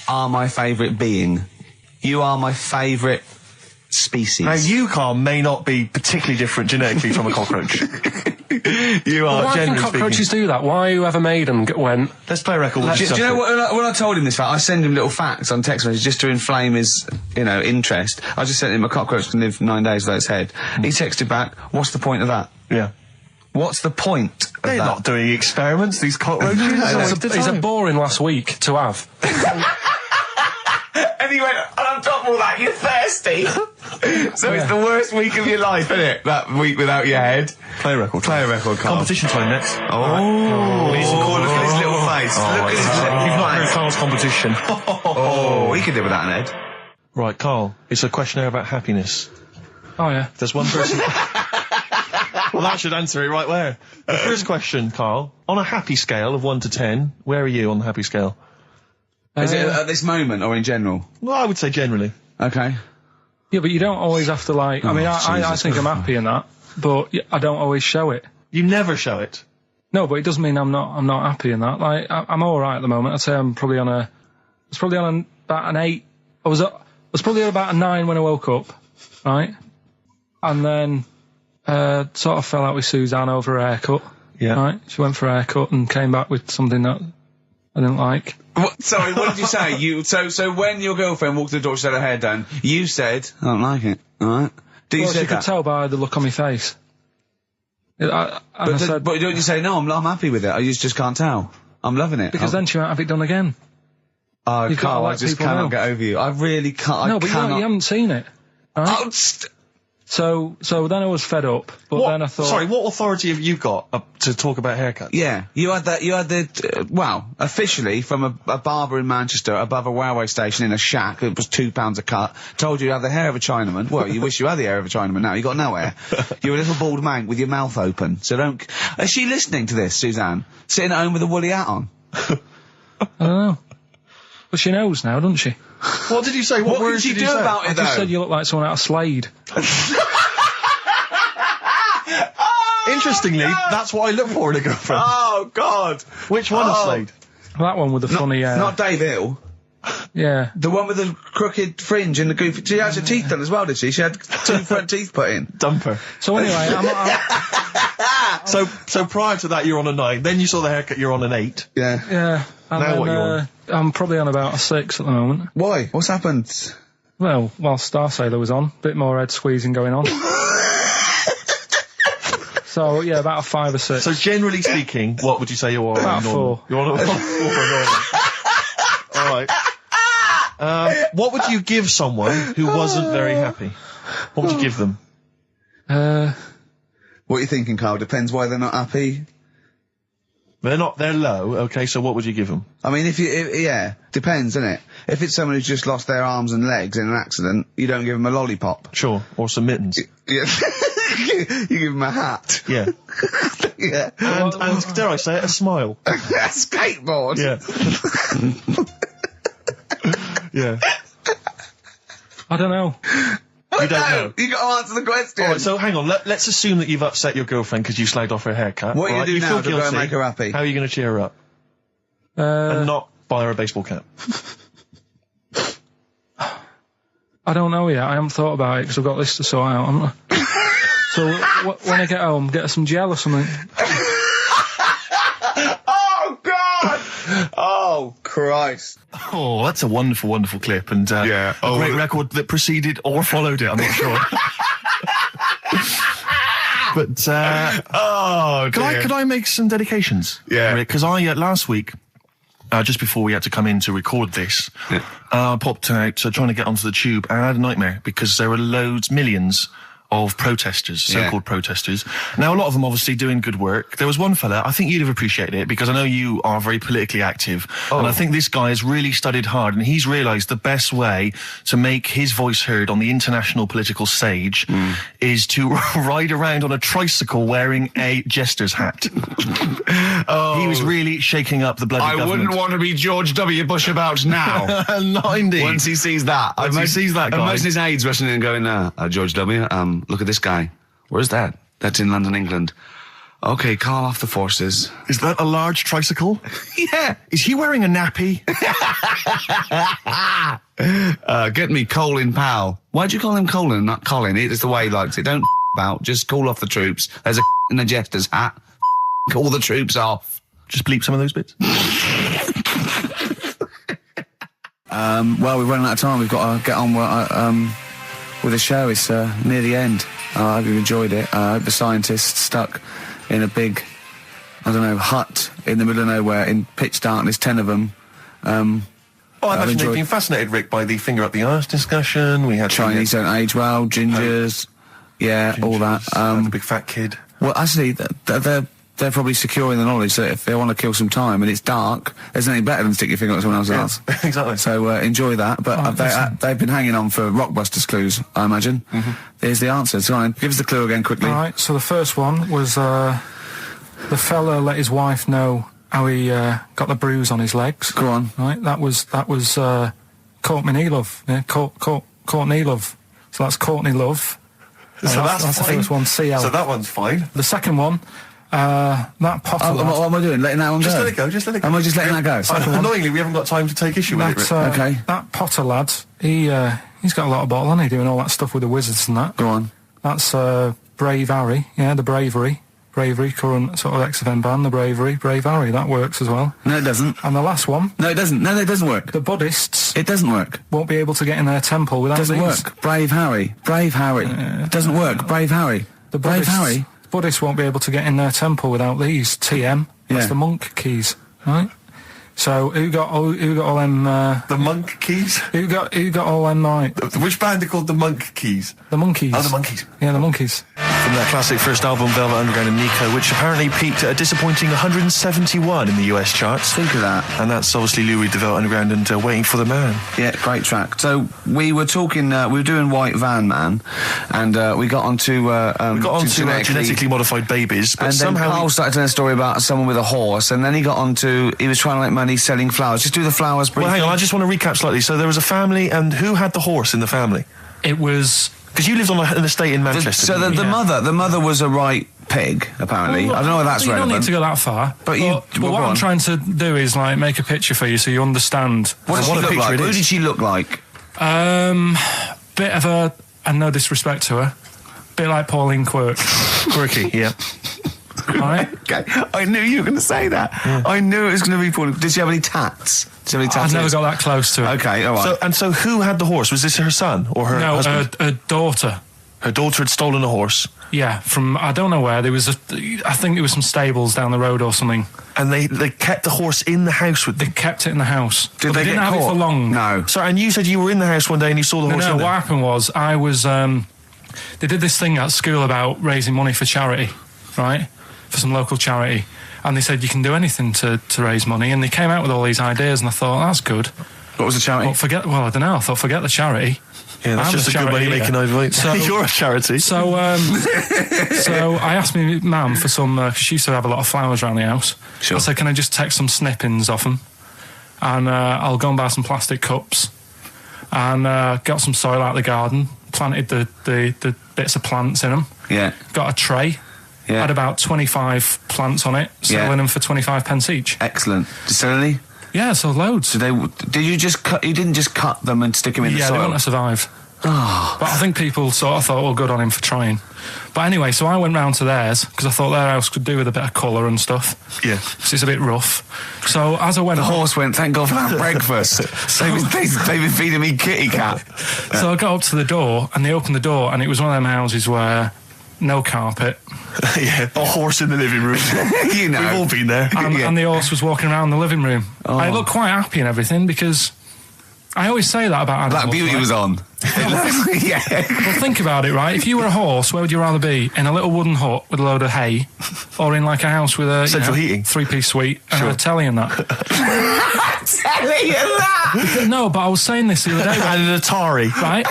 are my favourite being. You are my favourite species. Now, you, Carl, may not be particularly different genetically from a cockroach. You are, Why can generally cockroaches speaking. do that? Why whoever made them went... Let's play a record. Do you know what? When I told him this fact, I send him little facts on text messages just to inflame his, interest. I just sent him a cockroach can live 9 days without its head. He texted back, "What's the point of that? Yeah. What's the point of They're that?" not doing experiments, these cockroaches. He's a boring last week to have. And he went, and on top of all that, you're thirsty. So it's the worst week of your life, isn't it? That week without your head. Play a record. Play a record, Carl. Competition time next. Oh. We need some corn. Look at his little face. Look at his little You've not heard face. Carl's competition. Oh, he could live without an head. Right, Carl, it's a questionnaire about happiness. Oh, yeah. There's one person... Well, that should answer it right where. The first question, Carl, on a happy scale of 1 to 10, where are you on the happy scale? Is it at this moment or in general? Well, I would say generally. Okay. Yeah, but you don't always have to, like... I mean, I think I'm happy in that, but I don't always show it. You never show it. No, but it doesn't mean I'm not happy in that. Like, I'm all right at the moment. I'd say I'm probably on about an 8. I was probably at about a 9 when I woke up, right? And then sort of fell out with Suzanne over her haircut. Yeah. Right? She went for a haircut and came back with something that I didn't like. Sorry, what did you say? So when your girlfriend walked to the door, she had her hair done, you said, I don't like it, alright? Well, she could tell by the look on my face. I said, but don't you say, no, I'm happy with it, I just can't tell. I'm loving it. because then she won't have it done again. Oh, You've gotta Carl, I let just people cannot know. get over you. I really can't. No, but you haven't seen it. Right? Oh, So then I was fed up, but then I thought... Sorry, what authority have you got to talk about haircuts? yeah, you had the officially from a barber in Manchester above a railway station in a shack, it was £2 a cut, told you you have the hair of a Chinaman. Well, you wish you had the hair of a Chinaman now, you got no hair. You're a little bald man with your mouth open, so don't... Is she listening to this, Suzanne? Sitting at home with a woolly hat on? I don't know. But she knows now, doesn't she? What did you say? What What words did you did do say? about I it, just though? said you look like someone out of Slade. Interestingly, that's what I look for in a girlfriend. Oh, God! Which one is Slade? That one with the funny... Not Dave Hill. yeah. The one with the crooked fringe and the goofy... She had her teeth done as well, did she? She had 2 front teeth put in. Dumper. So anyway, So prior to that, you're on a 9. Then you saw the haircut, you're on an 8. Yeah. yeah. And Now then, what you on? I'm probably on about a 6 at the moment. Why? What's happened? Well, while Star Sailor was on, bit more head squeezing going on. So, yeah, about a 5 or 6. So generally speaking, what would you say you're on? About normal? 4. You're on a 4. All right. What would you give someone who wasn't very happy? What would you give them? What are you thinking, Carl? Depends why they're not happy. They're low, okay, so what would you give them? I mean, yeah, depends, innit? If it's someone who's just lost their arms and legs in an accident, you don't give them a lollipop. Sure, or some mittens. Yeah. You give them a hat. Yeah. Yeah. And dare I say it, a smile. A skateboard. Yeah. Yeah. I don't know. You don't know. You got to answer the question. Alright, so hang on, let's assume that you've upset your girlfriend because you slagged off her haircut. What are you right? going to do now feel to go and guilty. make her happy? How are you going to cheer her up? And not buy her a baseball cap. I don't know yet. I haven't thought about it because I've got this to sort out, haven't I? So when I get home, get her some gel or something. Oh, God! Oh, Christ. Oh, that's a wonderful, wonderful clip, and Yeah. a great record that preceded or followed it, I'm not sure. But, Oh, could I make some dedications? Yeah. Because last week, just before we had to come in to record this, I popped out trying to get onto the tube, and I had a nightmare because there were millions of protesters, so-called protesters. Now, a lot of them obviously doing good work. There was one fella, I think you'd have appreciated it, because I know you are very politically active, and I think this guy has really studied hard, and he's realised the best way to make his voice heard on the international political stage is to ride around on a tricycle wearing a jester's hat. He was really shaking up the bloody government. wouldn't want to be George W. Bush about now. Not indeed. Once he sees that. Once he sees that guy. Imagine his aides rushing in and going, George W., look at this guy. Where's that? That's in London, England. Okay, call off the forces. Is that a large tricycle? Yeah. Is he wearing a nappy? Get me Colin Powell. Why'd you call him Colin, not Colin? It's the way he likes it. Don't about. Just call off the troops. There's a in a jester's hat. Call the troops off. Just bleep some of those bits. Well, we've run out of time. We've got to get on with the show. It's near the end. I hope you've enjoyed it. I hope the scientists stuck in a big, hut in the middle of nowhere in pitch darkness, 10 of them. I imagine they've been fascinated, Rick, by the finger up the arse discussion. We had Chinese don't age well, gingers, all that. The big fat kid. Well, actually, they're probably secure in the knowledge that if they want to kill some time and it's dark, there's nothing better than stick your finger up someone else's arse. Exactly. So enjoy that. But they've been hanging on for Rockbusters clues, I imagine. Here's the answer. So give us the clue again quickly. All right, so the first one was the fella let his wife know how he got the bruise on his legs. Go on. Right, that was Courtney Love. Yeah, Courtney Love. So that's Courtney Love. So that's the fine. first one, CL. So that one's fine. The second one, that Potter. What am I doing? Letting that one Just go? let it go, just let it go. Am I just letting that go? Annoyingly, we haven't got time to take issue with it, Rick. Okay. That Potter lad, he's got a lot of bottle, hasn't he, doing all that stuff with the wizards and that. Go on. That's Brave Harry, the Bravery, current sort of XFM band, the Brave Harry, that works as well. No, it doesn't. And the last one, No, it doesn't. No, it doesn't work. the Buddhists It doesn't work. won't be able to get in their temple without Doesn't these. work. Brave Harry. It doesn't work. Brave Harry. The Brave Buddhists, Harry. Buddhists won't be able to get in their temple without these. TM. That's Yeah. the monk keys, right? So who got all them? The Monk Keys? Who got all them? Like Which band are called the Monk Keys? the monkeys. Oh, the Monkeys. Yeah, the monkeys. From their classic first album, Velvet Underground and Nico, which apparently peaked at a disappointing 171 in the US charts. Think of that. And that's obviously Lou Reed, the Velvet Underground, and Waiting for the Man. Yeah, great track. So we were talking, we were doing White Van Man, and we got onto We got on to genetically modified babies, but and then somehow Carl started telling a story about someone with a horse, and then he got onto, he was trying to make money selling flowers. Just do the flowers briefly. Well, hang on, I just want to recap slightly. So there was a family, and who had the horse in the family? It was. Because you lived on an estate in Manchester. So didn't you? the mother was a right pig, apparently. Well, I don't know whether that's you relevant. don't need to go that far. But what go I'm on. trying to do is like make a picture for you so you understand. What did she What a look picture like? it Who is. did she look like? Bit of a, and no disrespect to her, bit like Pauline Quirk. Quirky, yeah. Right? Okay, I knew you were going to say that. Yeah. I knew it was going to be Pauline. Did she have any tats? Did she have any I've tattoos? never got that close to it. Okay, all right. So who had the horse? Was this her son or her No, husband? a daughter. Her daughter had stolen a horse. Yeah, from I don't know where. I think there was some stables down the road or something. And they kept the horse in the house with They them. kept it in the house. Did But they didn't get have it caught? for long. No. Sorry, and you said you were in the house one day and you saw the horse No, in what there. happened was I was. They did this thing at school about raising money for charity, right? For some local charity. And they said you can do anything to raise money. And they came out with all these ideas, and I thought, that's good. What was the charity? Well, I don't know. I thought, forget the charity. Yeah, that's I'm just the a good money charity making here. over. So- You're a charity. So, so I asked my mum for some, because she used to have a lot of flowers around the house. Sure. I said, can I just take some snippings off them? And I'll go and buy some plastic cups. And got some soil out of the garden, planted the bits of plants in them. Yeah. Got a tray. Yeah. Had about 25 plants on it, selling Yeah. them for 25 pence each. Excellent. Did you sell any? Yeah, so loads. Did you just cut? You didn't just cut them and stick them in the Yeah, they soil. wouldn't have survived. Oh. But I think people sort of thought, well, good on him for trying. But anyway, so I went round to theirs, because I thought their house could do with a bit of colour and stuff. Yeah. So it's a bit rough. So as I went The on, horse went, thank God for that breakfast. They've been feeding me kitty cat. so I got up to the door, and they opened the door, and it was one of them houses where no carpet, Yeah, a horse in the living room. You know. We've all been there. and the horse was walking around the living room. I looked quite happy and everything, because I always say that about animals. Black Beauty right? was on. Yeah. Well, think about it, right? If you were a horse, where would you rather be? In a little wooden hut with a load of hay, or in like a house with a Central heating. 3-piece suite and a telly and that? Telling you that. No, but I was saying this the other day, And an Atari. right?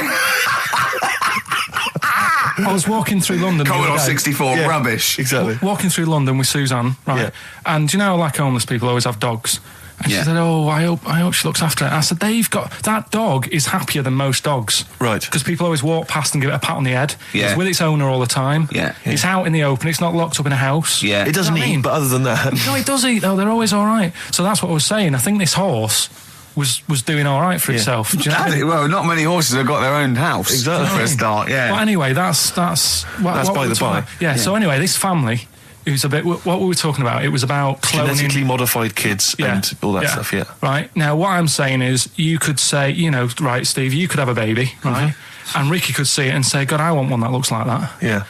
I was walking through London. the Commodore other day. 64, Yeah. rubbish. Exactly. Walking through London with Suzanne, right? Yeah. And you know, like homeless people always have dogs. And Yeah. she said, "Oh, I hope she looks after it." And I said, "They've got that dog is happier than most dogs, Right. Because people always walk past and give it a pat on the head. Yeah. It's with its owner all the time. Yeah. It's out in the open. It's not locked up in a house. Yeah. It doesn't You know what I eat, mean? but other than that... No, it does eat though. They're always all right. So that's what I was saying. I think this horse was doing all right for itself. Do you know what I mean? Well, not many horses have got their own house. Exactly. For a start, yeah. Well, anyway, that's what That's what by we were the talking by. about. Yeah. So anyway, this family, who's a bit. What were we talking about? It was about cloning. Genetically modified kids and all that stuff, yeah. Right. Now, what I'm saying is, you could say, you know, right, Steve, you could have a baby, right? And Ricky could see it and say, God, I want one that looks like that, Yeah.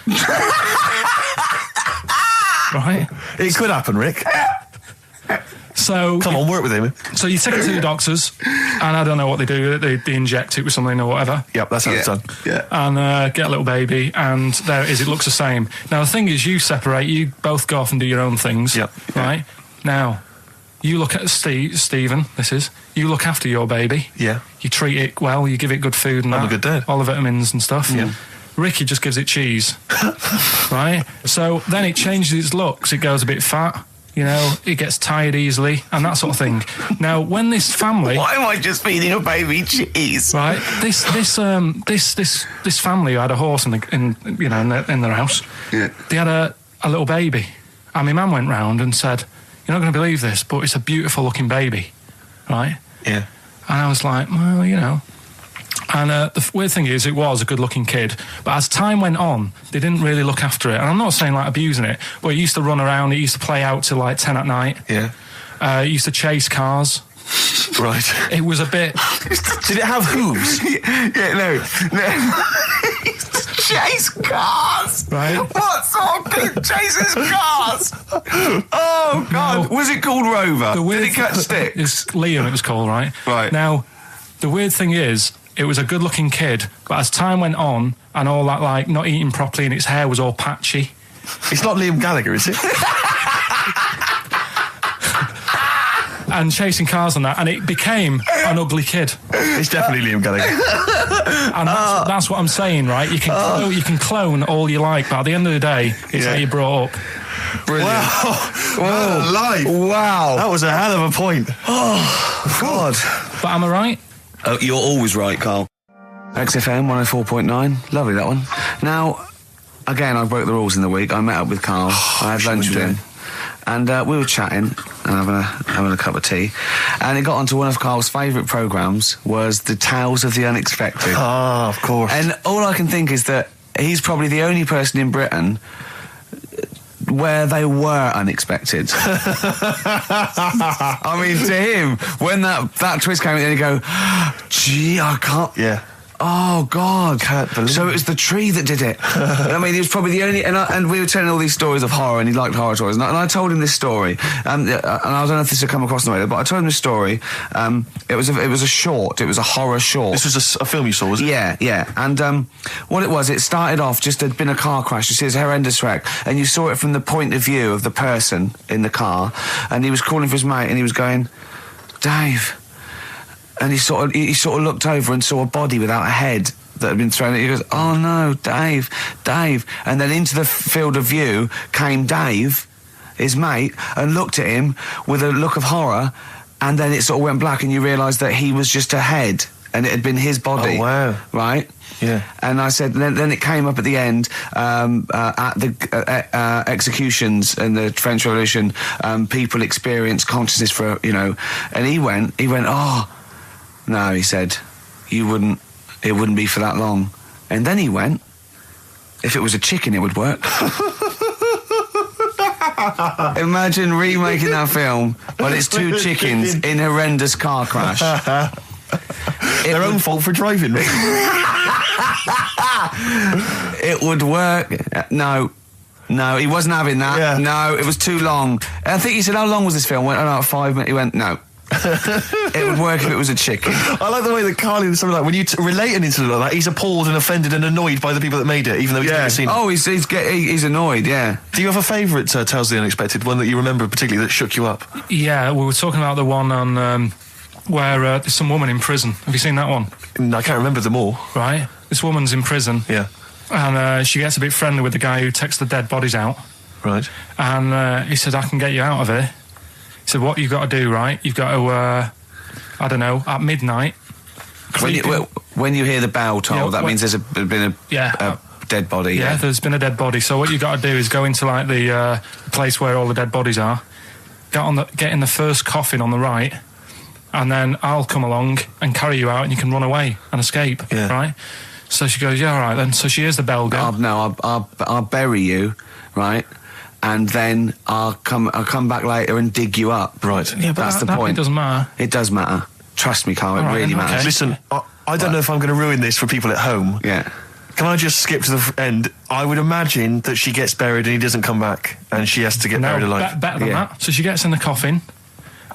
right? It could happen, Rick. So Come on, work with him. So you take it to the doctors, and I don't know what they do. They inject it with something or whatever. Yep, that's how it's done. Yeah. And get a little baby, and there it is. It looks the same. Now the thing is, you separate. You both go off and do your own things. Yep. Right. Now, you look at Stephen. This is you look after your baby. Yeah. You treat it well. You give it good food and I'm a that, good dad. all the vitamins and stuff. Yeah. Ricky just gives it cheese. Right. So then it changes its looks. It goes a bit fat. You know, it gets tired easily and that sort of thing. Now, when this family, Why am I just feeding a baby cheese? right, this family who had a horse in their house, Yeah. they had a little baby, and my mum went round and said, "You're not going to believe this, but it's a beautiful looking baby," right? Yeah. And I was like, well, you know. And the weird thing is, it was a good-looking kid. But as time went on, they didn't really look after it. And I'm not saying, like, abusing it, but it used to run around. It used to play out till, like, 10 at night. Yeah. It used to chase cars. Right. It was a bit... Did it have hooves? No. Chase cars. Right. What sort of kid chases cars? Oh God! No. Was it called Rover? The weird Did it catch sticks? It's Liam, it was called, right? Right. Now, the weird thing is, it was a good-looking kid, but as time went on, and all that, like, not eating properly, and its hair was all patchy... It's not Liam Gallagher, is it? and chasing cars and that, and it became an ugly kid. It's definitely Liam Gallagher. And that's what I'm saying, right? You can clone all you like, but at the end of the day, it's how you brought up. Brilliant. Wow. Live. Wow. That was a hell of a point. Oh God. But am I right? Oh, you're always right, Carl. XFM 104.9. Lovely, that one. Now, again, I broke the rules in the week. I met up with Carl. I had lunch with him. And we were chatting and having a cup of tea. And it got onto one of Carl's favourite programmes, was the Tales of the Unexpected. Ah, of course. And all I can think is that he's probably the only person in Britain where they were unexpected. I mean, to him, when that twist came in, he'd go, gee, I can't... Yeah. Oh, God. Can't believe So it was the tree that did it. I mean, he was probably the only... And we were telling all these stories of horror, and he liked horror stories. And I told him this story. And I don't know if this had come across the way, but I told him this story. It was a short. It was a horror short. This was a film you saw, was it? Yeah. And what it was, it started off just there'd been a car crash. You see, it's a horrendous wreck. And you saw it from the point of view of the person in the car. And he was calling for his mate, and he was going, Dave... And he sort of looked over and saw a body without a head that had been thrown at. He goes, "Oh no, Dave!" And then into the field of view came Dave, his mate, and looked at him with a look of horror. And then it sort of went black, and you realised that he was just a head, and it had been his body. Oh wow! Right? Yeah. And I said, then it came up at the end at the executions in the French Revolution. People experience consciousness for and he went, "Oh." No, he said, it wouldn't be for that long. And then he went, if it was a chicken, it would work. Imagine remaking that film, but it's two chickens in a horrendous car crash. Their own fault for driving. It would work. No, he wasn't having that. Yeah. No, it was too long. I think he said, how long was this film? I went, 5 minutes. He went, no. It would work if it was a chicken. I like the way that Carl in something like when you relate an incident like that, he's appalled and offended and annoyed by the people that made it, even though he's never seen it. Oh, he's annoyed. Yeah. Do you have a favourite Tales of the Unexpected, one that you remember particularly that shook you up? Yeah, we were talking about the one on where there's some woman in prison. Have you seen that one? I can't remember them all. Right. This woman's in prison. Yeah. And she gets a bit friendly with the guy who takes the dead bodies out. Right. And he said, I can get you out of here. He said, what you've got to do, right? You've got to, at midnight... When you hear the bell toll, that means there's been a dead body. Yeah, there's been a dead body. So what you've got to do is go into, like, the place where all the dead bodies are, get in the first coffin on the right, and then I'll come along and carry you out, and you can run away and escape, right? So she goes, yeah, all right, then. So she hears the bell go. I'll bury you, right? And then I'll come back later and dig you up. Right. Yeah, but that's the point. It doesn't matter. It does matter. Trust me, Carl, it really matters. Okay. Listen, I don't know if I'm going to ruin this for people at home. Yeah. Can I just skip to the end? I would imagine that she gets buried and he doesn't come back, and she has to get buried alive. Better than that. So she gets in the coffin,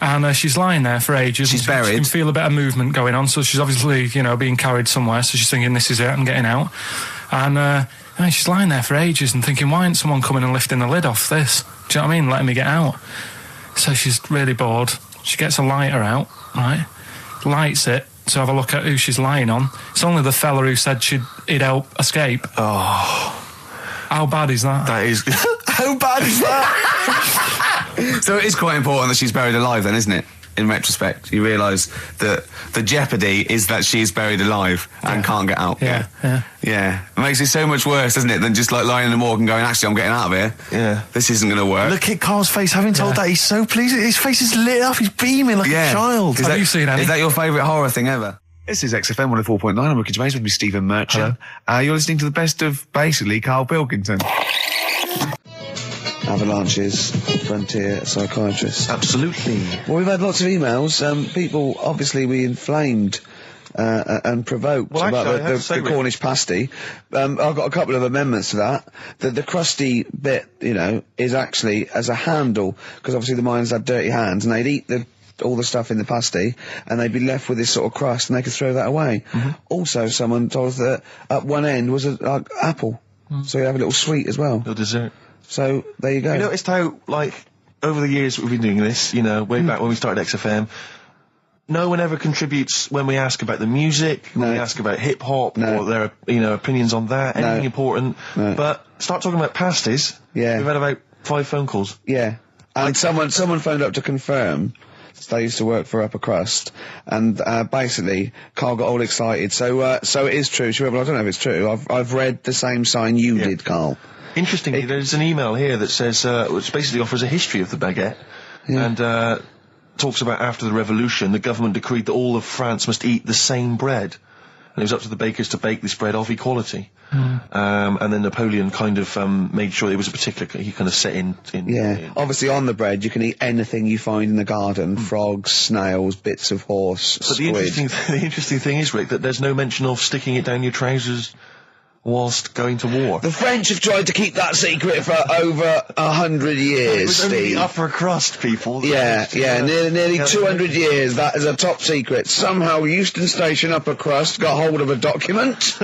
and she's lying there for ages. She's buried. She can feel a bit of movement going on, so she's obviously, being carried somewhere, so she's thinking, this is it, I'm getting out. And she's lying there for ages and thinking, why isn't someone coming and lifting the lid off this? Do you know what I mean? Letting me get out. So she's really bored. She gets a lighter out, right? Lights it to have a look at who she's lying on. It's only the fella who said he'd help escape. Oh. How bad is that? That is... How bad is that? So it is quite important that she's buried alive then, isn't it? In retrospect, you realise that the jeopardy is that she's buried alive and can't get out. Yeah. It makes it so much worse, doesn't it, than just like lying in the morgue and going, actually, I'm getting out of here. Yeah. This isn't going to work. Look at Carl's face. Having told that, he's so pleased. His face is lit up. He's beaming like a child. Have you seen any? Is that your favourite horror thing ever? This is XFM 104.9. I'm Ricky Gervais with me, Stephen Merchant. You're listening to the best of, basically, Karl Pilkington. Avalanches, frontier psychiatrists. Absolutely. Well, we've had lots of emails. People, obviously, we inflamed and provoked about the Cornish pasty. I've got a couple of amendments to that. The crusty bit, is actually as a handle, because obviously the miners had dirty hands, and they'd eat all the stuff in the pasty, and they'd be left with this sort of crust, and they could throw that away. Mm-hmm. Also, someone told us that at one end was an apple, so you have a little sweet as well. Little dessert. So, there you go. You noticed how, over the years we've been doing this, way back when we started XFM, no one ever contributes when we ask about the music, when we ask about hip-hop, or their, opinions on that, anything important. No. But start talking about pasties. Yeah. We've had about 5 phone calls. Yeah. And someone phoned up to confirm. They used to work for Upper Crust, and basically Carl got all excited. So it is true. Well, I don't know if it's true. I've read the same sign you did, Carl. Interestingly, there's an email here that says, which basically offers a history of the baguette, and talks about after the revolution, the government decreed that all of France must eat the same bread. and it was up to the bakers to bake this bread of equality. And then Napoleon kind of made sure it was a particular. He kind of set in. Obviously, on the bread, you can eat anything you find in the garden: frogs, snails, bits of horse, But squid. the interesting thing is, Rick, that there's no mention of sticking it down your trousers whilst going to war. The French have tried to keep that secret for over 100 years, It was only Steve. the upper crust people. Yeah, nearly 200 years, that is a top secret. Somehow Euston Station upper crust got hold of a document,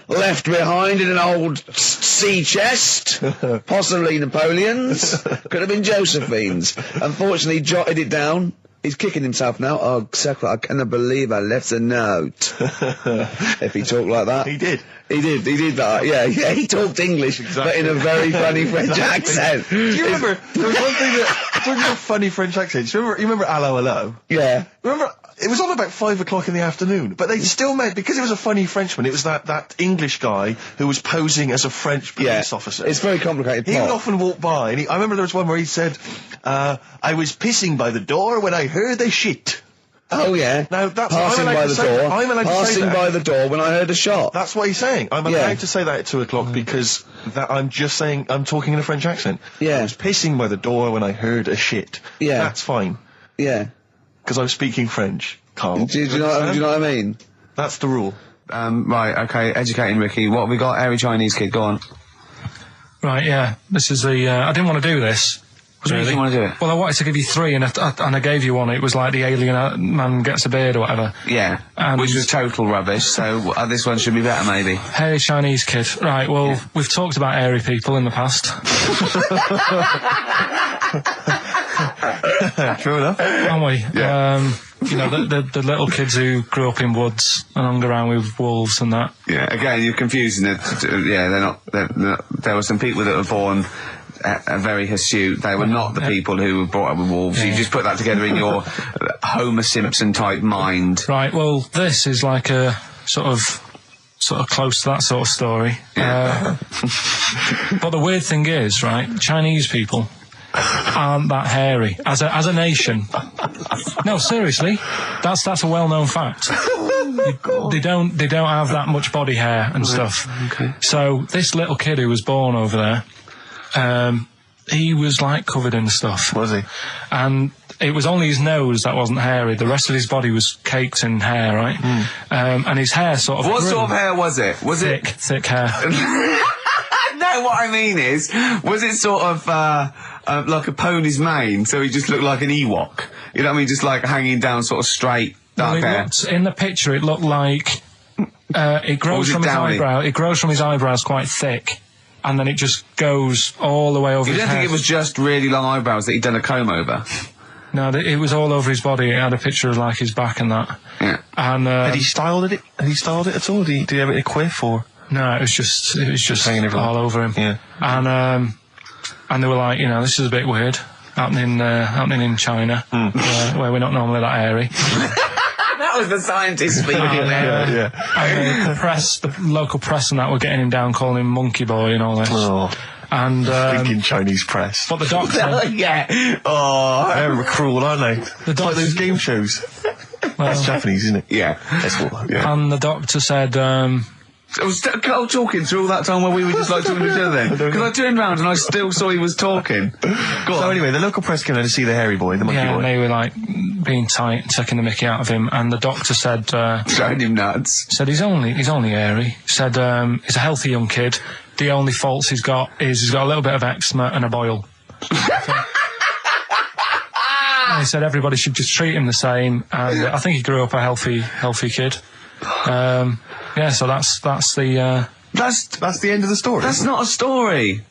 left behind in an old sea chest, possibly Napoleon's, could have been Josephine's. Unfortunately, jotted it down. He's kicking himself now. Oh, Secret, I cannot believe I left a note. If he talked like that. He did. He did that. Yeah, he talked English, but in a very funny French accent. Do you remember, there was one thing that, talking about funny French accents, you remember Allo Allo? Yeah. Remember, it was on about 5 o'clock in the afternoon, but they still meant, because it was a funny Frenchman, it was that English guy who was posing as a French police officer. It's very complicated. He would often walk by, and I remember there was one where he said, I was pissing by the door when I heard a shit. Oh yeah. Now that's passing I'm allowed by to the say door. that. I'm allowed to say Passing that. by the door when I heard a shot. That's what he's saying. I'm allowed to say that at 2 o'clock because I'm just saying I'm talking in a French accent. Yeah. I was pissing by the door when I heard a shit. Yeah. That's fine. Yeah. Because I'm speaking French, Carl. Do you know what I mean? That's the rule. Right, okay, educating Ricky. What have we got? Airy Chinese kid, go on. Right, yeah. This is the... I didn't want to do this. What do you think you want to do it? Well, I wanted to give you 3, and I gave you one. It was like the alien man gets a beard or whatever. Yeah, And- which was total rubbish, so this one should be better, maybe. Hairy Chinese kid. Right, well, we've talked about hairy people in the past. True enough. Haven't we? Yeah. You know, the little kids who grew up in woods and hung around with wolves and that. Yeah, again, you're confusing it. Yeah, they're not, there were some people that were born very hirsute. They were not the people who were brought up with wolves. You just put that together in your Homer Simpson type mind. Right, well, this is like a sort of close to that sort of story. But the weird thing is, right, Chinese people aren't that hairy as a nation. No, seriously, that's a well-known fact. They don't have that much body hair and stuff. Okay. So this little kid who was born over there, he was like covered in stuff. Was he? And it was only his nose that wasn't hairy. The rest of his body was caked in hair, right? And his hair sort of What grew. sort of hair was it? Was Thick hair. No, what I mean is, was it sort of like a pony's mane, so he just looked like an Ewok? You know what I mean? Just like hanging down sort of straight, dark hair. In the picture, it looked like it grows from his eyebrow. It grows from his eyebrows quite thick, and then it just goes all the way over You his don't head. think it was just really long eyebrows that he'd done a comb over? No, it was all over his body. It had a picture of like his back and that. Yeah. And Had he styled it? Had he styled it at all? Did he have it in a quiff or? no, it was just hanging everywhere. all over him. Yeah. And they were like, you know, this is a bit weird happening in China, where we're not normally that hairy. That was the scientist speaking there. And the local press and that were getting him down, calling him Monkey Boy and all this. Oh, And thinking Chinese press. but the doctor, Yeah. Oh. They're cruel, aren't they? It's like those game shows. That's Japanese, isn't it? Yeah. That's what. Yeah. and the doctor said, I was talking through all that time while we were just like talking to each other then. Because I turned round and I still saw he was talking. Go on. So anyway, the local press came in to see the hairy boy, the monkey yeah, boy. and they were like being tight, taking the mickey out of him, and the doctor said Showing him nuts. he's only hairy. Said he's a healthy young kid. The only faults he's got is he's got a little bit of eczema and a boil. And he said everybody should just treat him the same, and I think he grew up a healthy kid. Yeah, so that's the That's the end of the story. That's not a story.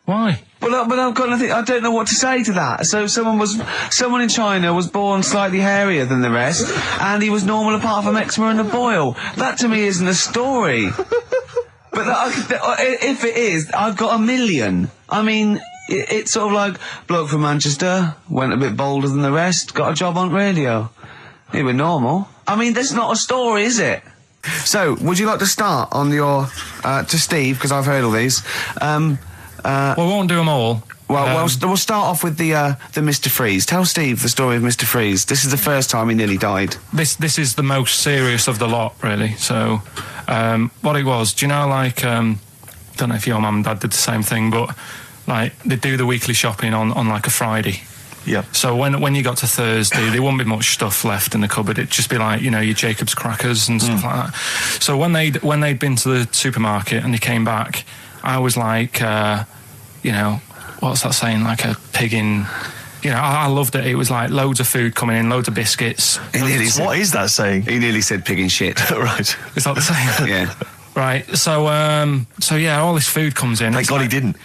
why. But I've got nothing. I don't know what to say to that. So someone in China was born slightly hairier than the rest, and he was normal apart from eczema and a boil. That to me isn't a story. But if it is, I've got a million. I mean, it's sort of like bloke from Manchester went a bit bolder than the rest, got a job on radio. He was normal. I mean, that's not a story, is it? So, would you like to start on your to Steve, because I've heard all these. Well, we won't do them all. Well, we'll start off with the Mr. Freeze. Tell Steve the story of Mr. Freeze. This is the first time he nearly died. This is the most serious of the lot, really. So, what it was, do you know, like, don't know if your mum and dad did the same thing, but, like, they do the weekly shopping on like, a Friday. Yeah. So when you got to Thursday, there wouldn't be much stuff left in the cupboard. It'd just be like, you know, your Jacob's crackers and stuff like that. So when they'd been to the supermarket and they came back, I was like, you know, what's that saying? Like a pig in... You know, I loved it. It was like loads of food coming in, loads of biscuits. What is that saying? He nearly said pig in shit. Right. Is that the same? Yeah. Right. So yeah, all this food comes in. Thank God he didn't.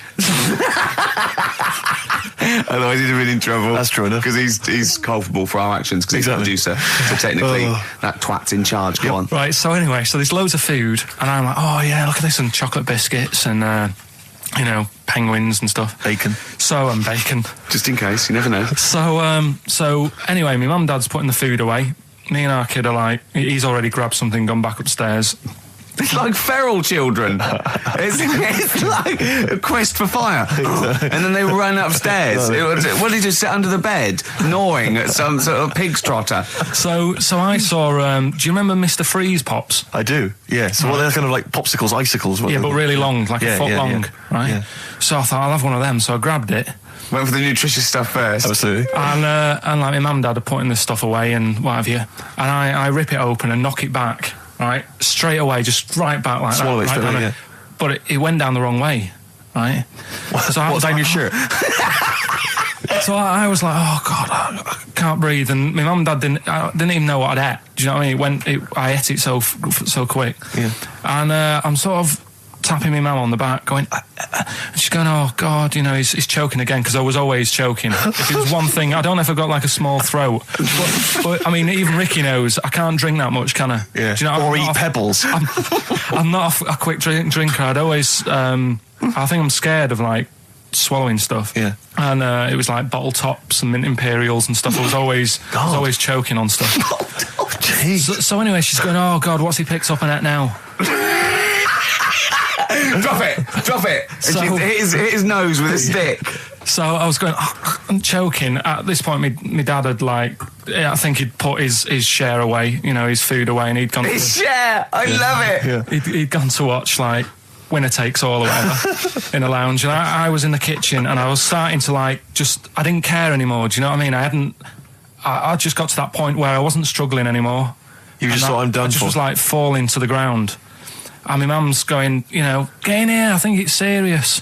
Otherwise he'd have been in trouble. That's true enough. Because he's culpable for our actions because he's the producer. So technically, that twat's in charge. Go on. Right, so anyway, there's loads of food, and I'm like, oh yeah, look at this, and chocolate biscuits, and, you know, penguins and stuff. Bacon. And bacon. Just in case, you never know. So anyway, my mum and dad's putting the food away. Me and our kid are like, he's already grabbed something, gone back upstairs. It's like feral children. it's like a quest for fire. And then they run upstairs. What did he do? Sit under the bed, gnawing at some sort of pig's trotter. So I saw. Do you remember Mr. Freeze Pops? I do. Yeah. So they're kind of like popsicles, icicles. Yeah, but really long, like a foot long, right? Yeah. So I thought I'll have one of them. So I grabbed it. Went for the nutritious stuff first. Absolutely. And like my mum and dad are putting this stuff away and what have you. And I rip it open and knock it back. Right, straight away, just right back like Swallow that. Swallow it straight away, yeah. But it went down the wrong way, right? So I was down your shirt? So I was like, oh God, I can't breathe. And my mum and dad didn't even know what I'd ate. Do you know what I mean? I ate it so quick. Yeah. And I'm sort of tapping my mum on the back, going, and she's going, oh God, you know, he's choking again, because I was always choking. If it was one thing, I don't know if I've got like a small throat, but I mean, even Ricky knows I can't drink that much, can I? Yeah. Do you know, or eat pebbles. I'm not a quick drinker. I'd always, I think I'm scared of like swallowing stuff. Yeah. And it was like bottle tops and mint imperials and stuff. I was always choking on stuff. Oh, jeez. So anyway, she's going, oh God, what's he picked up on it now? Drop it. So, and hit his nose with a stick. So I was going, I'm choking. At this point, my dad had I think he'd put his share away, you know, his food away, and he'd gone. His share, I love it. Yeah. He'd gone to watch like Winner Takes All or whatever in a lounge, and I was in the kitchen, and I was starting to I didn't care anymore. Do you know what I mean? I just got to that point where I wasn't struggling anymore. You just thought, I'm done. I just was like falling to the ground. And my mum's going, you know, get in here, I think it's serious.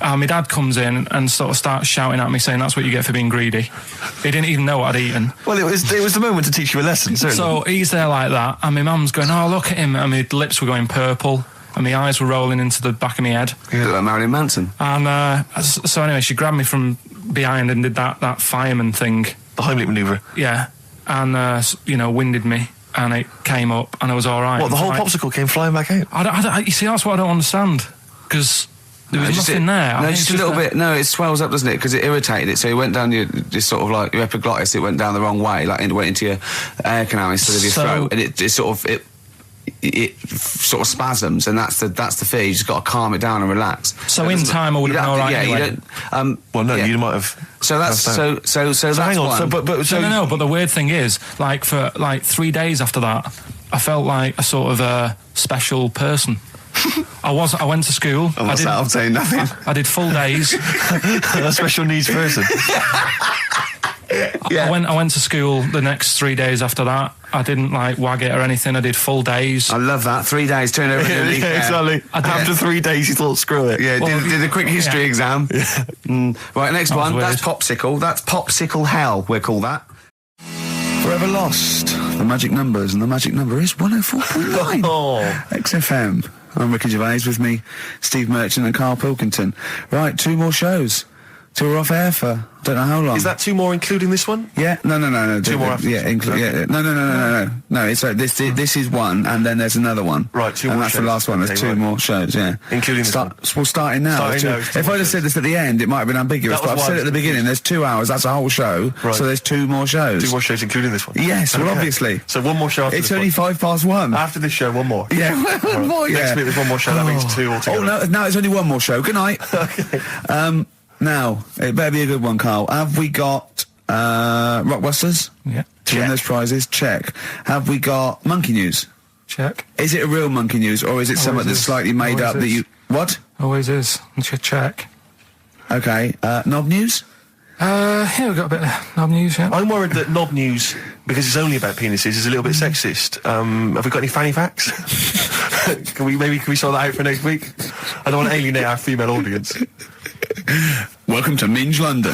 And my dad comes in and sort of starts shouting at me, saying that's what you get for being greedy. He didn't even know what I'd eaten. Well, it was the moment to teach you a lesson, certainly. So he's there like that, and my mum's going, oh, look at him. And my lips were going purple, and my eyes were rolling into the back of my head. You look like Marilyn Manson. And so anyway, she grabbed me from behind and did that fireman thing. The Heimlich manoeuvre. Yeah. And, you know, winded me. And it came up, and I was all right. What, the whole popsicle came flying back out? You see, that's what I don't understand, because there was nothing there. No, just a little bit. No, it swells up, doesn't it? Because it irritated it. So it went down your sort of like your epiglottis. It went down the wrong way, like it went into your air canal instead of your throat, and it sort of spasms, and that's the fear. You just got to calm it down and relax. So in time, I would have been all right. Yeah, anyway. you don't. Well, no, you might have. So that's so that's hang on. one. No. But the weird thing is, like for 3 days after that, I felt like a sort of a special person. I went to school. I'm saying nothing. I did full days. A special needs person. Yeah. I went to school the next 3 days after that. I didn't wag it or anything. I did full days. I love that. 3 days, turn over Yeah, exactly. After 3 days, you thought, screw it. Yeah, did a quick history exam. Yeah. Right, next one. Weird. That's popsicle. That's popsicle hell, we'll call that. Forever Lost. The magic numbers, and the magic number is 104.9. XFM. I'm Ricky Gervais, with me, Steve Merchant and Karl Pilkington. Right, 2 more shows So we're off air for I don't know how long. Is that 2 more including this one? Yeah, no. 2 more after Yeah, this one. yeah. No. It's this is one, and then there's another one. Right, 2 and more that's shows. the last one. There's Okay, 2 right. more shows. Yeah, Including this one. We're starting now. Starting now, There's 2 if more I'd have shows. said this at the end, it might have been ambiguous. That was But I've why said I it at the was beginning. There's 2 hours. That's a whole show. Right. So there's 2 more shows. 2 more shows including this one? Yes, well, Okay. obviously. So 1 more show after It's this only one. 1:05. After this show, 1 more. Yeah, one more. Yeah. Next week there's 1 more show. That means 2 altogether. Oh no, now it's only 1 more show. Good night. Okay. Now it better be a good one, Carl. Have we got Rockbusters? Yeah. To win those prizes? Check. Have we got Monkey News? Check. Is it a real Monkey News, or is it something that's is. slightly made Always up that is. you... What? Always is. Check. Okay. Knob News? Yeah, we've got a bit of knob news, yeah. I'm worried that Knob News, because it's only about penises, is a little bit sexist. Have we got any fanny facts? Can we sort that out for next week? I don't want to alienate our female audience. Welcome to Minge London.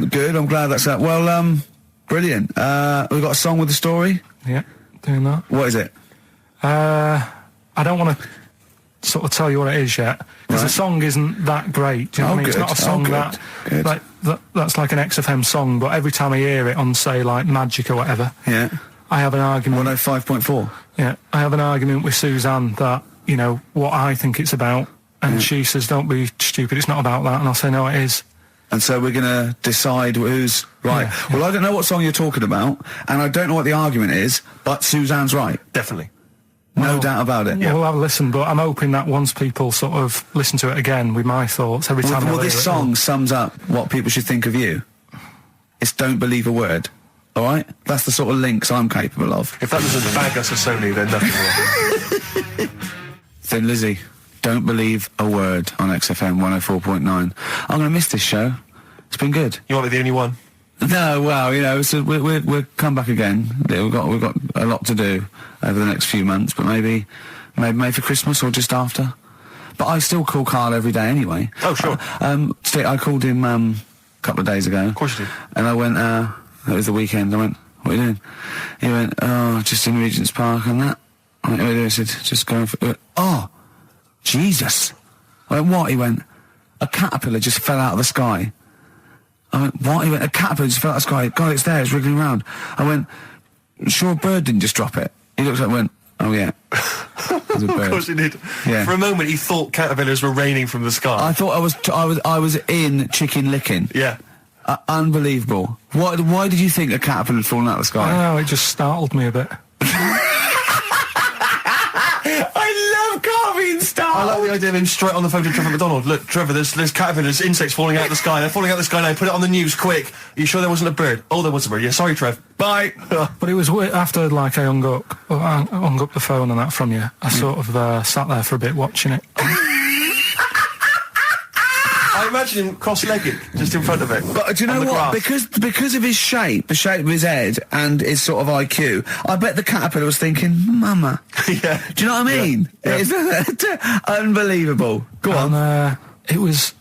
Good, I'm glad that's that. Well, brilliant. We've got a song with a story. Yeah, doing that. What is it? I don't want to sort of tell you what it is yet, because the Right. song isn't that great. Do you know what I mean? It's good. not a song Good. Good. that's like an XFM song, but every time I hear it on, say, like Magic or whatever, Yeah. I have an argument. 105.4. Yeah, I have an argument with Suzanne that, you know, what I think it's about, and she says, don't be stupid, it's not about that, and I'll say, no, it is. And so we're going to decide who's right. Yeah, Well, I don't know what song you're talking about, and I don't know what the argument is, but Suzanne's right. Definitely. No doubt about it. Yeah, we'll have a listen, but I'm hoping that once people sort of listen to it again with my thoughts, every time Well, they'll this hear it, song sums up what people should think of you. It's don't believe a word. All right? That's the sort of links I'm capable of. If that doesn't bag us as Sony, then nothing will. Then Lizzie, don't believe a word on XFM 104.9. I'm going to miss this show. It's been good. You might be the only one. No, well, you know, so we'll come back again. We've got a lot to do over the next few months, but maybe for Christmas or just after. But I still call Carl every day anyway. Oh, sure. Today I called him a couple of days ago. Of course you did. And I went, it was the weekend. I went, what are you doing? He went, oh, just in Regent's Park and that. I went, what are you doing? I said, just going for... He went, oh, Jesus. I went, what? He went, a caterpillar just fell out of the sky. I went, what? He went, a caterpillar just fell out of the sky. God, it's there, it's wriggling around. I went, sure a bird didn't just drop it? He looked at it and went, oh yeah. It was a bird. Of course he did. Yeah. For a moment, he thought caterpillars were raining from the sky. I thought I was in Chicken Licking. Yeah. Unbelievable. Why did you think a caterpillar had fallen out of the I sky? don't know, it just startled me a bit. I love Carl being I startled. like the idea of him straight on the phone to Trevor McDonald. Look, Trevor, there's caterpillars, insects falling out of the sky. They're falling out of the sky now. Put it on the news, quick. Are you sure there wasn't a bird? Oh, there was a bird. Yeah, sorry, Trev. Bye. But it was after, like, I hung up the phone and that from you, I sort of sat there for a bit watching it. I imagine him cross-legged, just in front of it. But do you know on the what? grass. Because of his shape, the shape of his head, and his sort of IQ, I bet the caterpillar was thinking, "Mama." Yeah. Do you know what I mean? Yeah. It's unbelievable. Go on. And it was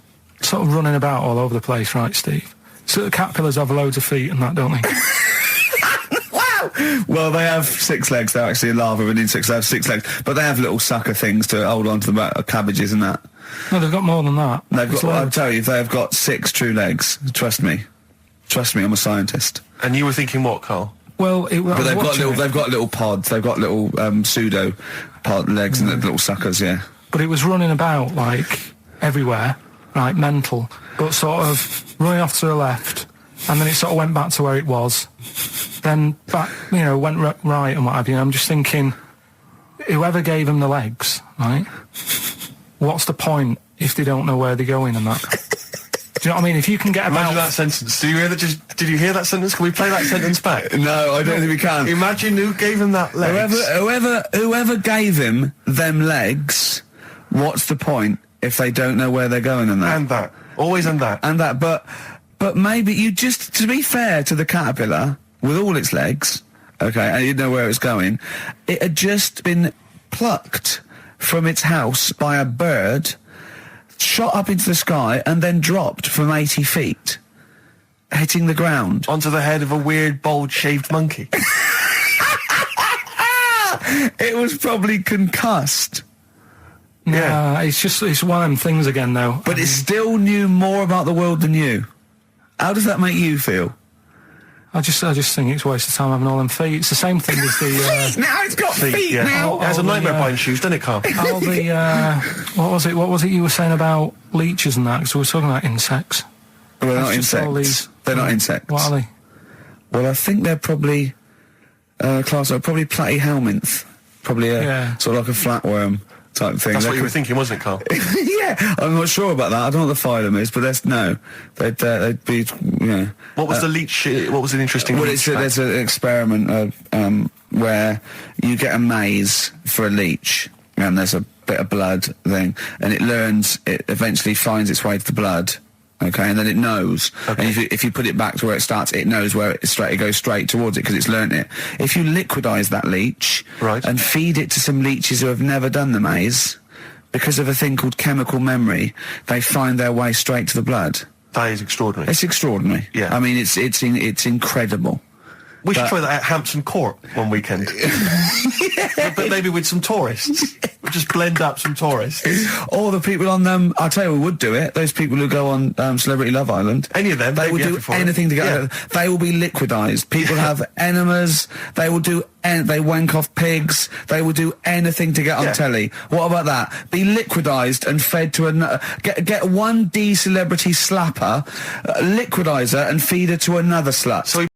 sort of running about all over the place, right, Steve? So the caterpillars have loads of feet and that, don't they? Wow. Well, they have 6 legs. They're actually larvae with insects. They have 6 legs, but they have little sucker things to hold on to the back of cabbages and that. No, they've got more than that. They've It's got. I'll loads. tell you, they have got 6 true legs. Trust me. Trust me. I'm a scientist. And you were thinking what, Carl? Well, But they've got little pods. They've got little pseudo pod legs and little suckers. Yeah. But it was running about, like, everywhere, right, mental, but sort of running off to the left, and then it sort of went back to where it was, then back, you know, went right and what have you, and I'm just thinking, whoever gave them the legs, right, what's the point if they don't know where they're going and that? Do you know what I mean? If you can get Imagine about... that sentence. Did you hear that sentence? Can we play that sentence back? No, I don't think we can. Imagine who gave him that legs. Whoever gave him them legs, what's the point if they don't know where they're going and that? And that. Always and that. And that, but maybe you just, to be fair to the caterpillar, with all its legs, okay, and you didn't know where it was going, it had just been plucked from its house by a bird, shot up into the sky, and then dropped from 80 feet, hitting the ground. Onto the head of a weird, bald-shaved monkey. It was probably concussed. Yeah. It's one of them things again, though. But it still knew more about the world than you. How does that make you feel? I just think it's a waste of time having all them feet. It's the same thing as the... Now it's got feet now. It has a nightmare buying shoes, doesn't it, Carl? all the... what was it you were saying about leeches and that? Because we were talking about insects. Well, they're not That's just all insects. these- They're not insects. What are they? Well, I think they're probably class. Probably platyhelminth. Probably sort of like a flatworm type thing. That's what you were thinking, wasn't it, Carl? Yeah, I'm not sure about that. I don't know what the phylum is, but they'd be What was the leech? What was an interesting? Well, leech there's an experiment where you get a maze for a leech, and there's a bit of blood thing, and it eventually finds its way to the blood. Okay, and then it knows. Okay. And if you put it back to where it starts, it knows where it goes straight towards it because it's learnt it. If you liquidize that leech and feed it to some leeches who have never done the maze, because of a thing called chemical memory, they find their way straight to the blood. That is extraordinary. It's extraordinary. Yeah. I mean, it's incredible. We should try that at Hampton Court one weekend. But maybe with some tourists. We'll just blend up some tourists. Or the people on them, I'll tell you who would do it, those people who go on Celebrity Love Island. Any of them. They will do anything to get They will be liquidized. People have enemas. They will do they wank off pigs. They will do anything to get on telly. What about that? Be liquidized and fed to another. Get one D celebrity slapper, liquidize her and feed her to another slut. So